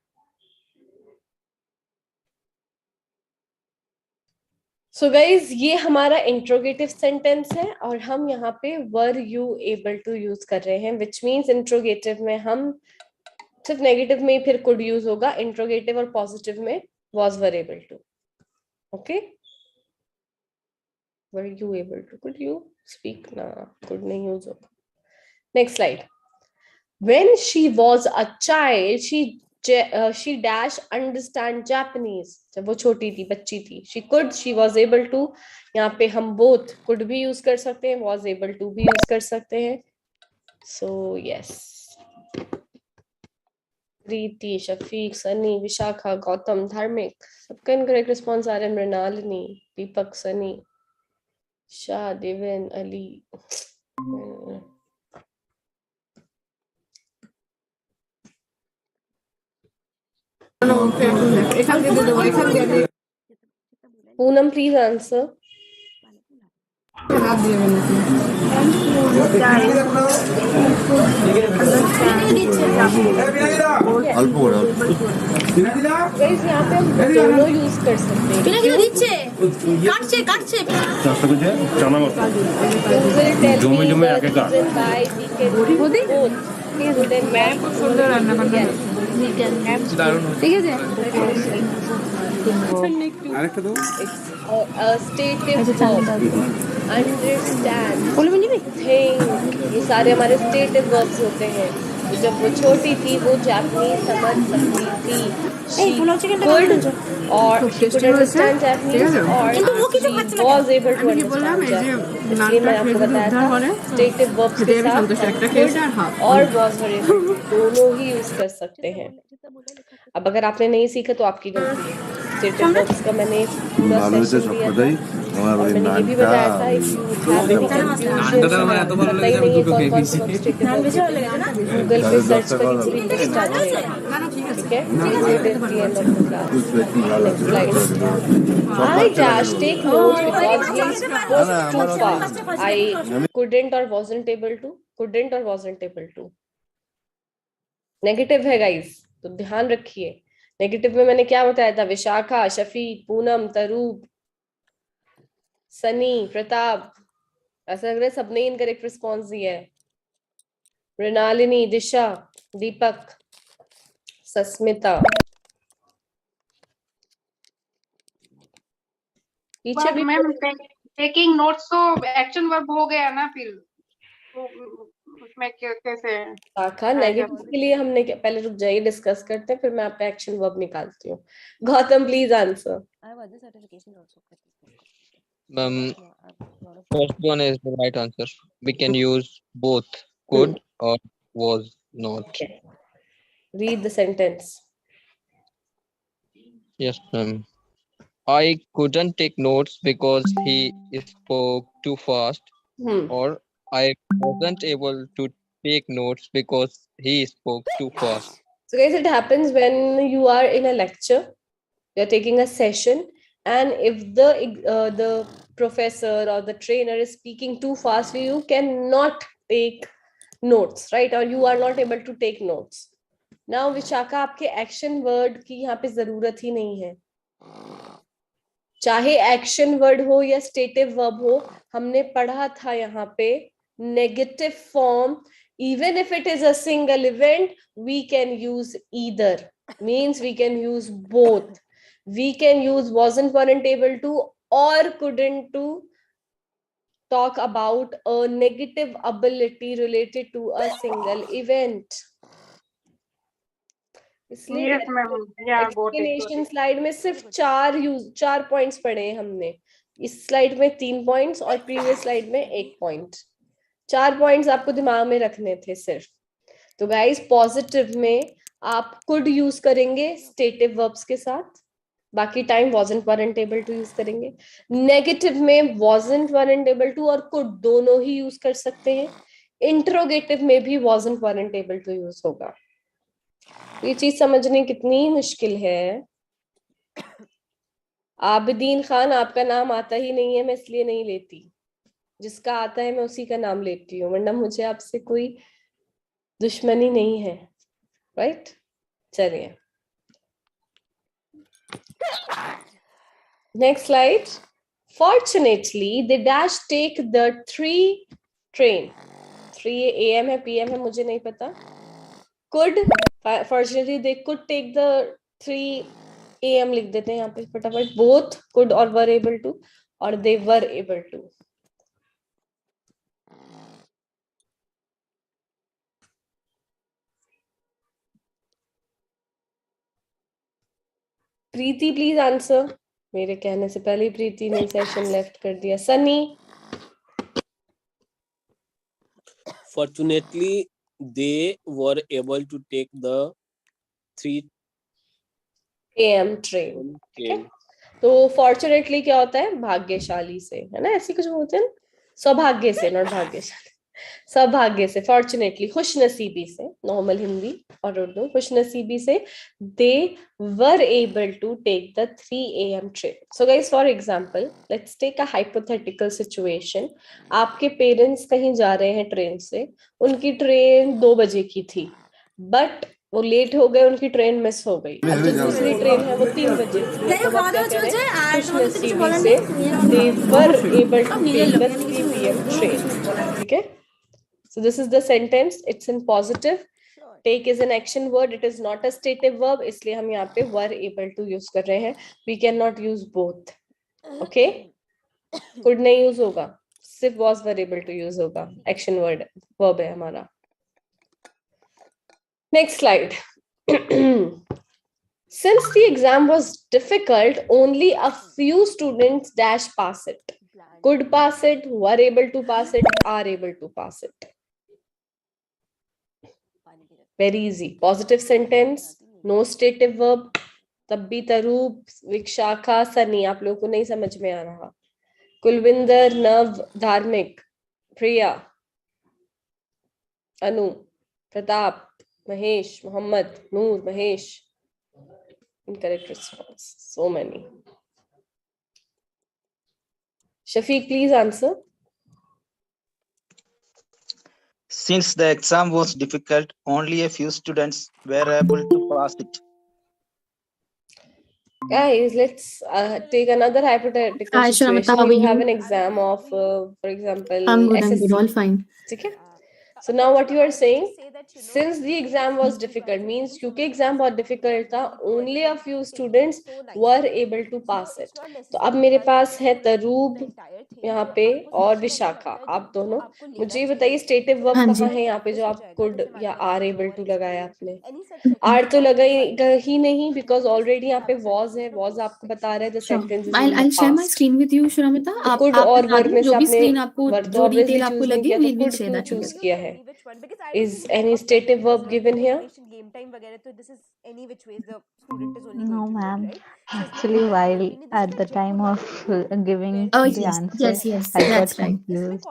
So guys, ये हमारा इंट्रोगेटिव सेंटेंस है और हम यहाँ पे were you able to use कर रहे हैं, which means इंट्रोगेटिव में हम सिर्फ नेगेटिव में फिर could यूज होगा, इंट्रोगेटिव और पॉजिटिव में was were able to. Okay? Were you able to? Could you speak? ना, could नहीं यूज होगा. Next slide. When she was a child, she dash understand Japanese. जब वो छोटी थी, बच्ची थी. She could, she was able to. यहाँ पे हम both could भी use कर सकते हैं, was able to भी use कर सकते हैं. So yes. प्रीति, शफीक, सनी, विशाखा, गौतम, धार्मिक, सबका इनकरेक्ट रिस्पॉन्स आ रहा है. मृणालिनी, दीपक, Sunny, Shah, Deven, Ali. Poonam, please answer. Guys, यहाँ पे हम दोनों यूज कर सकते हैं. Understand, think, ये सारे हमारे stative verbs होते हैं. जब वो छोटी थी वो जापानीज समझ सकती थी. She could or she could understand Japanese or she was able to understand Japanese. इसलिए मैं आपको बताया था stative verbs के साथ could और was were able दोनों ही यूज कर सकते हैं. अब अगर आपने नहीं सीखा तो आपकी गलती है. stative verbs का मैंने पूरा सेशन दिया था और मैंने ये भी बताया था if you have any confusion पता ही नहीं है कौन कौन से stative verbs गूगल पे सर्च करिए लिस्ट आ जाएगा. ठीक है, this is the end of the class. Next slide. I dash take notes because he was too fast. I couldn't or wasn't able to. Couldn't or wasn't able to. Negative है guys, तो ध्यान रखिए. Negative में मैंने क्या बताया था? विशाखा, शफीक, पूनम, तरूब, सनी, प्रताप. ऐसा लग रहा है सबने इनकरेक्ट रिस्पॉन्स दिया है. मृणालिनी, दिशा, दीपक, सस्मिता. पीछे भी मैम टेकिंग नोट्स तो एक्शन वर्ब हो गया ना, फिर तो उसमें कैसे शाखा नेगेटिव के लिए हमने पहले रुक जाइए, डिस्कस करते हैं, फिर मैं आपका एक्शन वर्ब निकालती हूँ. Gautam please answer. First one is the right answer. We can use both could or was not. Okay. Read the sentence. Yes, ma'am. I couldn't take notes because he spoke too fast, or I wasn't able to take notes because he spoke too fast. So guys, it happens when you are in a lecture, you're taking a session, and if the professor or the trainer is speaking too fast, you cannot take notes, right? Or you are not able to take notes. Now Vishakha, आपके action word की यहाँ पे जरूरत ही नहीं है. चाहे action word हो या स्टेटिव वर्ब हो, हमने पढ़ा था यहाँ पे negative form. Even if it is a single event, we can use either. Means we can use both. We can use wasn't, weren't able to or couldn't to talk about a negative ability related to a single event. इसलिए explanation slide में सिर्फ 4 points पढ़े हमने. इस slide में 3 points और previous slide में 1 point, 4 points आपको दिमाग में रखने थे सिर्फ। तो गाइस पॉजिटिव में आप कुड यूज करेंगे स्टेटिव वर्ब्स के साथ, बाकी time wasn't weren't able to use करेंगे। नेगेटिव में wasn't weren't able to और could दोनों ही यूज कर सकते हैं। इंट्रोगेटिव में भी wasn't weren't able to use होगा। ये चीज समझने कितनी मुश्किल है। आबिदीन खान, आपका नाम आता ही नहीं है, मैं इसलिए नहीं लेती, जिसका आता है मैं उसी का नाम लेती हूँ, वरना मुझे आपसे कोई दुश्मनी नहीं है, राइट? चलिए next slide. Fortunately they dash take the 3 train, 3 AM है PM है मुझे नहीं पता। Could, fortunately they could take the 3 AM लिख देते हैं यहाँ पे फटाफट। बोथ कुड और वर एबल टू, और they were able to. Preeti please answer. मेरे कहने से पहले ही प्रीति ने सेशन लेफ्ट कर दिया। Sunny. Fortunately, they were able to take the 3 AM train. तो फॉर्चुनेटली क्या होता है? भाग्यशाली से, है ना? ऐसी कुछ बोलते हैं, सौभाग्य से, नॉट भाग्यशाली, सौभाग्य से। फॉर्चुनेटली खुशनसीबी से, नॉर्मल हिंदी और उर्दू, खुशनसीबी से they were able to take the 3 AM train. So guys for example let's take a hypothetical situation. आपके पेरेंट्स कहीं जा रहे हैं ट्रेन से, उनकी ट्रेन 2 बजे की थी, बट वो लेट हो गए, उनकी ट्रेन मिस हो गई। अब जो दूसरी ट्रेन है वो 3 बजे थी। तो वो क्या करें? खुशनसीबी से they were able to take the 3 PM train। ठीक है? So this is the sentence. It's in positive. Take is an action word. It is not a stative verb. इसलिए हम यहाँ पे were able to use कर रहे हैं। We cannot use both. Okay? Could नहीं use होगा, सिर्फ was were able to use होगा। Action word verb है हमारा। Next slide. Since the exam was difficult, only a few students dash pass it. Could pass it, were able to pass it, are able to pass it. Very easy. Positive sentence, no stative verb. तब भी तरूप, विशाखा, सनी आप लोगों को नहीं समझ में आ रहा। कुलविंदर, नव, धार्मिक, प्रिया, अनु, Pratap, Mahesh, Muhammad, Noor, Mahesh. Incorrect response. So many. Shafiq, please answer. Since the exam was difficult, only a few students were able to pass it. Guys, let's take another hypothetical situation. You have an exam of, for example, I'm good, SSC. all fine. Okay? So now what you are saying, since the exam was difficult, means क्योंकि exam बहुत difficult था, only a few students were able to pass it. तो अब मेरे पास है तरूब यहाँ पे और विशाखा, आप दोनों मुझे ये बताइए stative verb कहाँ है यहाँ पे जो आप could या are able to लगाया आपने? are तो लगाएगा ही नहीं, because already यहाँ पे was है, was आपको बता रहा है the sentence is in the I'll share my past. screen with you, Shramita. आप could और verb में से आपने verb तो obviously choose नहीं किया, तो could क्यों choose किया है? Is any stative verb given here? No, ma'am. Actually, while at the time of giving the answer, I got confused.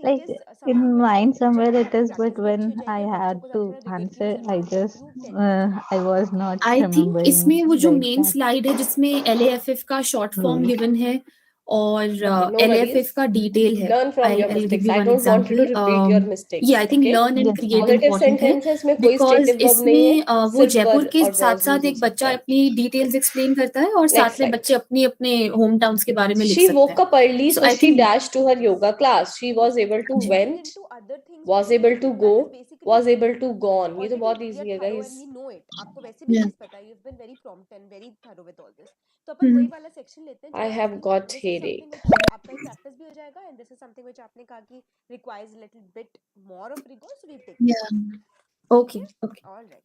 Like in mind somewhere it is, but when I had to answer, I was not I think remembering इसमें वो जो the main exact- slide है जिसमें LAFF का short form given है और no LAFF worries. का detail है। Learn from your I'll give mistakes. you I one don't want you to example. repeat your mistakes. Yeah, I think okay? learn and Yes, create Positive important है sentences में कोई because stative verb नहीं है, इसमें वो सिर्फ Jaipur were के और साथ was साथ use एक हो बच्चा सकता है। अपनी डिटेल्स एक्सप्लेन करता है और साथ में slide. बच्चे अपनी अपने होम टाउन्स के बारे में लिख She सकते woke हैं। up early, So so I she think dashed to her yoga class. She was able to went, was able to go, was able to gone. ये तो बहुत easy है guys. आपको वैसे भी Yeah. चीज पता है, you've been very prompt and very thorough with all this. तो अपन वही वाला सेक्शन लेते हैं। I have got headache. आपका ही प्रैक्टिस भी हो जाएगा and this is something which आपने कहा कि requires a little bit more of rigor, so we take it. Yeah. Okay. All right.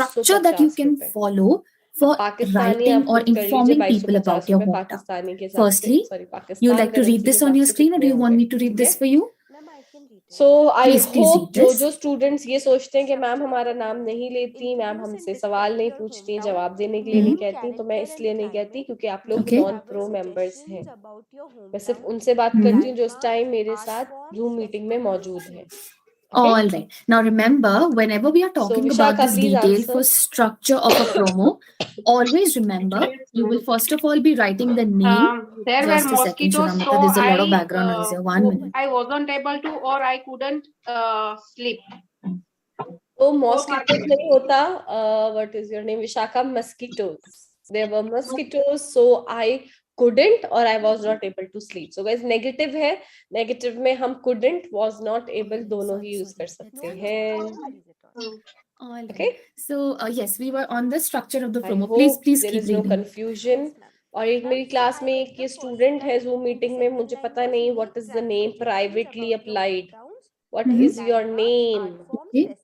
structure that you can follow for Pakistani writing आप or खुद कर लीजिए informing people about 2250 your रुपए motto. Pakistani के हिसाब से Firstly, sorry you Pakistan like to currency read के this on हिसाब your से screen, or do कितने you want होंगे me to read ठीक this है for you? So I Please hope read this. जो स्टूडेंट्स ये सोचते हैं कि मैम हमारा नाम नहीं लेती, मैम हमसे सवाल नहीं पूछती, जवाब देने के लिए नहीं कहती, तो मैं इसलिए नहीं कहती क्योंकि आप लोग Okay. नॉन प्रो मेंबर्स हैं। मैं सिर्फ उनसे बात करती हूँ जो इस टाइम मेरे साथ जूम मीटिंग में मौजूद है। All right. Now remember, whenever we are So talking about Vishakha, this please detail answer. for structure of a promo, always remember you will first of all be writing the name. There were Just a second, mosquitoes, Shivanka. so There's a lot of background noise here. 1 minute. I wasn't able to, or I couldn't sleep. तो mosquitoes नहीं होता. What is your name? Vishakha, mosquitoes. There were mosquitoes, so I couldn't or I was not able to sleep. So guys, negative है. Negative में हम couldn't, was not able दोनों ही use कर सकते हैं. Okay. So yes, we were on the structure of the I promo. hope Please there keep is no reading. confusion. और एक मेरी क्लास में एक ये स्टूडेंट है Zoom मीटिंग में, मुझे पता नहीं what is the name privately applied. What is your name? Okay.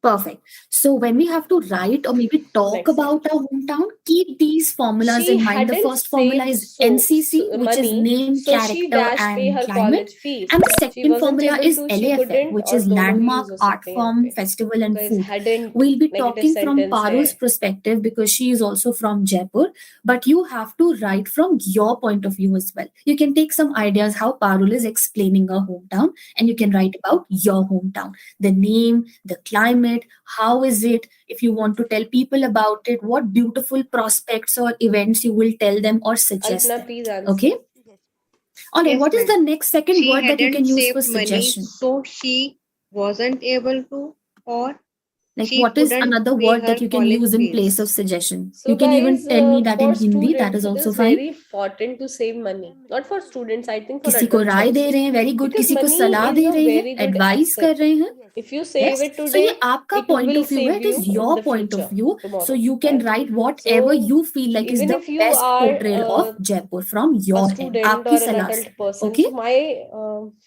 Perfect. So when we have to write or maybe talk about our hometown, keep these formulas She in mind. The hadn't first formula is saved NCC, which is money, name, so she character, dashed pay and her climate. college fees. And the She second wasn't formula able is to, she LAFF, couldn't, which और is दोनों ही landmark, use हो art सकते हैं यहाँ form, पे. festival, and Guys, food. hadn't We'll be negative talking from sentence Parul's है. perspective because she is also from Jaipur, but you have to write from your point of view as well. You can take some ideas how Parul is explaining her hometown, and you can write about your hometown. The name, the climate, how is it? If you want to tell people about it, what beautiful prospects or events you will tell them or suggest Alpna, them. please answer. Okay? All right. Yes, What is the ma'am. next second She word that you hadn't can use for saved money, suggestion? so she wasn't able to, or Like she what is couldn't another pay word her that you can college use in fees. place of suggestion? So You can even guys, tell me that for in Hindi. That students, is it also is fine. very important to save money. Not for students, I think for किसी को adults राय दे also. रहे हैं, very good. Because किसी को money सलाह is they a रहे हैं, very good advice कर asset. रहे हैं. If you save Yes. it So today, ये आपका it point will of view है. save It you is in your the point of future, view. tomorrow. So you can Right? write whatever So you feel like is even the if you best are portrayal of Jaipur from a your end. student आपकी or an सलाह adult से. person, Okay. so my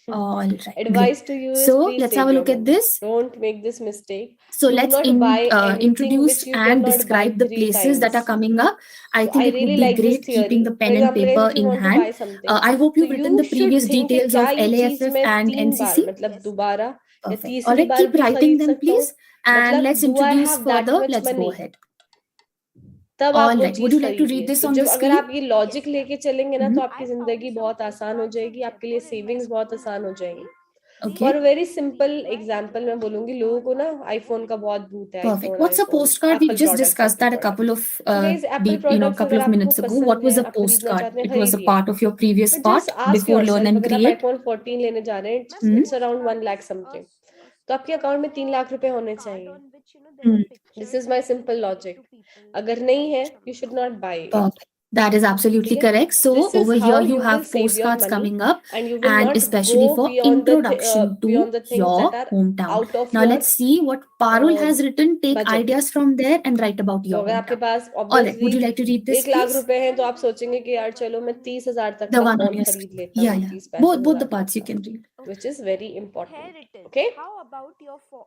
All right. advice Great. to you is So please let's save have a your look at money. this. Don't make this mistake. So Do let's not buy anything introduce which you and cannot buy describe the 3 places that are times. coming up. I So think I it would really be like this great keeping theory. the For pen and example, paper if you in want to hand. buy something, I hope so you've written you the should previous think कि details क्या of ये चीज LAFF मैं and 3 bar NCC. मतलब दोबारा या Perfect. तीसरी All right, बार keep भी writing खरीद them, सकता हूँ. please. And मतलब let's do I introduce have that further. much Let's go money? ahead. तब आप All वो right. Would चीज you like to read खरीदिए. this तो on the जब अगर screen? आप ये लॉजिक लेके चलेंगे ना, तो Mhm. आपकी जिंदगी बहुत आसान हो जाएगी, आपके लिए सेविंग्स बहुत आसान हो जाएंगी. Okay. For very simple example मैं बोलूंगी, लोगों को ना आईफोन का बहुत भूत है. Perfect. IPhone What's a iPhone postcard? We Apple just products discussed Apple that a couple of guys Apple products couple अगर of आपको minutes ago. पसंद What was है, a आप खरीदना postcard? चाहते हैं, It was a खरीदिए. part of your previous But part just ask before learn yourself, and अगर आप create. आईफोन 14 लेने जा रहे हैं, it's around 1 lakh something, तो आपके अकाउंट में 3 लाख रुपए होने चाहिए. This is my simple logic. अगर नहीं है, you should not buy it. Perfect. That is absolutely ठीक है? correct. So This is over how here you you will have save your postcards money, coming up, and you will and not especially go for beyond introduction to beyond the things your that are hometown. out of Now your let's see what Parul has written. Take budget. ideas from there and write about तो your अगर आपके hometown. Pass All right. obviously Would you like to read this, 1 lakh please? रुपए हैं, तो आप सोचेंगे कि यार चलो मैं 30,000 तक The का one on फोन your खरीद screen. लेता Yeah, हूँ, yeah. 30-35,000 Both the parts you का, can read. which is very important. Okay? How about your So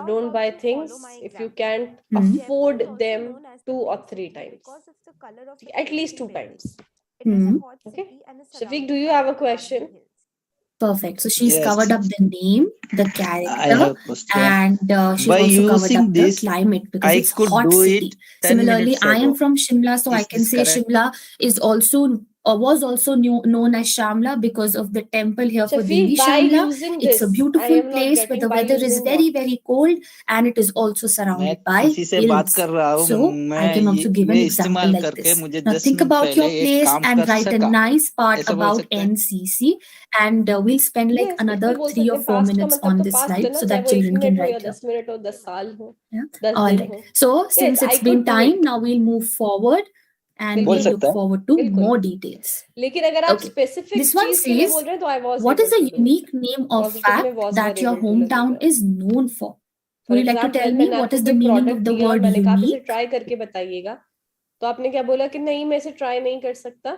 don't buy things if you can't afford them 2 or 3 times. At least 2 times. Okay? Shafiq, do you have a question? Perfect. So she's Yes. covered up the name, the I character, have question. and she's By also covered using up the this, climate because I it's could hot do city. it 10 Similarly, minutes I am ago. from Shimla, so I Is can this say correct? Shimla is also was also known as Shamla because of the temple here for Devi Shafiq, by Shamla. using It's this, a I beautiful am not place where getting the by weather is using very, what? very cold and it is also मैं surrounded by किसी से बात hills. कर रहा हूँ. So I मैं can also give an ये example इस्तेमाल like करके this. मुझे Now 10 think मिनट about पहले your एक place काम and कर write a सका. nice part ऐसा बोल about सकते हैं? NCC, and we'll spend like Yes, another बिल्कुल बोल 3 सकते or हैं. 4 पास्ट का minutes मतलब on तो this पास्ट slide है ना, so चाहे that वो 1 children can मिनट हो या write here. 10 मिनट हो, 10 साल हो, Yeah. 10 All दिन right. हो. So Yes, since I it's could been do time, it. now we'll move forward and बोल we'll look सकता है? forward to बिल्कुल. more details. लेकिन अगर आप Okay. स्पेसिफिक This one चीज के लिए says, बोल रहे हैं, तो I was what is able a to do it. unique name or positive में fact was that were your able to hometown लगेगा. is known for? For Would you like to example tell me मैंने what आपको is the कोई meaning of product the दिया और word मैंने कहा आप इसे unique? ट्राई करके बताइएगा, तो आपने क्या बोला कि नहीं मैं इसे ट्राई नहीं कर सकता,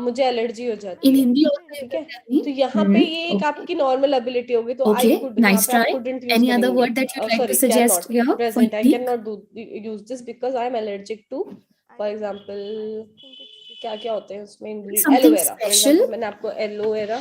मुझे एलर्जी हो जाती In है. Hindi also you ठीक can है, tell me. तो यहाँ पे ये एक Okay. आपकी नॉर्मल एबिलिटी होगी, तो आई Okay. कुड, यहाँ Nice पे आप try. couldn't use Any other करेंगे. word that you'd like to sorry, can suggest not, here for present, I can unique? Not use this because I am allergic to, for example क्या क्या होते हैं उसमें, Something aloe vera. For special. Example मैंने आपको aloe vera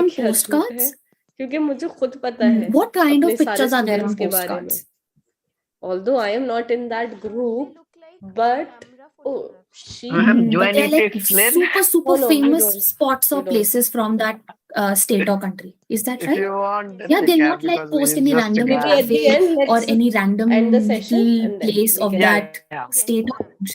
on क्या झूठ है postcards? क्योंकि मुझे खुद पता है What kind अपने of सारे pictures are there students on के बारे में postcards? although I am not in that group but oh she Do I They're need to like explain? super no, you famous don't. spots or You don't. places from that state or country. Is that If right? you want, then Yeah, we they'll can, not like because post it's any just a random Maybe at the cafe end or let's any random end the session little and then place we of can that Yeah. state or country.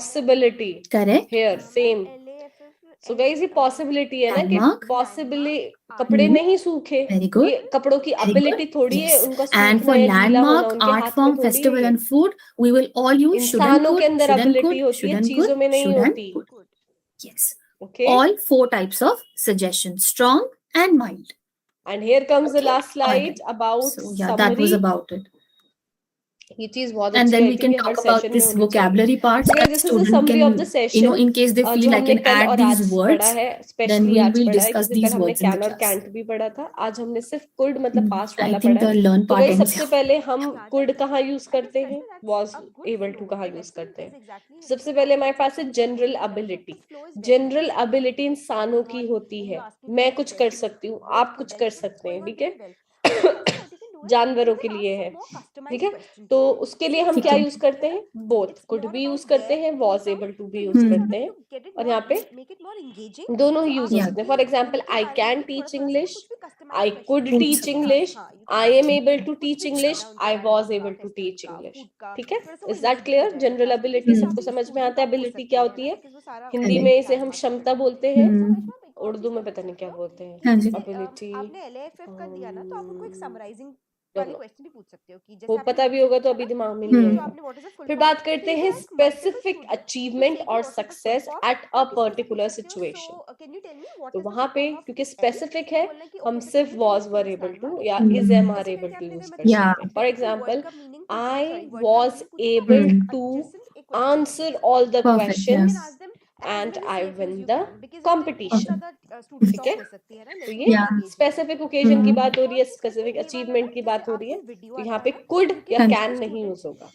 possibility. Correct. Here same. So guys, ये possibility है ना कि Landmark. possibly कपड़े नहीं सूखे. Very good. ये कपड़ों की Very ability good. थोड़ी है Yes. उनका And सूखना for या गीला होना landmark, उनके art हाथ में form, थोड़ी festival है. and food, we will all use should and इंसानों could, के अंदर should and ability could, होती should है, and चीजों could, में नहीं should and होती. could. Yes. Okay. All 4 types of suggestions: strong and mild. And here comes the last slide Alright. about So yeah, that was summary. about it. ये चीज बहुत And अच्छी then है we कि can ये हर talk about session में this होनी चाहिए. vocabulary part So that guys, this is the student summary of can, the session. in case they feel जो I हमने can कल add और these आज पढ़ा words, है, then स्पेशली we आज will पढ़ा है discuss क्योंकि these कल हमने words in the कैन और class. कैंट भी पढ़ा था. आज हमने सिर्फ कुड मतलब पास्ट I वाला think पढ़ा the है. learn तो part गाइस ends सबसे here. पहले हम कुड कहाँ यूज करते हैं, was able to कहाँ यूज करते हैं. सबसे पहले हमारे पास है जनरल एबिलिटी. जनरल एबिलिटी इंसानों की होती है. मैं कुछ कर सकती हूँ, आप कुछ कर सकते हैं, ठीक है. जानवरों के लिए है, ठीक है. तो उसके लिए हम क्या यूज करते हैं, बोथ. कुड भी यूज करते हैं, was able to भी यूज करते हैं, और यहाँ पे दोनों ही यूज हो सकते हैं. For example, I can teach English, I could teach English, I am able to teach English, I was able to teach English. ठीक है. Is that clear? General ability सबको समझ में आता है. एबिलिटी क्या होती है? हिंदी में इसे हम क्षमता बोलते हैं, उर्दू में पता नहीं क्या बोलते हैं. एबिलिटी आपने LAFF का दिया ना, तो आप उनको एक समराइजिंग वाली क्वेश्चन भी पूछ सकते हो कि वो पता भी होगा तो अभी दिमाग में नहीं आएगा. फिर बात करते हैं स्पेसिफिक अचीवमेंट और success at a particular situation. तो वहां पे क्योंकि स्पेसिफिक है, हम सिर्फ was were able to या is am are able to use कर सकते हैं. For example, I was able to answer all the questions and I win the competition. ठीक है. तो ये स्पेसिफिक ओकेजन की बात हो रही है, स्पेसिफिक अचीवमेंट की बात हो रही है. तो यहाँ पे कुड या कैन नहीं यूज होगा.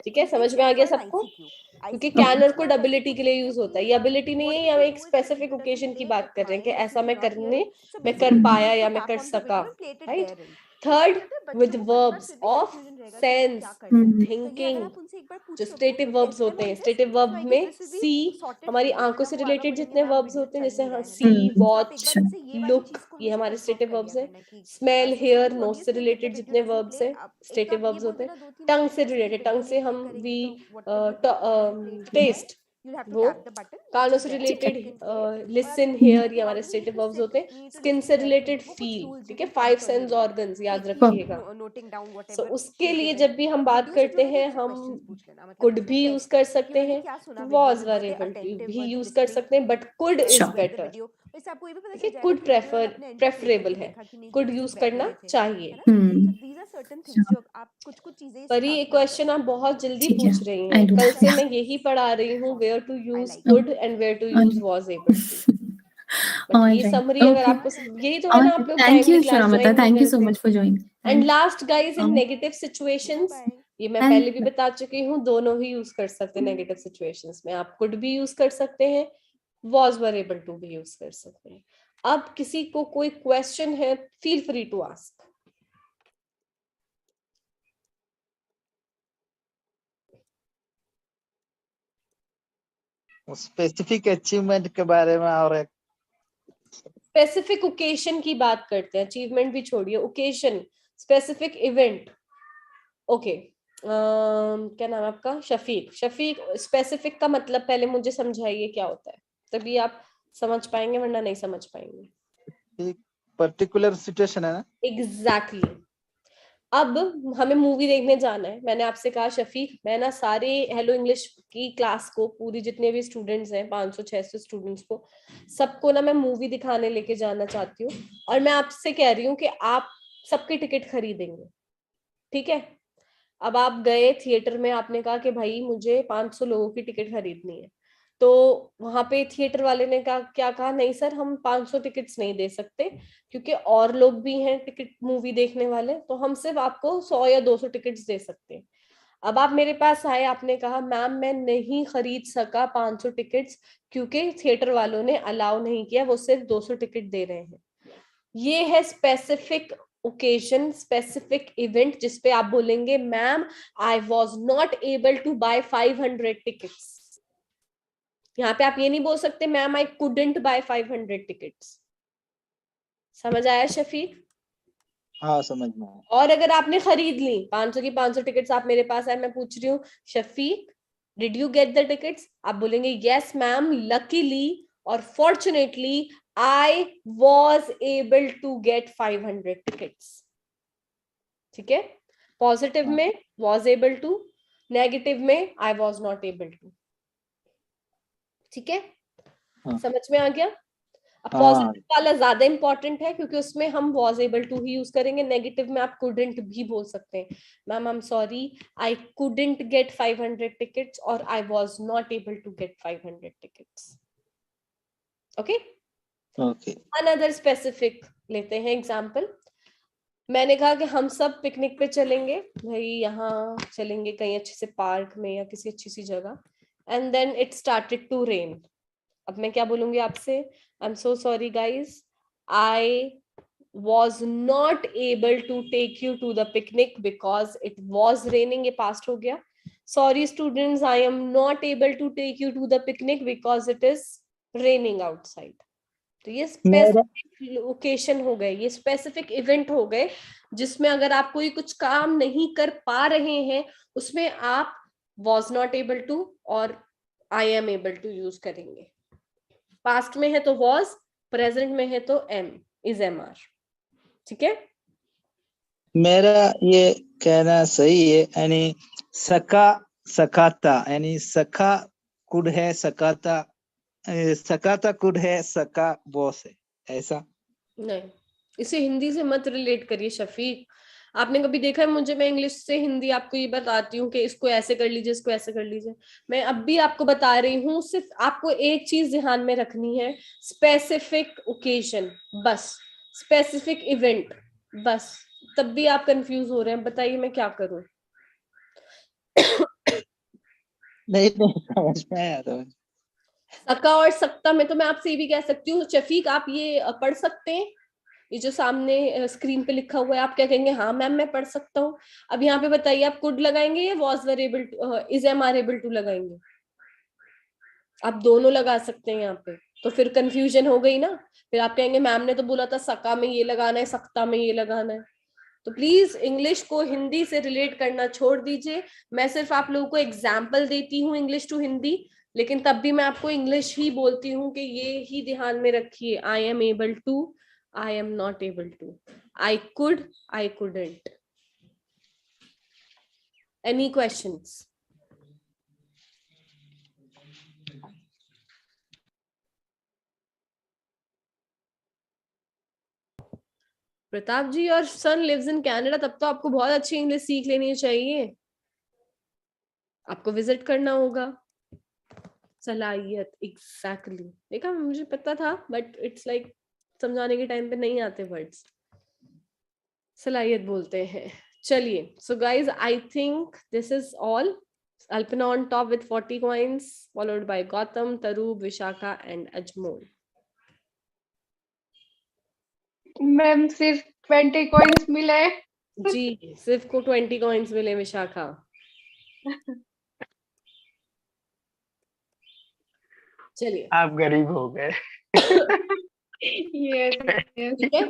ठीक है, समझ में आ गया सबको? क्योंकि कैन और कुड एबिलिटी के लिए यूज होता है. ये एबिलिटी नहीं है, हम एक स्पेसिफिक ओकेजन की बात कर रहे हैं कि ऐसा मैं कर पाया या मैं कर सका. Right. Third, with verbs of sense, thinking. जो स्टेटिव वर्ब्स होते हैं, स्टेटिव वर्ब में सी हमारी आंखों से रिलेटेड जितने वर्ब्स होते हैं, जैसे सी, वॉच, लुक, ये हमारे स्टेटिव वर्ब्स हैं. स्मेल, हेयर, नोज से रिलेटेड जितने वर्ब्स हैं, स्टेटिव वर्ब्स होते हैं. टंग से रिलेटेड, टंग से हम वी टेस्ट, वो कानों से रिलेटेड लिसन, हेयर, ये हमारे स्टेटिव वर्ब्स होते हैं. स्किन से रिलेटेड फील. ठीक है. 5 सेंस ऑर्गन्स याद रखिएगा. सो उसके लिए जब भी हम बात करते हैं, हम कुड भी यूज कर सकते हैं, was were able to भी यूज कर सकते हैं, but could is better. Could preferable है, कुड यूज करना चाहिए. पर ये क्वेश्चन आप बहुत जल्दी पूछ रही हैं. कल से मैं यही पढ़ा रही हूँ, where to use could and where to use was able to. ये समरी अगर आपको यही तो है ना, आप लोग Thank you, Sharamata. Thank you so much for joining. And last guys, in negative situations, ये मैं पहले भी बता चुकी हूँ, दोनों ही यूज कर सकते हैं. नेगेटिव सिचुएशंस में आप कुड भी यूज कर सकते हैं, was were able to भी यूज कर सकते हैं. अब किसी को कोई क्वेश्चन है, feel free to ask. Specific achievement के बारे में और एक स्पेसिफिक ओकेशन की बात करते हैं. अचीवमेंट भी छोड़िए, ओकेशन, स्पेसिफिक इवेंट. ओके, क्या नाम है आपका? शफीक. शफीक, स्पेसिफिक का मतलब पहले मुझे समझाइए क्या होता है, तभी आप समझ पाएंगे, वरना नहीं समझ पाएंगे. पर्टिकुलर सिचुएशन है ना. एग्जैक्टली. अब हमें मूवी देखने जाना है. मैंने आपसे कहा शफीक, मैं ना सारे हेलो इंग्लिश की क्लास को, पूरी जितने भी स्टूडेंट्स हैं, 500-600 स्टूडेंट्स को, सबको ना मैं मूवी दिखाने लेके जाना चाहती हूँ, और मैं आपसे कह रही हूँ कि आप सबकी टिकट खरीदेंगे. ठीक है. अब आप गए थिएटर में, आपने कहा कि भाई मुझे 500 लोगों की टिकट खरीदनी है. तो वहां पे थिएटर वाले ने क्या कहा, नहीं सर, हम 500 टिकट्स नहीं दे सकते, क्योंकि और लोग भी हैं टिकट मूवी देखने वाले, तो हम सिर्फ आपको 100 या 200 टिकट्स दे सकते हैं. अब आप मेरे पास आए, आपने कहा मैम मैं नहीं खरीद सका 500 टिकट्स, क्योंकि थिएटर वालों ने अलाउ नहीं किया, वो सिर्फ 200 टिकट दे रहे हैं. ये है स्पेसिफिक ओकेजन, स्पेसिफिक इवेंट, जिसपे आप बोलेंगे ma'am I was not able to buy 500 tickets. यहाँ पे आप ये नहीं बोल सकते ma'am I couldn't buy 500 tickets. समझ आया शफीक? हाँ, समझ में आया. और अगर आपने खरीद ली 500 की 500 टिकट्स, आप मेरे पास आए, मैं पूछ रही हूँ Shafiq did you get the tickets, आप बोलेंगे यस मैम, लकीली और fortunately I was able to get 500 tickets. ठीक है. पॉजिटिव में वॉज एबल टू, नेगेटिव में I was not able to. ठीक है. समझ में आ गया? अब पॉजिटिव वाला ज्यादा इंपॉर्टेंट है क्योंकि उसमें हम was able to he use करेंगे. नेगेटिव में आप couldn't भी बोल सकते हैं. Ma'am I am sorry, I couldn't get 500 tickets or I was not able to get 500 tickets. Okay? Okay. Another specific लेते हैं एग्जाम्पल. मैंने कहा कि हम सब पिकनिक पे चलेंगे भाई, यहाँ चलेंगे कहीं अच्छे से पार्क में या किसी अच्छी सी जगह. And then it started to rain. अब मैं क्या बोलूंगी आपसे? I am so sorry guys, I was not able to take you to the picnic because it was raining. ये past हो गया. Sorry students, I am not able to take you to the picnic because it is raining outside. तो ये specific location हो गए, ये specific event हो गए जिसमें अगर आप कोई कुछ काम नहीं कर पा रहे हैं उसमें आप was not able to और I am able to use करेंगे. पास्ट में है तो was, प्रेजेंट में है तो am is MR. ठीक है? मेरा ये कहना सही है, यानी सका सकाता, यानी सका कुड है, सकाता सकाता कुड है, सका बॉस है, ऐसा नहीं. इसे हिंदी से मत रिलेट करिए शफीक. आपने कभी देखा है मुझे, मैं इंग्लिश से हिंदी आपको ये बताती हूँ कि इसको ऐसे कर लीजिए, इसको ऐसे कर लीजिए. मैं अब भी आपको बता रही हूँ, सिर्फ आपको एक चीज ध्यान में रखनी है, स्पेसिफिक ओकेजन बस, स्पेसिफिक इवेंट बस. तब भी आप कंफ्यूज हो रहे हैं, बताइए मैं क्या करूं? नहीं समझ में आया तो. सका और सकता में तो मैं आपसे ये भी कह सकती हूँ शफीक, आप ये पढ़ सकते हैं, ये जो सामने स्क्रीन पे लिखा हुआ है, आप क्या कहेंगे? हाँ मैम मैं पढ़ सकता हूँ. अब यहाँ पे बताइए, आप कुड लगाएंगे या was were able to, is am are able to लगाएंगे? आप दोनों लगा सकते हैं यहाँ पे. तो फिर कंफ्यूजन हो गई ना. फिर आप कहेंगे मैम ने तो बोला था सका में ये लगाना है, सकता में ये लगाना है. तो प्लीज इंग्लिश को हिंदी से रिलेट करना छोड़ दीजिए. मैं सिर्फ आप लोगों को एग्जाम्पल देती हूँ इंग्लिश टू हिंदी, लेकिन तब भी मैं आपको इंग्लिश ही बोलती हूँ कि ये ही ध्यान में रखिए. I am able to, I am not able to. I could, I couldn't. Any questions? Pratap ji, your son lives in Canada, तब तो आपको बहुत अच्छी इंग्लिश सीख लेनी चाहिए. आपको विजिट करना होगा. सलाहियत, एग्जैक्टली. देखा, मुझे पता था, बट इट्स लाइक समझाने के टाइम पे नहीं आते वर्ड्स. सलाहियत बोलते हैं. चलिए, so guys, I think this is all. Alpana on top with 40 coins, followed by Gautam, Tarub, Vishakha and Ajmol. Ma'am सिर्फ 20 कॉइंस मिले. जी, सिर्फ को 20 कॉइंस मिले विशाखा. चलिए, आप गरीब हो गए. ठीक है.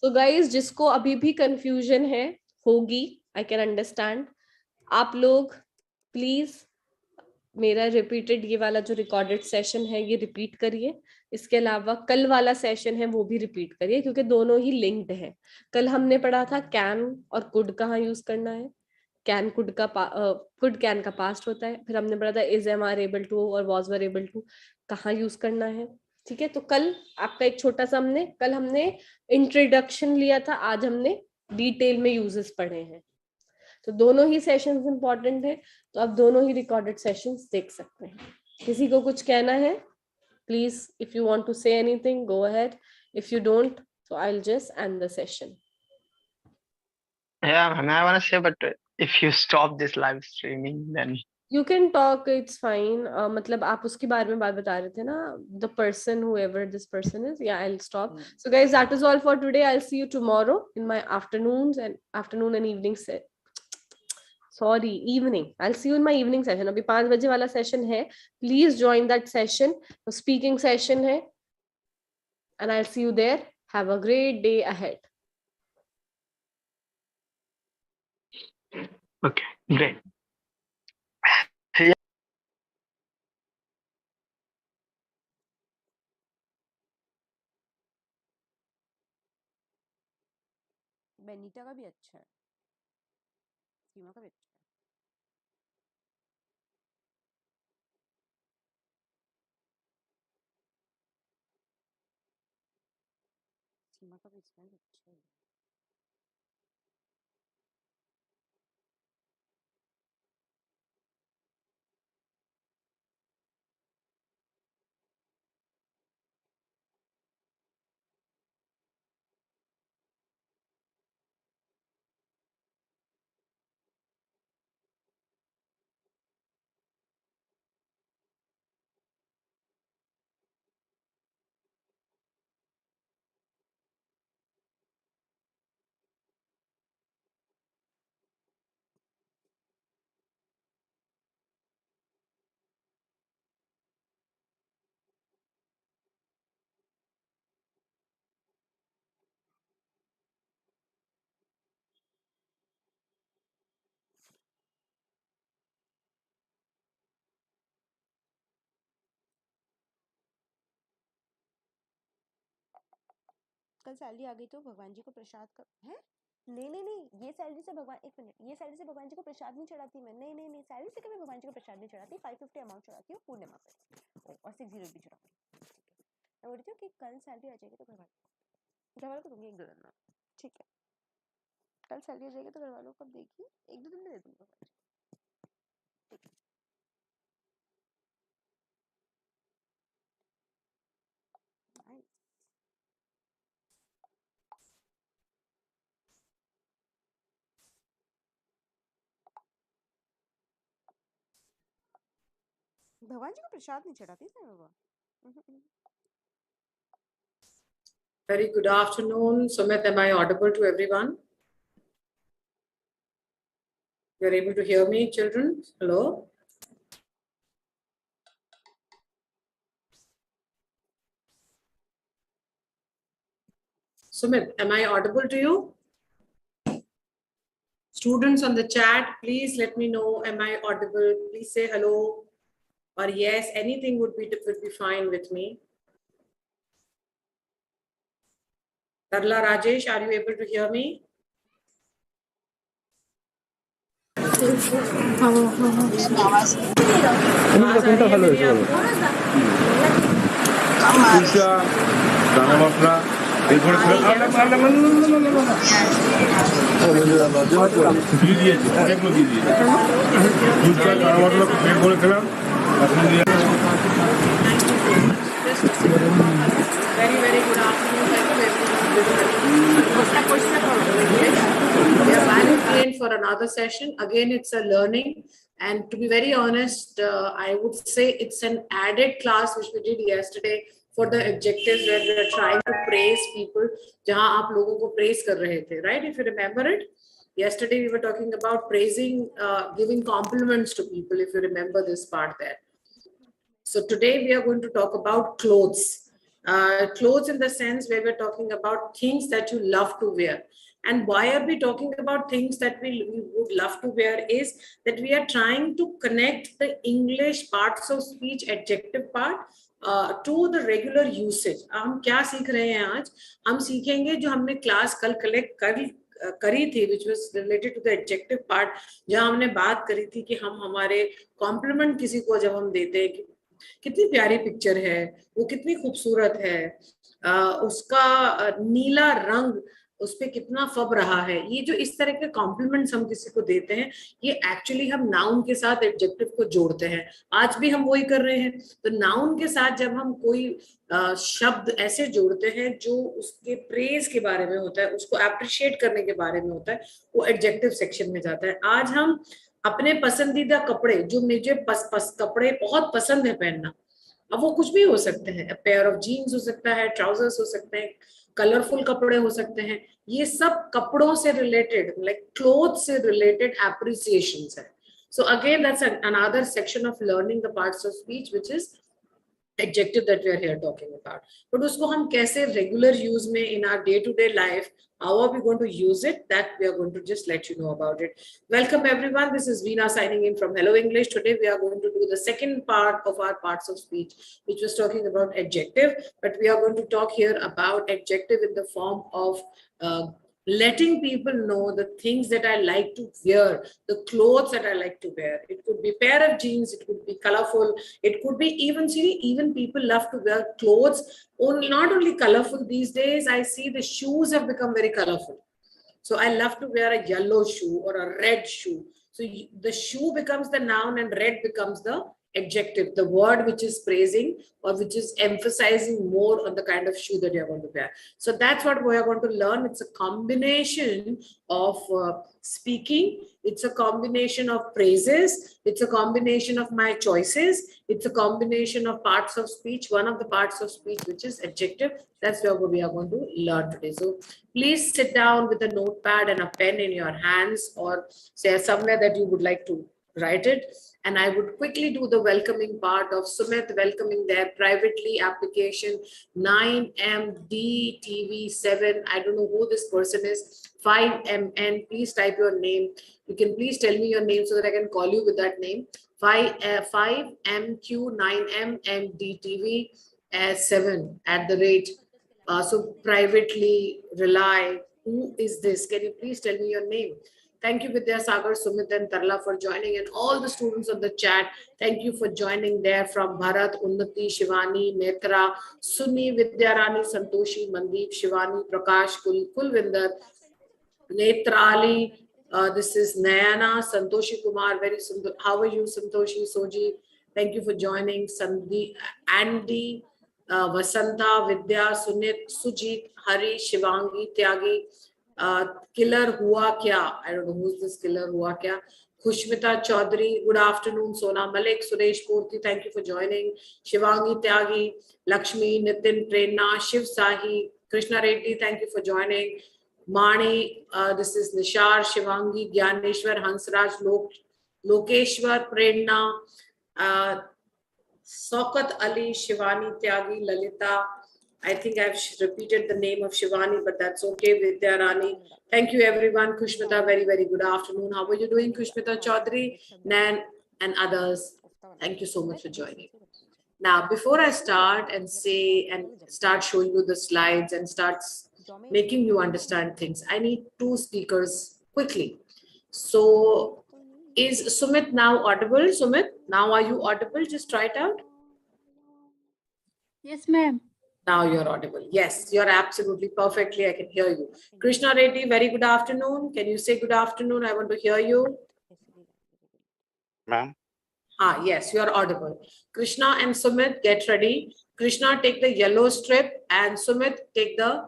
तो गाइस, जिसको अभी भी कंफ्यूजन है, होगी, आई कैन अंडरस्टैंड. आप लोग प्लीज मेरा रिपीटेड ये वाला जो रिकॉर्डेड सेशन है ये रिपीट करिए. इसके अलावा कल वाला सेशन है वो भी रिपीट करिए, क्योंकि दोनों ही लिंक्ड है. कल हमने पढ़ा था कैन और कुड कहाँ यूज करना है. कैन कुड का कुड कैन का पास्ट होता है. फिर हमने पढ़ा था is am are able to और वाज वर एबल टू कहाँ यूज करना है. ठीक है. तो कल आपका एक छोटा सा कल हमने इंट्रोडक्शन लिया था, आज हमने डिटेल में यूजेस पढ़े हैं. तो दोनों ही सेशंस इंपॉर्टेंट है, तो आप दोनों ही रिकॉर्डेड सेशंस देख सकते हैं. किसी को कुछ कहना है, please if you want to say anything go ahead. If you don't, so I'll just end the session. Yeah, and I want to say, but if you stop this live streaming, then You can talk, it's fine. मतलब आप उसके बारे में बात बता रहे थे ना, the person, whoever this person is. Yeah, I'll stop. So guys, that is all for today. I'll see you tomorrow in my afternoon and evening evening. I'll see you in my evening session. अभी 5 बजे वाला session है. Please join that session. तो speaking session है. And I'll see you there. Have a great day ahead. okay, great. Benita का भी अच्छा है, सीमा का भी अच्छा है. सीमा का भी स्मेल अच्छा है। कल सैलरी आ गई तो भगवान जी को प्रसाद का है। नहीं, ये सैलरी से भगवान, एक मिनट, ये सैलरी से भगवान जी को प्रसाद नहीं चढ़ाती मैं। नहीं, सैलरी से कभी भगवान जी को प्रसाद नहीं चढ़ाती। 550 अमाउंट चढ़ाती हूँ पूर्णिमा पे, और 60 भी चढ़ाती हूँ। मैं बोल रही हूँ कि कल सैलरी आ जाएगी तो घर वालों को दूंगी 1-2 दिन में। ठीक है, कल सैलरी आ जाएगी तो घर वालों को देगी, 1-2 दिन में दे दूंगा। ठीक है, भगवान जी को प्रसाद नहीं चढ़ाती इसमें बाबा। Very good afternoon. Sumit, am I audible to everyone? You're able to hear me, children? Hello? Sumit, am I audible to you? Students on the chat, please let me know, am I audible? Please say hello or yes, anything would be fine with me. Tarla Rajesh, are you able to hear me? Very, very good afternoon. We are back again for another session. Again, it's a learning. And to be very honest, I would say it's an added class which we did yesterday for the objectives where we are trying to praise people. Jahan aap logon ko praise kar rahe the, right? If you remember it, yesterday we were talking about praising, giving compliments to people, if you remember this part there. So today we are going to talk about clothes. Clothes in the sense where we're talking about things that you love to wear. And why are we talking about things that we would love to wear is that we are trying to connect the English parts of speech adjective part to the regular usage. हम क्या सीख रहे हैं आज? हम सीखेंगे जो हमने क्लास कल कलेक्ट करी थी, which was related to the adjective part, जहाँ हमने बात करी थी कि हम हमारे compliment किसी को जब हम देते हैं, कितनी प्यारी पिक्चर है, वो कितनी खूबसूरत है, उसका नीला रंग उस पे कितना फब रहा है, ये जो इस तरह के कॉम्प्लीमेंट्स हम किसी को देते हैं, ये एक्चुअली हम नाउन के साथ एडजेक्टिव को जोड़ते हैं. आज भी हम वही कर रहे हैं. तो नाउन के साथ जब हम कोई शब्द ऐसे जोड़ते हैं जो उसके प्रेज के बारे में होता है, उसको अप्रिशिएट करने के बारे में होता है, वो एडजेक्टिव सेक्शन में जाता है. आज हम अपने पसंदीदा कपड़े, जो मुझे कपड़े बहुत पसंद है पहनना, अब वो कुछ भी हो सकते हैं, पेयर ऑफ जीन्स हो सकता है, ट्राउजर्स हो सकते हैं, कलरफुल कपड़े हो सकते हैं, ये सब कपड़ों से रिलेटेड, लाइक क्लोथ से रिलेटेड एप्रिसिएशंस है. So again, that's another section of learning the parts of speech, which is adjective that we are here talking about. But usko hum kaise regular use mein in our day-to-day life, how are we going to use it? That we are going to just let you know about it. Welcome everyone. This is Veena signing in from Hello English. Today we are going to do the second part of our parts of speech, which was talking about adjective. But we are going to talk here about adjective in the form of letting people know the things that I like to wear, the clothes that I like to wear. It could be pair of jeans, it could be colorful, it could be even people love to wear clothes, not only colorful these days. I see the shoes have become very colorful. So I love to wear a yellow shoe or a red shoe. So the shoe becomes the noun and red becomes the adjective, the word which is praising or which is emphasizing more on the kind of shoe that you're going to wear. So that's what we are going to learn. It's a combination of speaking. It's a combination of praises. It's a combination of my choices. It's a combination of parts of speech. One of the parts of speech, which is adjective. That's what we are going to learn today. So please sit down with a notepad and a pen in your hands, or say somewhere that you would like to write it. And I would quickly do the welcoming part of Sumit, welcoming their privately application 9MDTV7. I don't know who this person is. 5MN. Please type your name. You can please tell me your name so that I can call you with that name. 5MQ9MMDTV7 @ so privately rely. Who is this? Can you please tell me your name? Thank you, Vidya Sagar, Sumit, and Tarla for joining, and all the students on the chat. Thank you for joining there from Bharat, Unnati, Shivani, Netra, Sunni, Vidya Rani, Santoshi, Mandeep, Shivani, Prakash, Kulvinder, Netrali. This is Nayana, Santoshi Kumar. Very simple. How are you, Santoshi, Soji? Thank you for joining. Sandeep, Andy, Vasanta, Vidya, Sunit, Sujit, Hari, Shivangi, Tyagi. Killer Hua Kya. I don't know who's this Killer Hua Kya. Khushmita Chaudhary. Good afternoon. Sona Malik, Suresh Purti. Thank you for joining. Shivangi Tyagi, Lakshmi, Nitin, Prerna, Shiv Sahi, Krishna Reddy. Thank you for joining. Mani. This is Nishar, Shivangi, Gyaneshwar, Hansraj, Lokeshwar, Prerna, Sokat Ali, Shivani Tyagi, Lalita. I think I've repeated the name of Shivani, but that's okay. Vidya Rani. Thank you, everyone. Kushmita, very, very good afternoon. How are you doing, Kushmita Chaudhary, Nan, and others? Thank you so much for joining. Now, before I start and start showing you the slides and start making you understand things, I need two speakers quickly. So, is Sumit now audible? Sumit, now are you audible? Just try it out. Yes, ma'am. Now you're audible. Yes, you're absolutely perfectly. I can hear you. Krishna Reddy, very good afternoon. Can you say good afternoon? I want to hear you. Ma'am. Yes, you're audible. Krishna and Sumit, get ready. Krishna, take the yellow strip, and Sumit, take the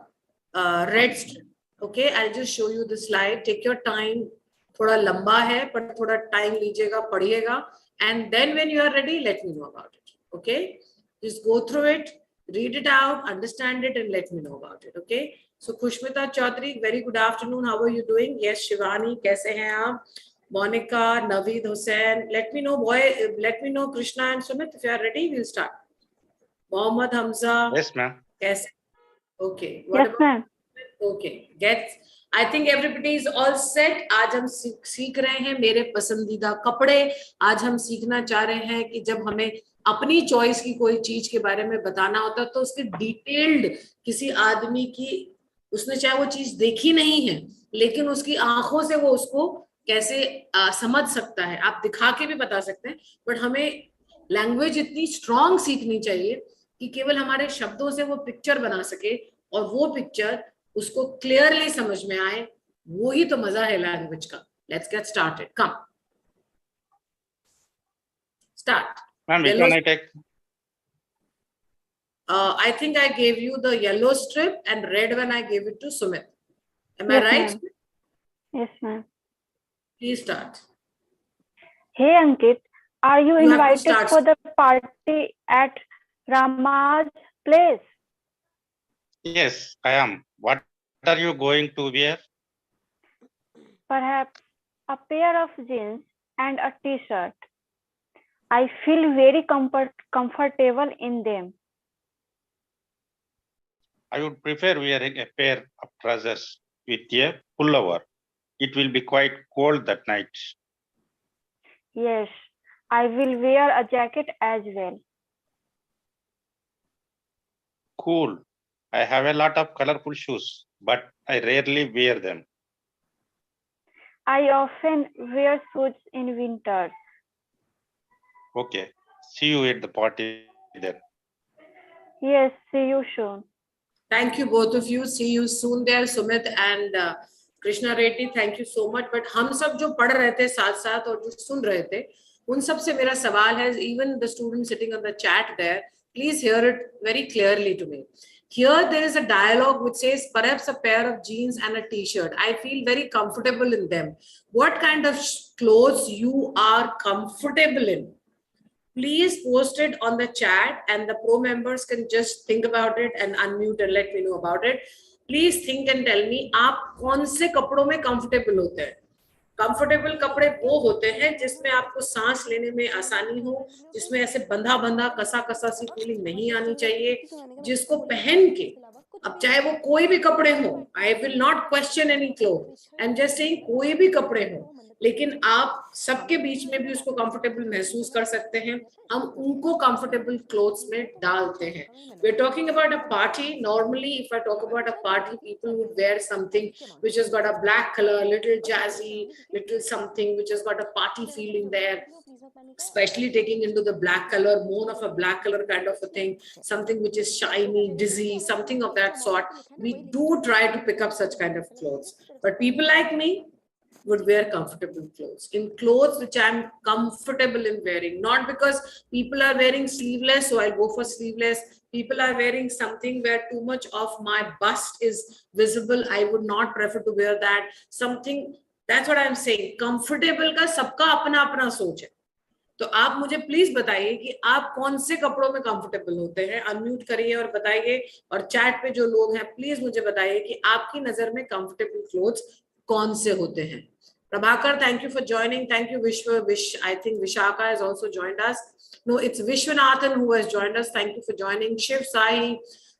red strip. Okay, I'll just show you the slide. Take your time. Thoda lamba hai, but thoda time lijega, padhiyega. And then when you are ready, let me know about it. Okay, just go through it. Read it out, understand it, and let me know about it. Okay. So Khushmita Chaudhary, very good afternoon. How are you doing? Yes, Shivani, kaise hain aap? Monica, Naveed Hussain. Let me know, Krishna and Sumit, if you are ready, we'll start. Mohammad Hamza. Yes, ma'am. Yes. Okay. Yes, ma'am. Okay. I think everybody is all set. आज हम सीख रहे हैं मेरे पसंदीदा कपड़े. आज हम सीखना चाह रहे हैं कि जब हमें अपनी चॉइस की कोई चीज के बारे में बताना होता तो उसके डिटेल्ड किसी आदमी की, उसने चाहे वो चीज देखी नहीं है लेकिन उसकी आंखों से वो उसको कैसे समझ सकता है, आप दिखा के भी बता सकते हैं. बट हमें लैंग्वेज इतनी स्ट्रॉन्ग सीखनी चाहिए कि केवल हमारे शब्दों से वो पिक्चर बना सके और वो पिक्चर उसको क्लियरली समझ में आए. वो ही तो मजा है लैंग्वेज का. Let's get started. Come start. Ma'am, which one I take? I think I gave you the yellow strip and red one I gave it to Sumit. Am I right? Yes, ma'am. Please start. Hey, Ankit, are you invited for the party at Rama's place? Yes, I am. What are you going to wear? Perhaps a pair of jeans and a t-shirt. I feel very comfortable in them. I would prefer wearing a pair of trousers with a pullover. It will be quite cold that night. Yes, I will wear a jacket as well. Cool. I have a lot of colorful shoes. but I rarely wear them. I often wear suits in winter. Okay. See you at the party then. Yes, see you soon. Thank you both of you. See you soon there, Sumit and Krishna Reddy. Thank you so much. But हम सब जो पढ़ रहे थे साथ साथ और जो सुन रहे थे, उन सब से मेरा सवाल है, even the students sitting on the chat there, please hear it very clearly to me. Here there is a dialogue which says perhaps a pair of jeans and a t-shirt. I feel very comfortable in them. What kind of clothes you are comfortable in? Please post it on the chat and the pro members can just think about it and unmute and let me know about it. Please think and tell me, आप कौन से कपड़ों में comfortable होते हैं? Comfortable कपड़े वो होते हैं जिसमें आपको सांस लेने में आसानी हो, जिसमें ऐसे बंधा बंधा कसा कसा सी फीलिंग नहीं आनी चाहिए, जिसको पहन के अब चाहे वो कोई भी कपड़े हो, I will not question any clothes. I'm just saying कोई भी कपड़े हो, लेकिन आप सबके बीच में भी उसको कंफर्टेबल महसूस कर सकते हैं. हम उनको कंफर्टेबल क्लोथ्स में डालते हैं. We're talking about a party. Normally, if I talk about a party, people would wear something which has got a black color, little jazzy, little something which has got a party feeling there. Especially taking into the black color, more of a black color kind of a thing, something which is shiny, dizzy, something of that sort. We do try to pick up such kind of clothes. But people like me would wear comfortable clothes, in clothes which I'm comfortable in wearing, not because people are wearing sleeveless, so I'll go for sleeveless. People are wearing something where too much of my bust is visible. I would not prefer to wear that. Something, that's what I'm saying. Comfortable का सबका अपना अपना सोच है. तो आप मुझे please बताइए कि आप कौन से कपड़ों में कंफर्टेबल होते हैं. अनम्यूट करिए और बताइए, और चैट पे जो लोग हैं प्लीज मुझे बताइए कि आपकी नजर में कंफर्टेबल क्लोथ्स कौन से होते हैं. Prabhakar, thank you for joining. Thank you, I think Vishaka has also joined us. No, it's Vishwanathan who has joined us. Thank you for joining. Shiv Sai,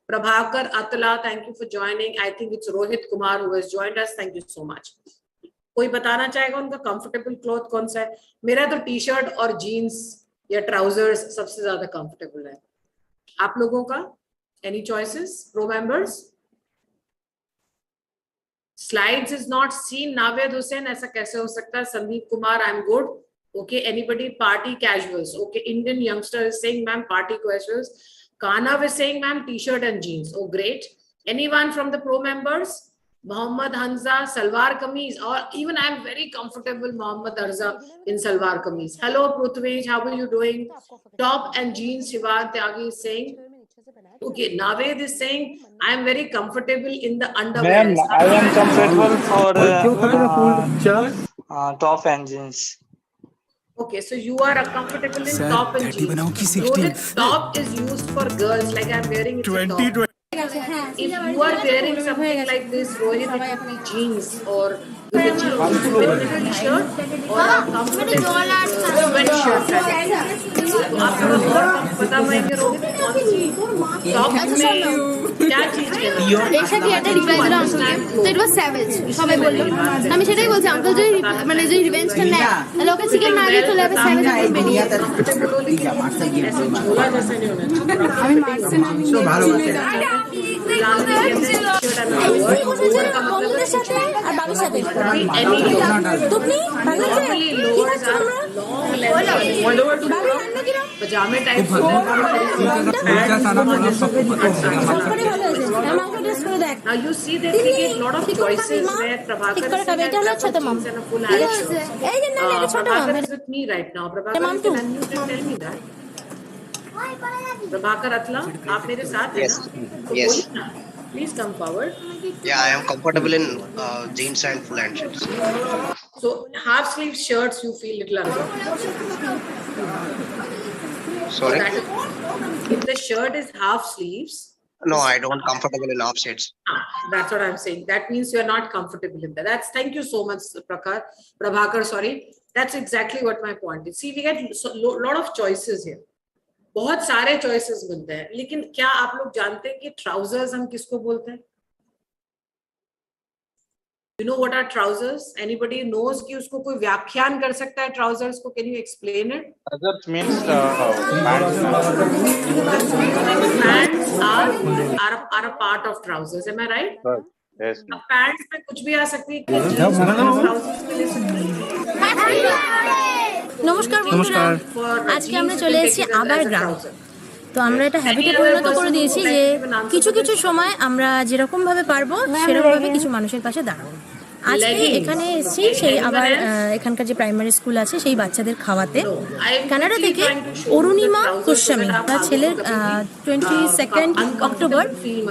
Prabhakar, Atala, thank you for joining. I think it's Rohit Kumar who has joined us. Thank you so much. कोई बताना चाहेगा उनका comfortable cloth कौन सा है? मेरा तो T shirt और जीन्स या ट्राउजर्स सबसे ज्यादा कंफर्टेबल है. आप लोगों का any choices, pro members? Slides is not seen. Naved Hussain, ऐसा कैसे हो सकता है? Sandeep Kumar, I'm good. Okay, anybody? Party casuals. Okay, Indian youngster is saying, ma'am, party casuals. Kanav is saying, ma'am, t-shirt and jeans. Oh, great. Anyone from the pro members? Muhammad Hanza, Salwar Kameez, or even I'm very comfortable, Muhammad Arza, in Salwar Kameez. Hello, Prithvish, how are you doing? Top and jeans, Shiva Tyagi is saying. Okay, Naved is saying, I am very comfortable in the underwear. Ma'am, I am comfortable for top and jeans. Okay, so you are comfortable in top and jeans. Rohit, top is used for girls, like I'm wearing it. 20. If you are wearing something like this, Rohit, it could be jeans or with a jeans with a t-shirt or a comfortable sweatshirt. आप लोग पता पाएंगे रोहित कौन सी top में क्या चीज के एक साथ ये रिवेंज राउंड तो इट वाज सेवेज সবাই বললো আমি সেটাই বলছি আঙ্কেল যে মানে যে রিভেঞ্জটা নেয় তাহলে ওকে চিকেন না দিয়ে চলে যাবে সেভেজ বেরিয়ে ঝোলা जैसा नहीं होना আমি মারছি না আমি ভালো বন্ধুদের সাথে আর বাবার সাথে তুমি पजामे type Now you see that we get a lot of choices where Prabhakar is with me right now. Prabhakar, can unmute and tell me that. Prabhakar Atla, आप मेरे साथ हैं ना? Yes. Please come forward. Yeah, I am comfortable in jeans and full hand shirts. So half sleeve shirts you feel little uncomfortable. Sorry? If the shirt is half sleeves. No, I don't comfortable in half shirts. That's what I'm saying. That means you're not comfortable in that. Thank you so much, Prabhakar, sorry. That's exactly what my point is. See, we get a lot of choices here. बहुत सारे choices मिलते हैं. लेकिन क्या आप लोग जानते हैं कि trousers हम किसको बोलते हैं? You know what are trousers? Anybody knows कि उसको कोई व्याख्यान कर सकता है trousers को? Can you explain it? Trousers means pants are a part of trousers. Am I right? Yes, ma'am. Pants में कुछ भी आ सकती है, जीन्स में ट्राउजर्स में ले सकते हैं। নমস্কার বন্ধুরা, আজকে আমরা চলে এসেছি আবার গ্রামে। তো আমরা এটা হ্যাবিটে পরিণত করে দিয়েছি যে কিছু কিছু সময় আমরা যেরকম ভাবে পারবো সেরকম ভাবে কিছু মানুষের পাশে দাঁড়াবো। আজকে এখানে এসেছি সেই আবার এখানকার যে প্রাইমারি স্কুল আছে সেই বাচ্চাদের খাওয়াতে। কানাডা থেকে অরুণিমা গোস্বামী, তার ছেলের 22 অক্টোবর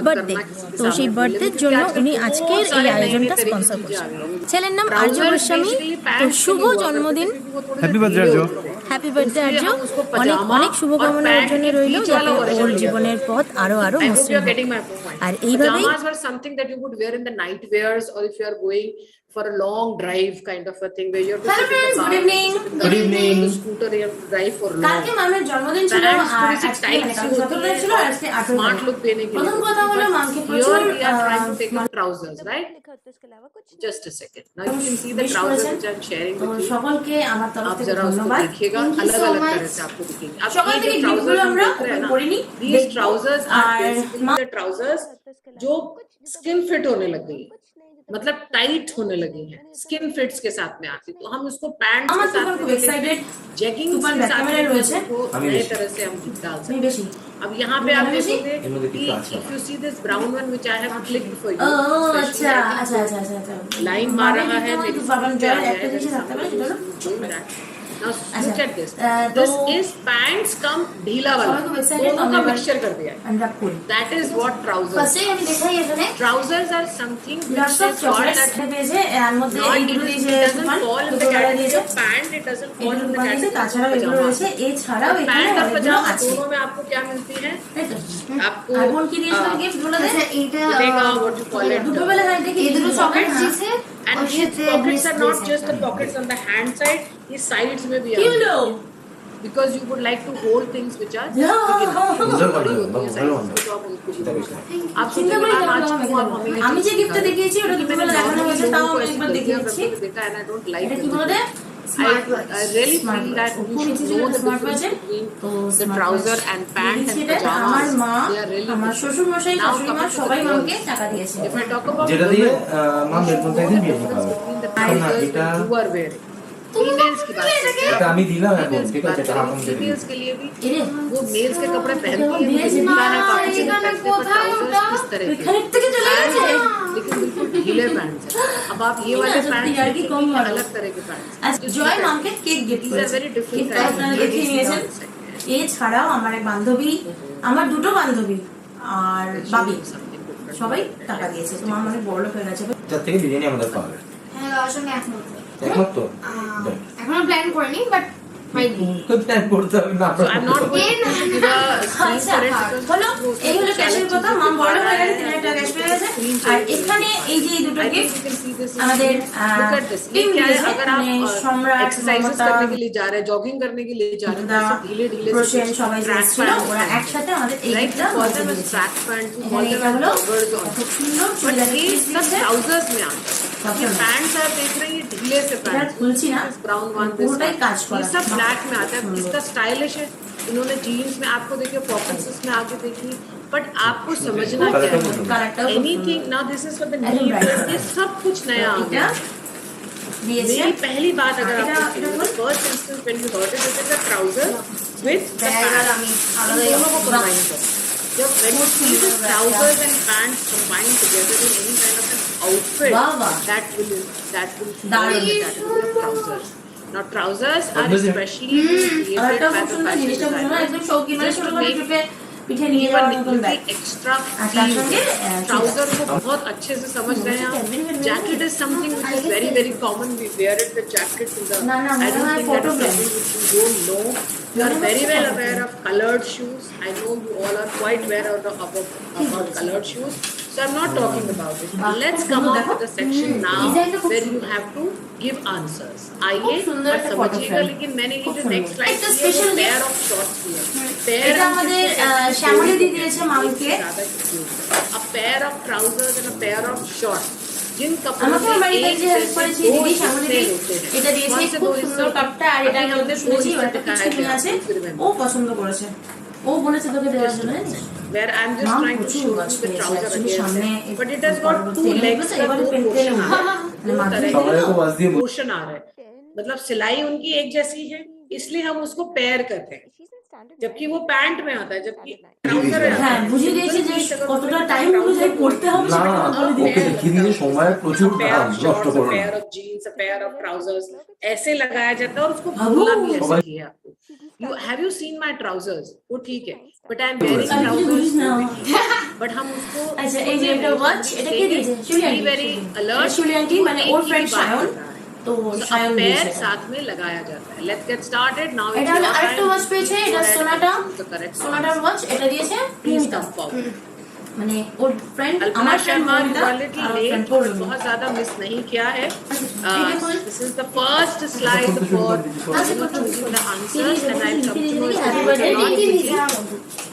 বার্থডে, তো সেই বার্থডের জন্য উনি আজকের এই আয়োজনটা স্পন্সর করছেন। ছেলের নাম আর্য গোস্বামী, তো শুভ জন্মদিন, হ্যাপি বার্থডে আর্য। হ্যাপি বার্থডে আর্য, অনেক অনেক শুভকামনা ওর জন্য রইল, যাতে ওর জীবনের পথ আরো আরো মসৃণ হোক। আর এইভাবেই something that you would wear in the night wears, or if you are going for a long drive kind of a thing where you're Hello friends, good evening. Good evening. Scooter you have to drive for long. কালকে মামের জন্মদিন ছিল আর আজকে সকালবেলা ছিল আর আজকে 8 smart look দেने के लिए। প্রথম কথা হলো মামকে প্রচুর trying to take off trousers, right? Just a second. Now you can see the trousers which I'm sharing with you. সকলকে আমার তরফ आप থেকে जरा उसको ধন্যবাদ। देखिएगा, अलग-अलग तरह से आपको दिखेंगे। अब সকাল ये থেকে जो গিফটগুলো trousers আমরা हम देख रहे हैं ना, পরিনি these trousers are basically the trousers जो स्किन फिट होने लग गई है, मतलब टाइट होने लगी है, स्किन फिट्स के साथ में आती, तो हम उसको पैंट्स के साथ में जैगिंग्स के साथ में उसको नए तरह से हम डाल सकते हैं। अब यहाँ पे आप देखोगे if you see this brown one which I have clicked for you, আচ্ছা আচ্ছা আচ্ছা আচ্ছা लाइन मार रहा है मेरी स्क्रीन पे आ गया है। Now look at this. This is pants come ढीला वाला, दोनों का मिक्सचर कर दिया है। That is what trousers are. Trousers are something which is called that not it doesn't fall in the category of pant, it doesn't fall in the category of pajama. Pant और pajama दोनों में आपको क्या मिलती है? आपको देगा what you call it pockets, and these pockets are not just the pockets on the hand side, these sides में भी are, because you would like to hold things which are big enough. आप चिंता मत करो, আমি যে gift দেখিয়েছি ওটা দুপুরবেলা দেখানো হয়েছে, তাও আমি একবার দেখিয়েছি। দেখা and I don't like it. I really feel that you should know the difference between the trouser and pant and pajamas. They are really আমার শ্বশুর মশাই শাশুড়ি মা সবাই মাকে টাকা দিয়েছে। If I talk about যেটা দিয়ে মা বেতন থেকে বিয়ে the trousers that you are wearing, females की बात करते हैं, এটা আমি দিলাম এখন, ঠিক আছে, এটা হাকুম দেবে। females के लिए भी वो मेल्स के कपड़े पहनती है, मिलता है काफी से पहनते हैं, trousers किस तरह के पैंट्स है, लेकिन बिल्कुल ढीले पैंट्स है। अब आप ये वाले पैंट्स अलग तरह के पैंट्स, জয় মামকে cake gift these are very different kinds of দেখিয়ে নিয়েছেন। এছাড়াও আমার এক বান্ধবী, আমার দুটো বান্ধবী আর বাবি সবাই টাকা দিয়েছে, তো মা অনেক বড় লোক হয়ে গেছে। তার থেকে বিরিয়ানি আমাদের পাবে। হ্যাঁ, বাবার সঙ্গে একমত। একমত তো? এখনো প্ল্যান করিনি, বাট খুব টাইম করতে হবে না। I'm not going to give a screen for it because হলো এই হলো ক্যাশের কথা। মা বড় হয়ে গেছে, 3 টাকা ক্যাশ পেয়ে গেছে। আর এখানে এই যে দুটো গিফট আমাদের look at this, ये क्या है, अगर आप एक्सरसाइजेस करने के लिए जा रहे हैं, जॉगिंग करने के लिए जा रहे हैं, तो ढीले ढीले প্রোশন সবাই ছিল, ওরা একসাথে আমাদের এই গিফটটা बहुत है ट्रैक पैंट बहुत है जॉगर्स और बट ये सब ट्राउजर्स में आते हैं। ये पैंट्स आप देख रहे हैं, ये ढीले से पैंट्स খুলছি না, ब्राउन वन পুরোটাই কাজ করা, ये सब ब्लैक में आता है। इसका स्टाइलिश है, इन्होंने जीन्स में आपको देखिए पॉकेट्स इसमें आगे देखिए, बट आपको समझना क्या है, anything now this is for the knee, ये सब कुछ नया आ गया। मेरी पहली बात अगर आपको first instance when you heard it is a trouser with the pant, दोनों को कंबाइन करो। जब when you see the trousers and pants combined together in any kind of an outfit, that will be the category of trousers. Now trousers are especially created by the fashion designers just to make পিঠে নিয়ে যাওয়ার মতন bag extra আর তার সঙ্গে trouser को बहुत अच्छे से समझ रहे हैं आप। Jacket is something which is very very common, we wear it with jacket in the I don't think that is something which you don't know. You are very well aware of colored shoes. I know you all are quite aware about colored shoes, so I'm not talking about it. Let's come up with a section now where you have to give answers. आइए और समझिएगा, लेकिन मैंने ये जो next slide दी है वो pair of shorts की है। पेयर আমাদের শ্যামলী দিদি দিয়েছে মামকে a pair of trousers and a pair of shorts, जिन कपड़ों আমাকে में বাড়িতে एक যে হেল্প করেছে দিদি শ্যামলী দিদি, এটা দিয়েছে খুব সুন্দর কাপটা, আর এটা আমি ওদের শুনেছি ওটা পিছনে আছে, ও পছন্দ করেছে। ও বলেছে তোকে দেওয়ার জন্য জানিস where I'm just Mom, trying to कुछ show हुआ you the इसमें, trouser actually again, सामने but it has got two तेरे legs बस का एक बार दो पेन portion तेरे आ रहा है, दो तरह के पोर्शन आ रहा है, मतलब सिलाई उनकी एक जैसी है, इसलिए हम उसको पेयर करते हैं, जबकि वो पैंट में आता है, जबकि ट्राउजर में आता হ্যাঁ है। বুঝে গেছি যে কতটা টাইম অনুযায়ী পড়তে হবে না সেটা না বলে দিই ওকে দেখিয়ে দিয়ে সময়ের প্রচুর pair of নষ্ট shorts, a করো না pair of jeans, a pair of trousers, ऐसे लगाया जाता है और उसको बोलना भी ऐसे ही है आपको। Have you seen my trousers? वो ठीक है, but I'm wearing trousers, but हम उसको আচ্ছা এই যে একটা ওয়াচ এটা কে দিয়েছে শিউলি আন্টি very alert, শিউলি আন্টি মানে ওর ফ্রেন্ড সায়ন তো সায়ন पैर দিয়েছে साथ में लगाया जाता है। Let's get started now. এটা হলো আরেকটা ওয়াচ পেয়েছে এটা সোনাটার ওয়াচ এটা দিয়েছে Please come forward. মানে ওর ফ্রেন্ড Alpana আমার friend Sharma, you Monita are little আর late, ফ্রেন্ড but बहुत ज़्यादा miss नहीं किया है। This is the first slide for choosing the answers, and I'll come to know Happy birthday.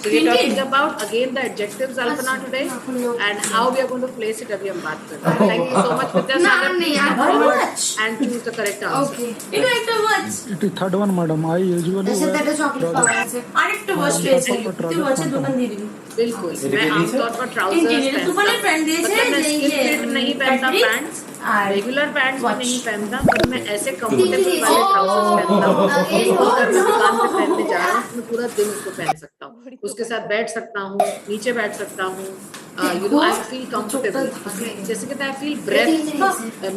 So we're talking about again the adjectives, Alpana, today, and how we are going to place it. अभी हम बात कर रहे हैं। Thank you so much, Vidya Sagar. Please come forward and choose the correct answer. Okay. এটা একটা watch It is third one, madam. I usually এর সাথে wear একটা চকলেট পাওয়া আছে আরেকটা ওয়াচ পেয়েছে তুই ওয়াচের দোকান দিয়ে দিবি बिल्कुल मैं आमतौर पर ट्राउजर्स तूफानी फ्रेंड दिए थे मैं ये स्किन नहीं पहनता पैंट्स रेगुलर पैंट्स नहीं पहनता पर मैं ऐसे कंफर्टेबल वाले ट्राउजर्स पहनता हूँ दुकान पे पहनने जा रहा हूँ मैं पूरा दिन उसको पहन सकता हूँ उसके साथ बैठ सकता हूँ नीचे बैठ सकता हूँ you know I feel comfortable जैसे कि I feel breath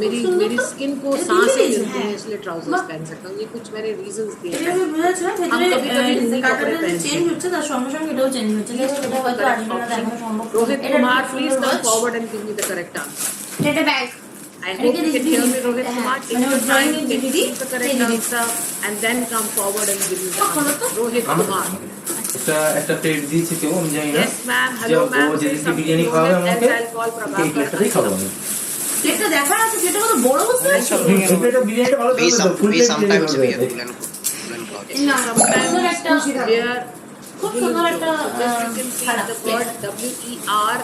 मेरी स्किन को सांसें मिलती हैं इसलिए ट्राउजर्स पहन सकता हूँ ये कुछ मेरे रीजंस दिए हैं हम कभी-कभी कपड़े पहनते हैं হচ্ছে তার সঙ্গে সঙ্গে এটাও চেঞ্জ হচ্ছে জাস্ট এটা হয়তো আসবে না দেখানো সম্ভব Rohit Kumar, please come forward and give me the correct answer. এটা bag I hope you can hear me, Rohit Kumar. Take your time, choose the correct answer, and then come forward and give me the answer. Rohit Kumar. একটা plate দিয়েছি কেউ আমি জানি না Yes, ma'am. Hello, ma'am. ও Say যেদিকে something, biryani খাওয়াবে Rohit, আমাকে else I'll call এই Prabhakar. প্লেটটাই খাবো আমি প্লেটটা দেখার আছে যেটা কত বড় বুঝতে পারছো প্লেটটা বিরিয়ানিটা ভালো We, করে ফুল we plate sometimes wear biryani woolen clothes. না সুন্দর একটা Wear খুব সুন্দর একটা just you can see the word W-E-R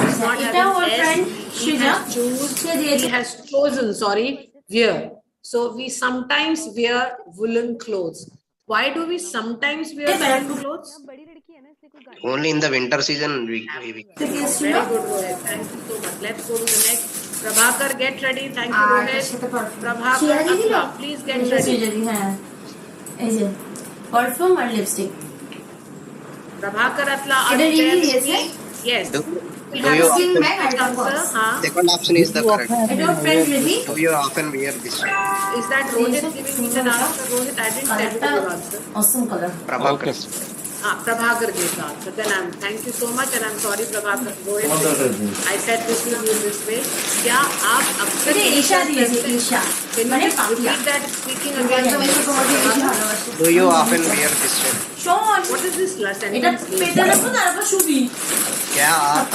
is not এটা having or S. Friend He Srija has choose. সে দিয়েছে He has chosen, sorry, wear. So we sometimes wear woolen clothes. Why do we sometimes wear woolen clothes? Only in the winter season we Very good, Rohit. Thank you so much. Let's go to the next. Prabhakar, get ready. Thank you, Rohit. Prabhakar, Atla, please get ready. হ্যাঁ এই যে perfume আর lipstick Prabhakar, Atla, are এটা you really there with দিয়েছে me? Yes. Do you Sling often, bag আর Answer, huh? second option is the correct. এটা ওর friend really Do you often wear this shirt? Is that Rohit giving me the answer? Rohit, I didn't tell you the answer. Assam colour Prabhakar. Prabhakar gave the answer. Then thank you so much and I'm sorry Prabhakar. Rohit, I said this to you this way. क्या आप अक्सर এটা ঈশা দিয়েছে Isha Can মানে you Papiya repeat that speaking again? একদম এসে তোমাকে বেশি ভালোবাসে Do you often wear this shirt? শোন What is this last এটা sentence? পেতে রাখো তারপর শুবি क्या आप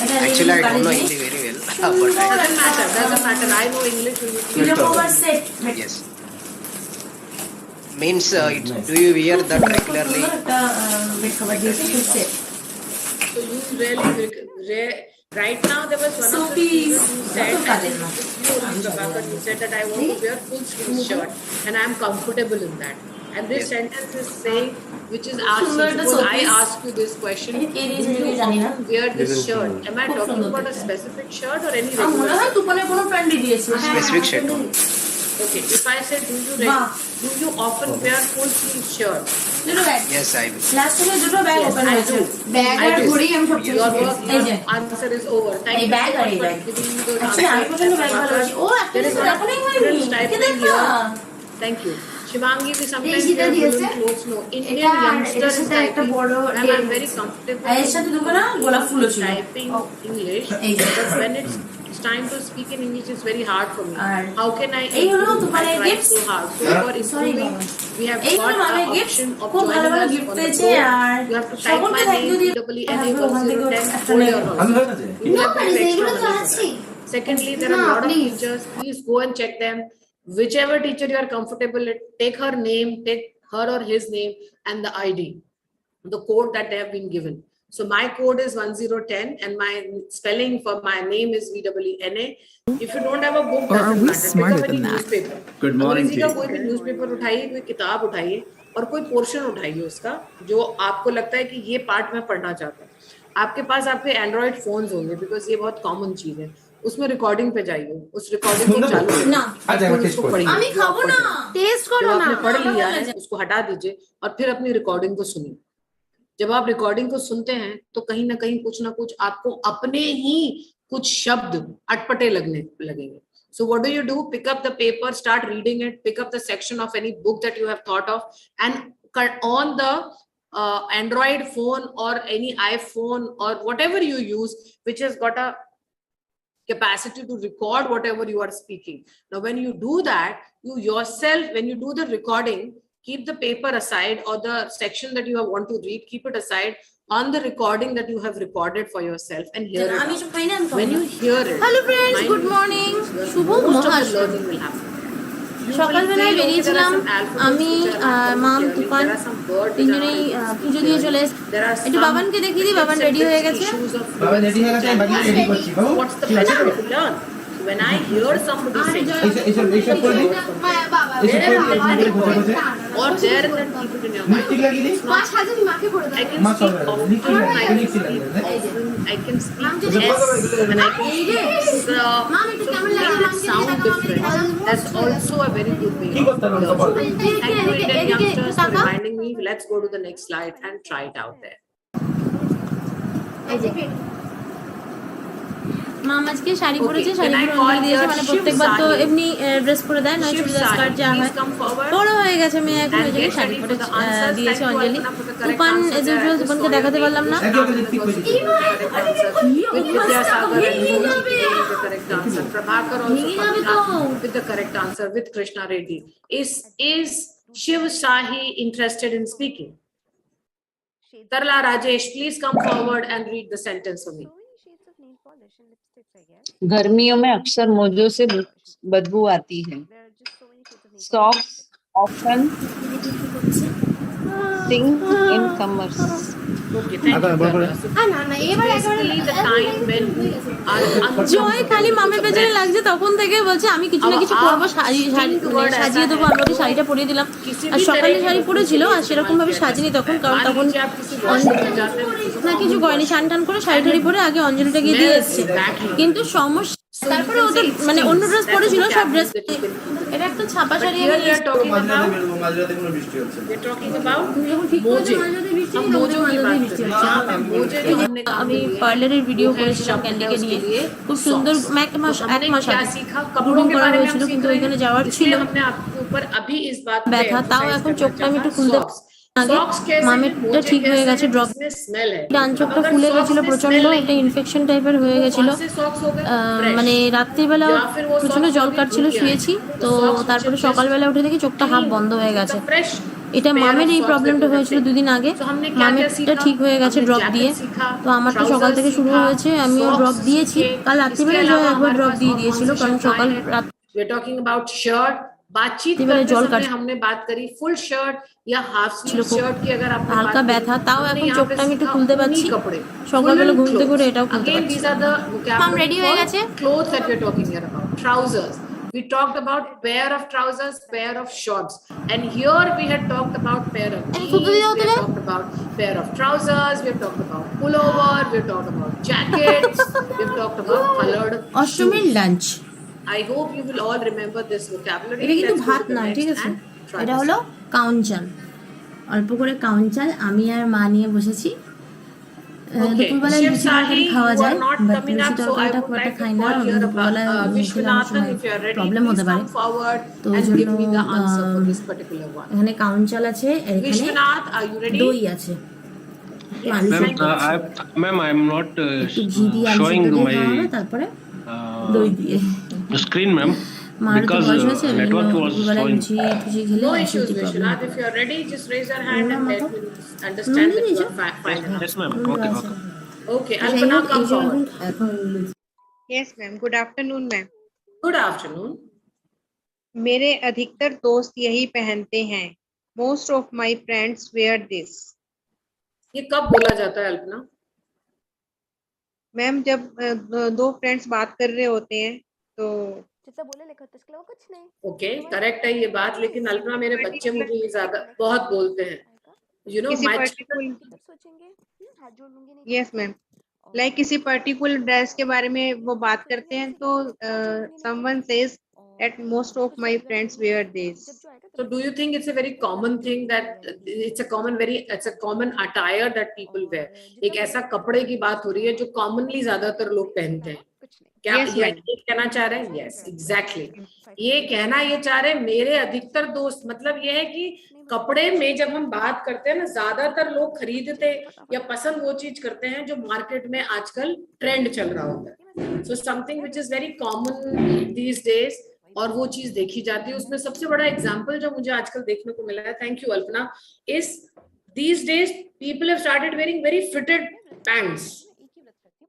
এটা actually I don't know really Hindi very well but Doesn't matter. I know English. Video cover set yes means do you wear that regularly? একটা bed cover দিয়েছে full set So you really, right now there was one of the Sophie, students who said, I think it's you, Prabhakar, you said that I want to wear full sleeve shirt and I am comfortable in that. And this sentence is saying, which is asking, suppose I ask you this question, do you wear this shirt? Am I talking about a specific shirt or any মনে regular হয় shirt? তুপনের কোনো ফ্রেন্ডই দিয়েছে Specific shirt. Okay, if I say, do you often wear full sleeve shirt? দুটো bag Yes I will. Last থেকে দুটো bag Yes, open I হয়েছে do. Bag I আর do. ঘড়ি আমি সব চেঞ্জ Your করি work, এই যে your answer is over. Thank এই you ব্যাগ so আর much এই for bag giving me those actually আমি প্রচন্ড ব্যাগ ভালোবাসি ও There is একটা one এখনই হয়নি difference type কে in দেখা here. Thank you. Shivangi, we sometimes এই wear দিয়েছে woolen clothes. No, Indian এটা এটার youngsters সাথে একটা typing. বড় And I'm very comfortable আর এর সাথে দুটো না গোলাপ ফুলও ছিল typing English. এই যে But when it's time to speak in English, it's very hard for me. R How can I এই হলো improve? তোমার I try gifts so hard. So for sorry improving, we have এই got হলো the মামের gift option of খুব ভালো joining ভালো us gift on the পেয়েছে board. আর You have to type সকলকে my থ্যাংক ইউ name, দিয়ে WWENA ওখান থেকে 1010, একটা hold নেই your আমি horse. হয়ে গেছে You have to pay extra এগুলো তো money for আছেই that. Secondly, there are a lot of teachers. Please go and check them. Whichever teacher you are comfortable with, take her name, take her or his name and the ID, the code that they have been given. So my code is 1010 and my spelling for my name is VEENA. If you don't have a book, Or are doesn't we matter. smarter Pick up any than that? newspaper. Good morning किसी to का you. कोई भी newspaper उठाइए, कोई किताब उठाइए और कोई पोर्शन उठाइए उसका जो आपको लगता है कि ये पार्ट मैं पढ़ना चाहता हूँ. आपके पास आपके एंड्रॉइड फोन्स होंगे, बिकॉज ये बहुत कॉमन चीज है. उसमें रिकॉर्डिंग पे जाइए, उस रिकॉर्डिंग को चालू करिए, उसको पढ़िए. আমি খাবো না, টেস্ট করো जब না। आपने पढ़ लिया है उसको हटा दीजिए और फिर अपनी रिकॉर्डिंग को सुनिए. जब आप रिकॉर्डिंग को सुनते हैं तो कहीं ना कहीं कुछ ना कुछ आपको अपने ही कुछ शब्द अटपटे लगने लगेंगे. So what do? Pick up the paper, start reading it, pick up the section of any book that you have thought of, and on the Android phone or any iPhone or whatever you use, which has got a capacity to record whatever you are speaking. Now, when you do that, you yourself, when you do the recording, keep the paper aside or the section that you want to read, keep it aside on the recording that you have recorded for yourself and hear it out. When you hear it, Hello friends, good morning. Shubho Maharashtra. learning will happen. সকালবেলায় বেরিয়েছিলাম আমি মাম তুফান তিনজনেই পুজো দিয়ে চলে একটু বাবানকে দেখিয়ে দিই। Baban ready হয়ে গেছে। বাবা রেডি হয়ে গেছে, বাকি রেডি করছি। বাবু What's the pleasure to learn? When I hear somebody say, এইসব করে দিই। or there and then keep it in your mind. I can speak often, I can speak less, and I can speak sound different. That's also a very good way of learning. Thank you, Indian youngsters, for reminding me. Let's go to the next slide and try it out there. মাম আজকে শাড়ি পরেছে, শাড়ি পরে অঞ্জলি দিয়েছে, মানে প্রত্যেকবার তো এমনি dress পরে দেয়, নয় চুড়িদার স্কার্ট যা হয়। বড় হয়ে গেছে মেয়ে এখন, ওই জন্য শাড়ি পরে দিয়েছে অঞ্জলি। তুফান এজ ইউজুয়াল, তুফানকে দেখাতে পারলাম না। With the correct answer, with Krishna Reddy. Is Shiv Sahi interested in speaking? Tarla Rajesh, please come forward and read the sentence for me. गर्मियों में अक्सर मोजों से बदबू आती है. Socks often stink in summers. Okay, thank you. Basically, the time when জয় খালি মামের পেছনে লাগছে তখন থেকে, বলছে আমি কিছু না কিছু করবো, সাজিয়ে দেবো। আমরা ওকে শাড়িটা পরিয়ে দিলাম, আর সকালে শাড়ি পরেছিল আর সেরকম ভাবে সাজিনি তখন, কারণ তখন না কিছু করেনি। স্নান টান করে শাড়ি টাড়ি পরে আগে অঞ্জলিটা গিয়ে দিয়ে এসছে, কিন্তু সমস্যা তারপরে ও তো মানে অন্য ড্রেস পরেছিল, সব ড্রেস। এটা একটা ছাপা শাড়ি আমি আমি পার্লারের ভিডিও করেছিলাম ক্যান্ডিকে নিয়ে, খুব সুন্দর। এক মাস আগে গ্রুমিং করা হয়েছিল, কিন্তু ওইখানে যাওয়ার ছিল ব্যথা, তাও এখন চোখটা আমি একটু খুলতে আগে মামেরটা ঠিক হয়ে গেছে। ড্রপ ডান চোখটা ফুলে গেছিল প্রচন্ড, একটা ইনফেকশন টাইপের হয়ে গেছিল। মানে রাত্রিবেলা প্রচন্ড জল কাটছিল, শুয়েছি তো, তারপরে সকালবেলা উঠে দেখি চোখটা হাফ বন্ধ হয়ে গেছে। এটা মামের এই প্রবলেমটা হয়েছিল 2 দিন আগে, মামেরটা ঠিক হয়ে গেছে ড্রপ দিয়ে। তো আমারটা সকাল থেকে শুরু হয়েছে, আমিও ড্রপ দিয়েছি। কাল রাত্রিবেলা জয় একবার ড্রপ দিয়ে দিয়েছিল, কারণ সকাল রাত बातचीत करते समय हमने बात करी फुल शर्ट या हाफ स्लीव शर्ट की। अगर आप হালকা ব্যথা, তাও এখন চোখটা আমি একটু খুলতে পারছি। সকালবেলা ঘুমতে করে এটাও খুলতে পারছি। মাম রেডি হয়ে গেছে। Clothes that we're talking here about, trousers. We talked about pair of trousers, pair of shorts, and here we had talked about pair of jeans, we had talked about pair of trousers, we have talked about pullover, we have talked about jackets, we have talked about colored অষ্টমীর lunch. I hope you will all remember this vocabulary. এটা কিন্তু ভাত না, ঠিক আছে? এটা হলো কাউন চাল, অল্প করে কাউন চাল আমি আর মা নিয়ে বসেছি। দুপুরবেলায় লুচি তরকারি খাওয়া যায়, বাট লুচি তরকারিটা খুব একটা খাই না, দুপুরবেলায় প্রবলেম হতে পারে, তো ওই জন্য এখানে কাউন চাল আছে, এখানে দই আছে। Ma'am, I am not showing my দই দিয়ে screen, ma'am, because network was showing. No issues, Vishwanath. If you are ready, just raise your hand and let me understand that you are fine. Yes, ma'am. Okay. Okay, Alpana, come forward. Yes, ma'am. Good afternoon, ma'am. Good afternoon. मेरे अधिकतर दोस्त यही पहनते हैं. Most of my friends wear this. ये कब बोला जाता है अल्पना? मैम जब दो फ्रेंड्स बात कर रहे होते हैं तो जितना बोले लिखा तो इसके अलावा कुछ नहीं। ओके, करेक्ट है ये बात, लेकिन अल्पना मेरे बच्चे मुझे ये ज्यादा बहुत बोलते हैं, यू नो किसी माय पर्टिकुलर सोचेंगे हाथ जोड़ लूंगी नहीं। यस मैम, लाइक किसी पर्टिकुलर ड्रेस के बारे में वो बात करते हैं तो someone says that most of my friends wear this. So do you think it's a very common thing that it's a common attire that people wear? एक ऐसा कपड़े की बात हो रही है जो commonly ज्यादातर लोग पहनते हैं, क्या ये कहना चाह रहे हैं? Yes, exactly. ये कहना ये चाह रहे हैं मेरे अधिकतर दोस्त, मतलब ये है कि कपड़े में जब हम बात करते हैं ना, ज्यादातर लोग खरीदते या पसंद वो चीज करते हैं जो मार्केट में आजकल ट्रेंड चल रहा होता है. So something which is very common these days, और वो चीज देखी जाती है. उसमें सबसे बड़ा एग्जाम्पल जो मुझे आजकल देखने को मिला है, thank you Alpana, is these days people have started wearing very fitted pants.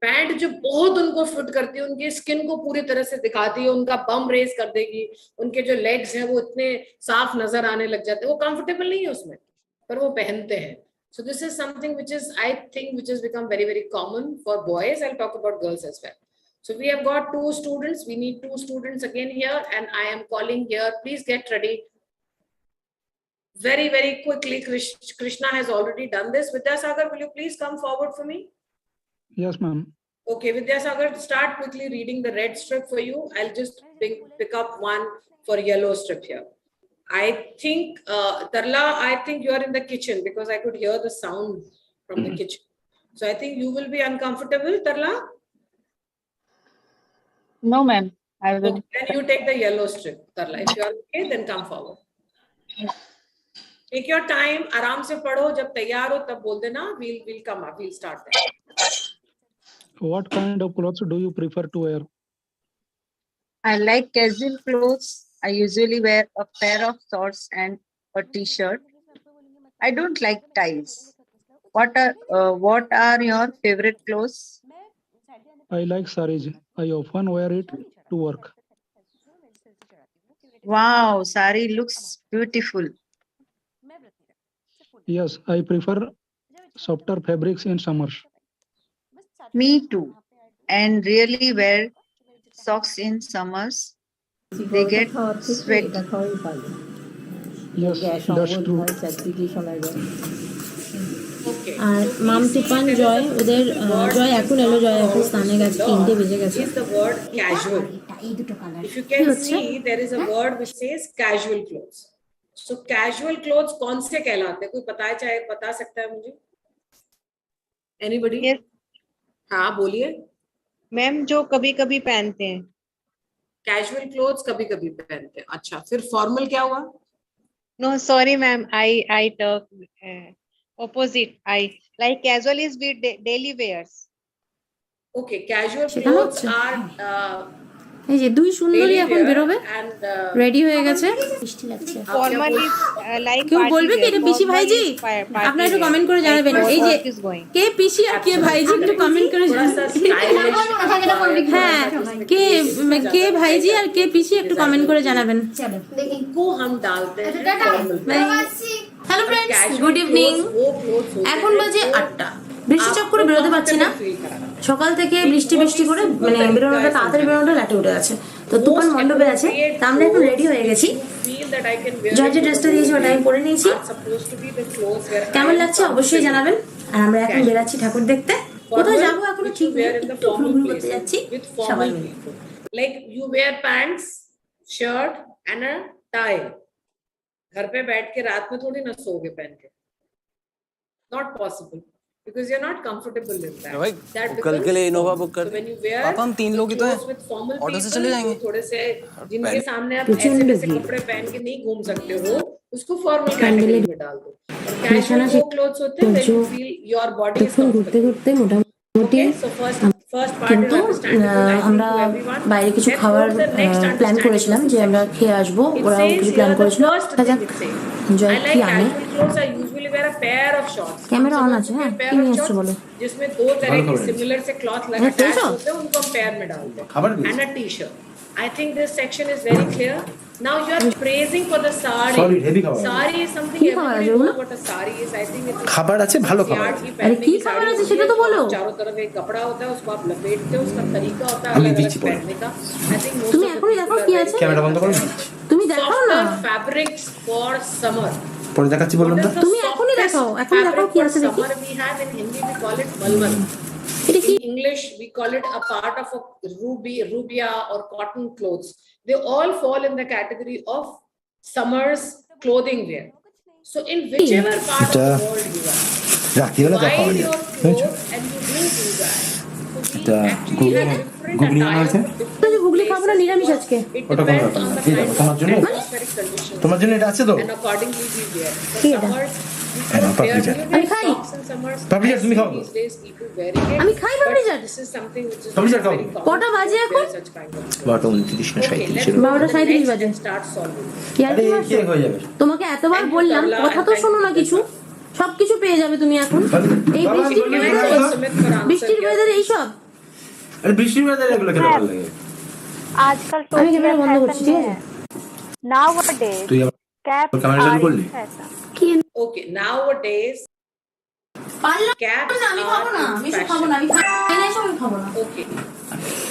Pant जो बहुत उनको फिट करती है, उनकी स्किन को पूरी तरह से दिखाती है, उनका बम रेस कर देगी, उनके जो लेग्स हैं वो इतने साफ नजर आने लग जाते हैं. वो कंफर्टेबल नहीं है उसमें, पर वो पहनते हैं. So this is something which is, I think, which has become very, very common for boys. I'll talk about girls as well. So we have got 2 students. We need 2 students again here, and I am calling here. Please get ready. Very, very quickly. Krishna has already done this. Vidyasagar, will you please come forward for me? Yes, ma'am. Okay, Vidyasagar, start quickly reading the red strip for you. I'll just pick up one for yellow strip here. I think, Tarla, I think you are in the kitchen because I could hear the sound from the kitchen. So I think you will be uncomfortable, Tarla? No, ma'am. I will. Okay, then you take the yellow strip, Tarla. If you are okay, then come forward. Take your time. आराम से पढ़ो. जब तैयार हो तब बोल देना. We'll come up. We'll start there. What kind of clothes do you prefer to wear? I like casual clothes. I usually wear a pair of shorts and a t-shirt. I don't like ties. What are your favorite clothes? I like sarees. I often wear it to work. Wow, sari looks beautiful. Yes, I prefer softer fabrics in summers. Me too. And really wear socks in summers. They get sweaty. Yes, that's true. আর মাম তুফান জয় ওদের জয় এখন এলো, জয় এখন স্থানে গেছে, 3টে বেজে গেছে. Is the word casual. If you can see, there is a word which says casual clothes. So casual clothes कौन से कहलाते हैं? कोई बता सकता है मुझे? Anybody? Yes. हाँ बोलिए. मैम जो कभी कभी पहनते हैं. Casual clothes कभी कभी पहनते हैं. अच्छा, फिर formal क्या हुआ? No, sorry ma'am, I talk opposite. I like casual is with daily wears. Okay, casual clothes are এই যে দুই সুন্দরী এখন বেরোবে, রেডি হয়ে গেছে. বৃষ্টি লাগছে. Formally like কেউ বলবে কি এটা পিসি ভাইজি? আপনারা একটু কমেন্ট করে জানাবেন. এই যে কে পিসি আর কে ভাইজি একটু কমেন্ট করে জানাবেন. হ্যাঁ, কে ভাইজি আর কে পিসি একটু কমেন্ট করে জানাবেন. को हम डालते हैं. Hello friends, good evening. এখন বাজে 8টা. বৃষ্টি চক্করে বেরোতে পারছি না, সকাল থেকে বৃষ্টি করে মানে বেরোনোটা তাড়াতাড়ি বেরোনোটা লাটে উঠে গেছে. তো তুফান মণ্ডপে আছে, তা আমরা এখন রেডি হয়ে গেছি. যার যে ড্রেসটা দিয়েছি ওটা আমি পরে নিয়েছি. কেমন লাগছে অবশ্যই জানাবেন. আর আমরা এখন বেরাচ্ছি ঠাকুর দেখতে. কোথায় যাবো এখনো ঠিক নেই, একটু ঘুরঘুর করতে যাচ্ছি সবাই মিলে. Like you wear pants, shirt and a tie. घर पे बैठ के रात में थोड़ी ना सोगे पहन के. Not possible. Because you're not comfortable in that. भाई कल के लिए इनोवा बुक कर. पापा हम 3 लोग ही तो हैं, ऑटो से चले जाएंगे. थोड़े से जिनके सामने आप ऐसे कपड़े पहन के नहीं घूम सकते हो, उसको फॉर्मल कैटेगरी में डाल दो. कैजुअल वो क्लोथ्स होते हैं when you feel your body is comfortable. ঘুরতে মোটামুটি কিন্তু আমরা বাইরে কিছু খাওয়ার প্ল্যান করেছিলাম যে আমরা খেয়ে আসবো, ওরাও কিছু প্ল্যান করেছিল. জয় কি আনে? कैमरा ऑन আছে। হ্যাঁ কি নিয়ে আসছো বলো। जिसमें दो तरह के सिमिलर से क्लॉथ लगा अटैच होते हैं, उनको हम पेयर में डालते हैं। And a T-shirt. I think this section is very clear. Now you are praising for the sari. Sorry, heavy খাবার। Sari is something everybody knows what a sari is. I think it's খাবার আছে, ভালো খাবার আছে। अरे की खबर है সেটা তো বলো। चारों तरफ एक कपड़ा होता है, उसको आप लपेटते हो, उसका तरीका होता है আমি अलग দিচ্ছি अलग পরে। पहनने का। I think most তুমি of the এখনই দেখো কি আছে ক্যামেরা বন্ধ করো। তুমি দেখাও না softer fabrics for summer. পরে দেখাচ্ছি বললাম তো। তুমি এখনই দেখাও কি আছে দেখি। Summer we have in Hindi we call it malmal. In English we call it a part of a rubia or cotton clothes. They all fall in the category of summer's clothing wear. So in whichever part of the world you are, রাখি হলে দেখা while হবে। you're clothed and you do that, so we actually have different গুগলি আনা attire হয়েছে? for different গুগলি খাবো না নিরামিষ আজকে। ওটা কোন ব্যাপার না। এই দেখো তোমার জন্য। atmospheric conditions. তোমার জন্য এটা আছে তো? And accordingly we wear. For কি এটা? summers, এই নাও পাপড়ি চাট। আমি খাই। পাপড়ি চাট তুমি খাও। these days people wearing it. আমি খাই পাপড়ি chaat. This is something which is পাপড়ি চাট খাও। very common. কটা বাজে এখন? Such kind of thing. 12:29 না 37 এর। 12:37 বাজে। Start solving. কি আর আরে কি কি হয়ে যাবে? তোমাকে এতবার বললাম কথা তো শোনো না কিছু সবকিছু পেয়ে যাবে তুমি এখন এই বৃষ্টির ওয়েদারে এইসব আরে বৃষ্টির ওয়েদারে এগুলো কেন ভালো লাগে आजकल तो আমি ক্যামেরা বন্ধ করছি ঠিক আছে nowadays তুই আবার caps ক্যামেরা চালু করলি কি Okay, nowadays পারলাম caps না আমি খাবো না আমি সব খাবো না আমি খাই না সব খাবো না Okay.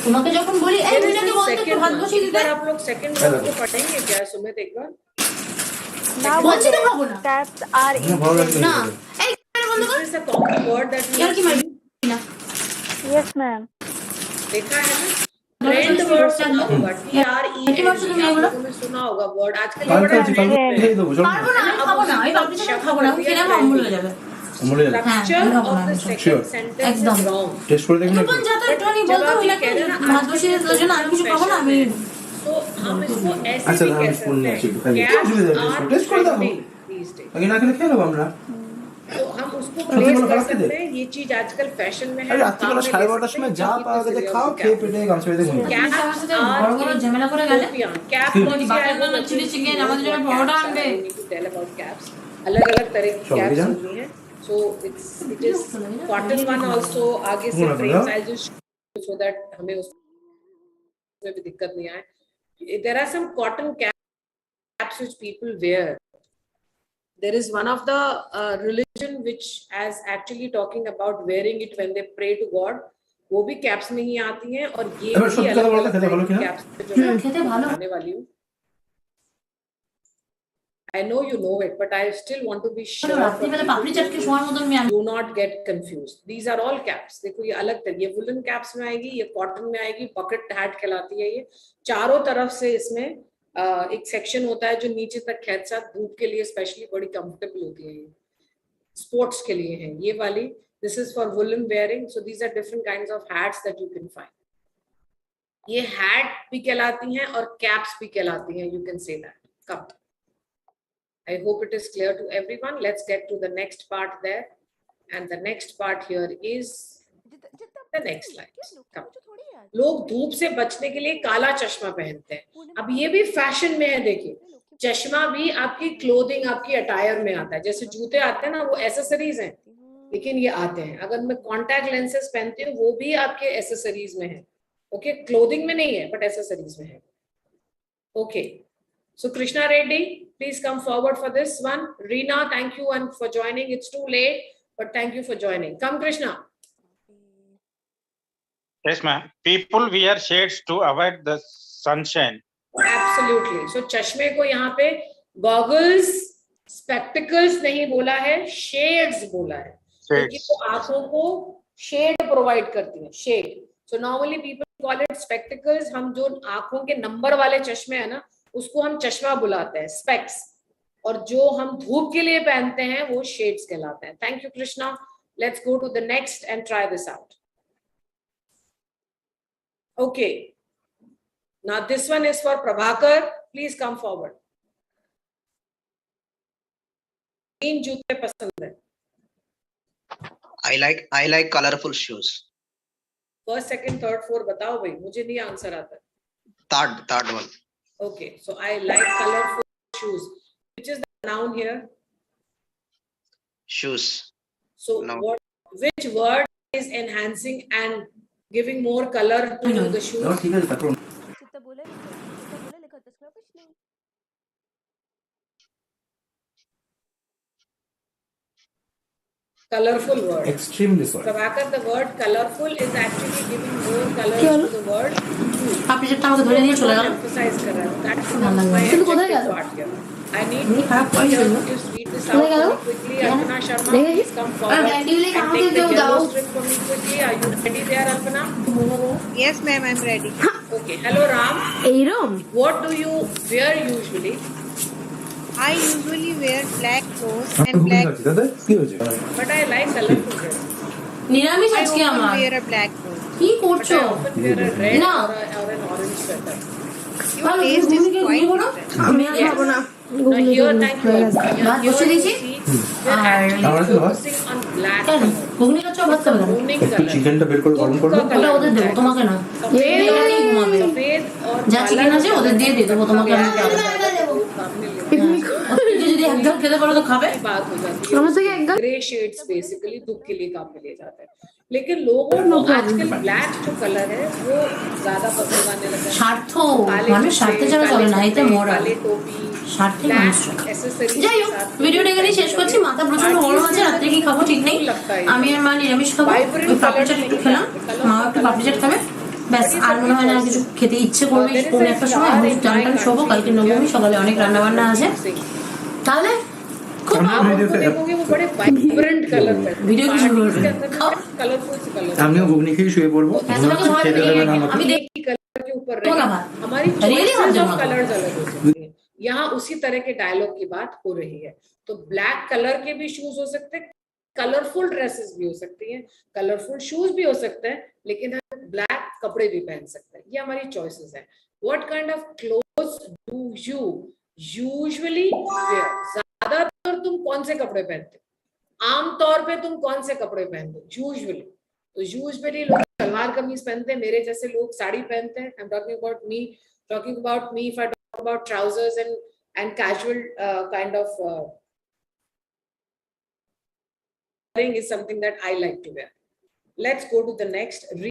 তোমাকে যখন বলি এই দুইটাকে বলতে একটু ভাত বসিয়ে দিতে आप लोग सेकंड वर्ड को पढ़ेंगे क्या सुमित एक बार বলছি না খাবো না caps are না এই ক্যামেরা বন্ধ কর This is a common word that we यार की मार ना yes ma'am देखा है ना ट्रेंड वर्ड सुना होगा TRE सुना होगा वर्ड आजकल ये बड़ा এই দেবো চল পারবো না আমি খাবো না আমি পাপড়ি চাট খাবো না আমি খেলে আমার অম্বল হয়ে যাবে আমলে যা structure of the second sentence is wrong. Test করে দেখুন কোন জায়গা একটুখানি বলতো হইলে ভাত বসিয়ে দেওয়ার জন্য আর কিছু খাবো না আমি So हम इसको ऐसे अच्छा भी हम कह फोन में सकते अच्छी हैं दिखाई टेस्ट कर दो these days. আগে না খেলে খেয়ে নেবো আমরা तो हम उसको अरे प्लेस बोलो कर खराब सकते हैं ये चीज आजकल फैशन में है আরে রাত্রি বেলা 12:30টার সময় যা পাওয়া গেছে খাও খেয়ে পেটে গামছা বেঁধে ঘুমিয়ে বড় বড় ঝামেলা করে গেলে कैप বাটার নান চিলি চিকেন আমাদের জন্য বড়টা আনবে अलग अलग तरह की कैप्स होती हैं so it is cotton one also आगे से frames I'll just so that हमें उसमें भी दिक्कत नहीं आए there are some cotton caps which people wear there is one of the religion which is actually talking about wearing it when they pray to God वो भी caps में ही आती हैं और ये भी अलग अलग कैप्स जो आने वाली हूँ I know you know it, but I still want to be sure. Do not get confused. These are all caps. देखो ये अलग तरह ये woolen caps में आएगी, ये cotton में आएगी, bucket hat कहलाती है ये. चारों तरफ से इसमें एक section होता है जो नीचे तक खींचा धूप के लिए specially बड़ी comfortable होती है ये. Sports के लिए है ये वाली. This is for woolen wearing. So these are different kinds of hats that you can find. ये hat भी कहलाती हैं और caps भी कहलाती हैं. You can say that. Come. I hope it is clear to everyone. Let's get to the next part there. And the next part here is the next slide. Come. लोग धूप से बचने के लिए काला चश्मा पहनते हैं. अब ये भी फैशन में है देखिए. चश्मा भी आपकी क्लोथिंग आपकी अटायर में आता है. जैसे जूते आते हैं ना वो एसेसरीज हैं. लेकिन ये आते हैं. अगर मैं कॉन्टैक्ट लेंसेज पहनती हूँ वो भी आपके एसेसरीज में है. ओके क्लोथिंग में नहीं है बट एसेसरीज में है. Okay So Krishna Reddy, please come forward for this one. Reena, thank you and for joining. It's too late, but thank you for joining. Come Krishna. Yes, ma'am. People wear shades to avoid the sunshine. Absolutely. So चश्मे को यहाँ पे goggles, spectacles नहीं बोला है, shades बोला है. क्योंकि वो आँखों को shade provide करती है. Shade. So normally people call it spectacles. हम जो आँखों के नंबर वाले चश्मे है ना उसको हम चश्मा बुलाते हैं स्पेक्स और जो हम धूप के लिए पहनते हैं वो शेड्स कहलाते हैं. Thank you Krishna. Let's go to the next and try this out. Okay now this one is for Prabhakar. Please come forward. तीन जूते पसंद है. I like colorful shoes. First second third fourth बताओ भाई मुझे नहीं आंसर आता. Third one. Okay, so I like colorful shoes. Which is the noun here? Shoes. So which word is enhancing and giving more color to the shoes? colorful word. Extremely sorry. Prabhakar, the word colorful is actually giving more colors to the word. আপনি যেটা আমাকে ধরে নিয়ে চলে গেল Emphasize kar raha hai. That's my objective part here. I need you to just read this out for me quickly. Alpana Sharma, please come forward and take the yellow strip for me quickly. Are you ready there, Alpana? Yes, ma'am, I'm ready. Okay. Hello, Ram. Hey, Ram. What do you wear usually? I usually wear black clothes and black. But I like colorful dress. নিরামিষ I আজকে often আমার wear a black clothes. কি করছো I often wear a red No. or an orange sweater. Your taste is quite different. আমি আর খাবো না Now here, thank you. ভাত বসে দিয়েছি We're R actually focusing on black কেন color. ঘুগনি খাচ্ছ ভাত খাবে কেন Owning color. চিকেনটা বের করে গরম করবে ওটা ওদের দেবো তোমাকে না এটা নিয়ে ঘুমাবে सफेद और যা চিকেন আছে ওদের দিয়ে দিয়ে দেবো তোমাকে আমি খাবো যদি একদম খেতে পারো তো খাবে बात हो जाती है ग्रे शेड्स बेसिकली दुख के लिए काम में लिए जाते हैं लेकिन लोगों को आजकल ब्लैक जो कलर है वो ज्यादा पसंद आने लगा है স্বার্থ মানুষ স্বার্থে ছাড়া চলে না এতে মরা काले टोपी স্বার্থে মানুষ যাই হোক ভিডিওটা এখানেই শেষ করছি মাথা প্রচন্ড গরম আছে রাত্রে কি খাবো ঠিক নেই আমি আর মা নিরামিষ খাবো ওই পাপড়ি চাট একটু খেলাম মা একটু পাপড়ি চাট খাবে ব্যাস আর মনে হয় না কিছু খেতে ইচ্ছে করবে কোনো একটা সময় আমি টান টান শোবো কালকে নবমী সকালে অনেক রান্না বান্না আছে তাহলে খুব देखोगे वो बड़े वाइब्रेंट कलर है ভিডিও কি শুরু করবে कलरफुल से कलर আমিও ঘুগনি খেয়ে শুয়ে পড়বো খেতে দেবে না আমাকে আমি कलर के ऊपर हमारी कलर्स अलग हो सकते हैं यहाँ उसी तरह के डायलॉग की बात हो रही है तो ब्लैक कलर के भी शूज हो सकते हैं कलरफुल ड्रेसेस भी हो सकती हैं कलरफुल शूज भी हो सकते हैं लेकिन हम ब्लैक कपड़े भी पहन सकते हैं ये हमारी चॉइसेस है what kind of clothes do you usually wear ज्यादातर तुम कौन से कपड़े पहनते हो आमतौर पे तुम कौन से कपड़े पहनते हो यूजुअली तो यूजुअली लोग सलवार कमीज पहनते हैं मेरे जैसे लोग साड़ी पहनते हैं I am talking about me if I talk about trousers and casual kind of is something that I like to wear. Let's go to the next.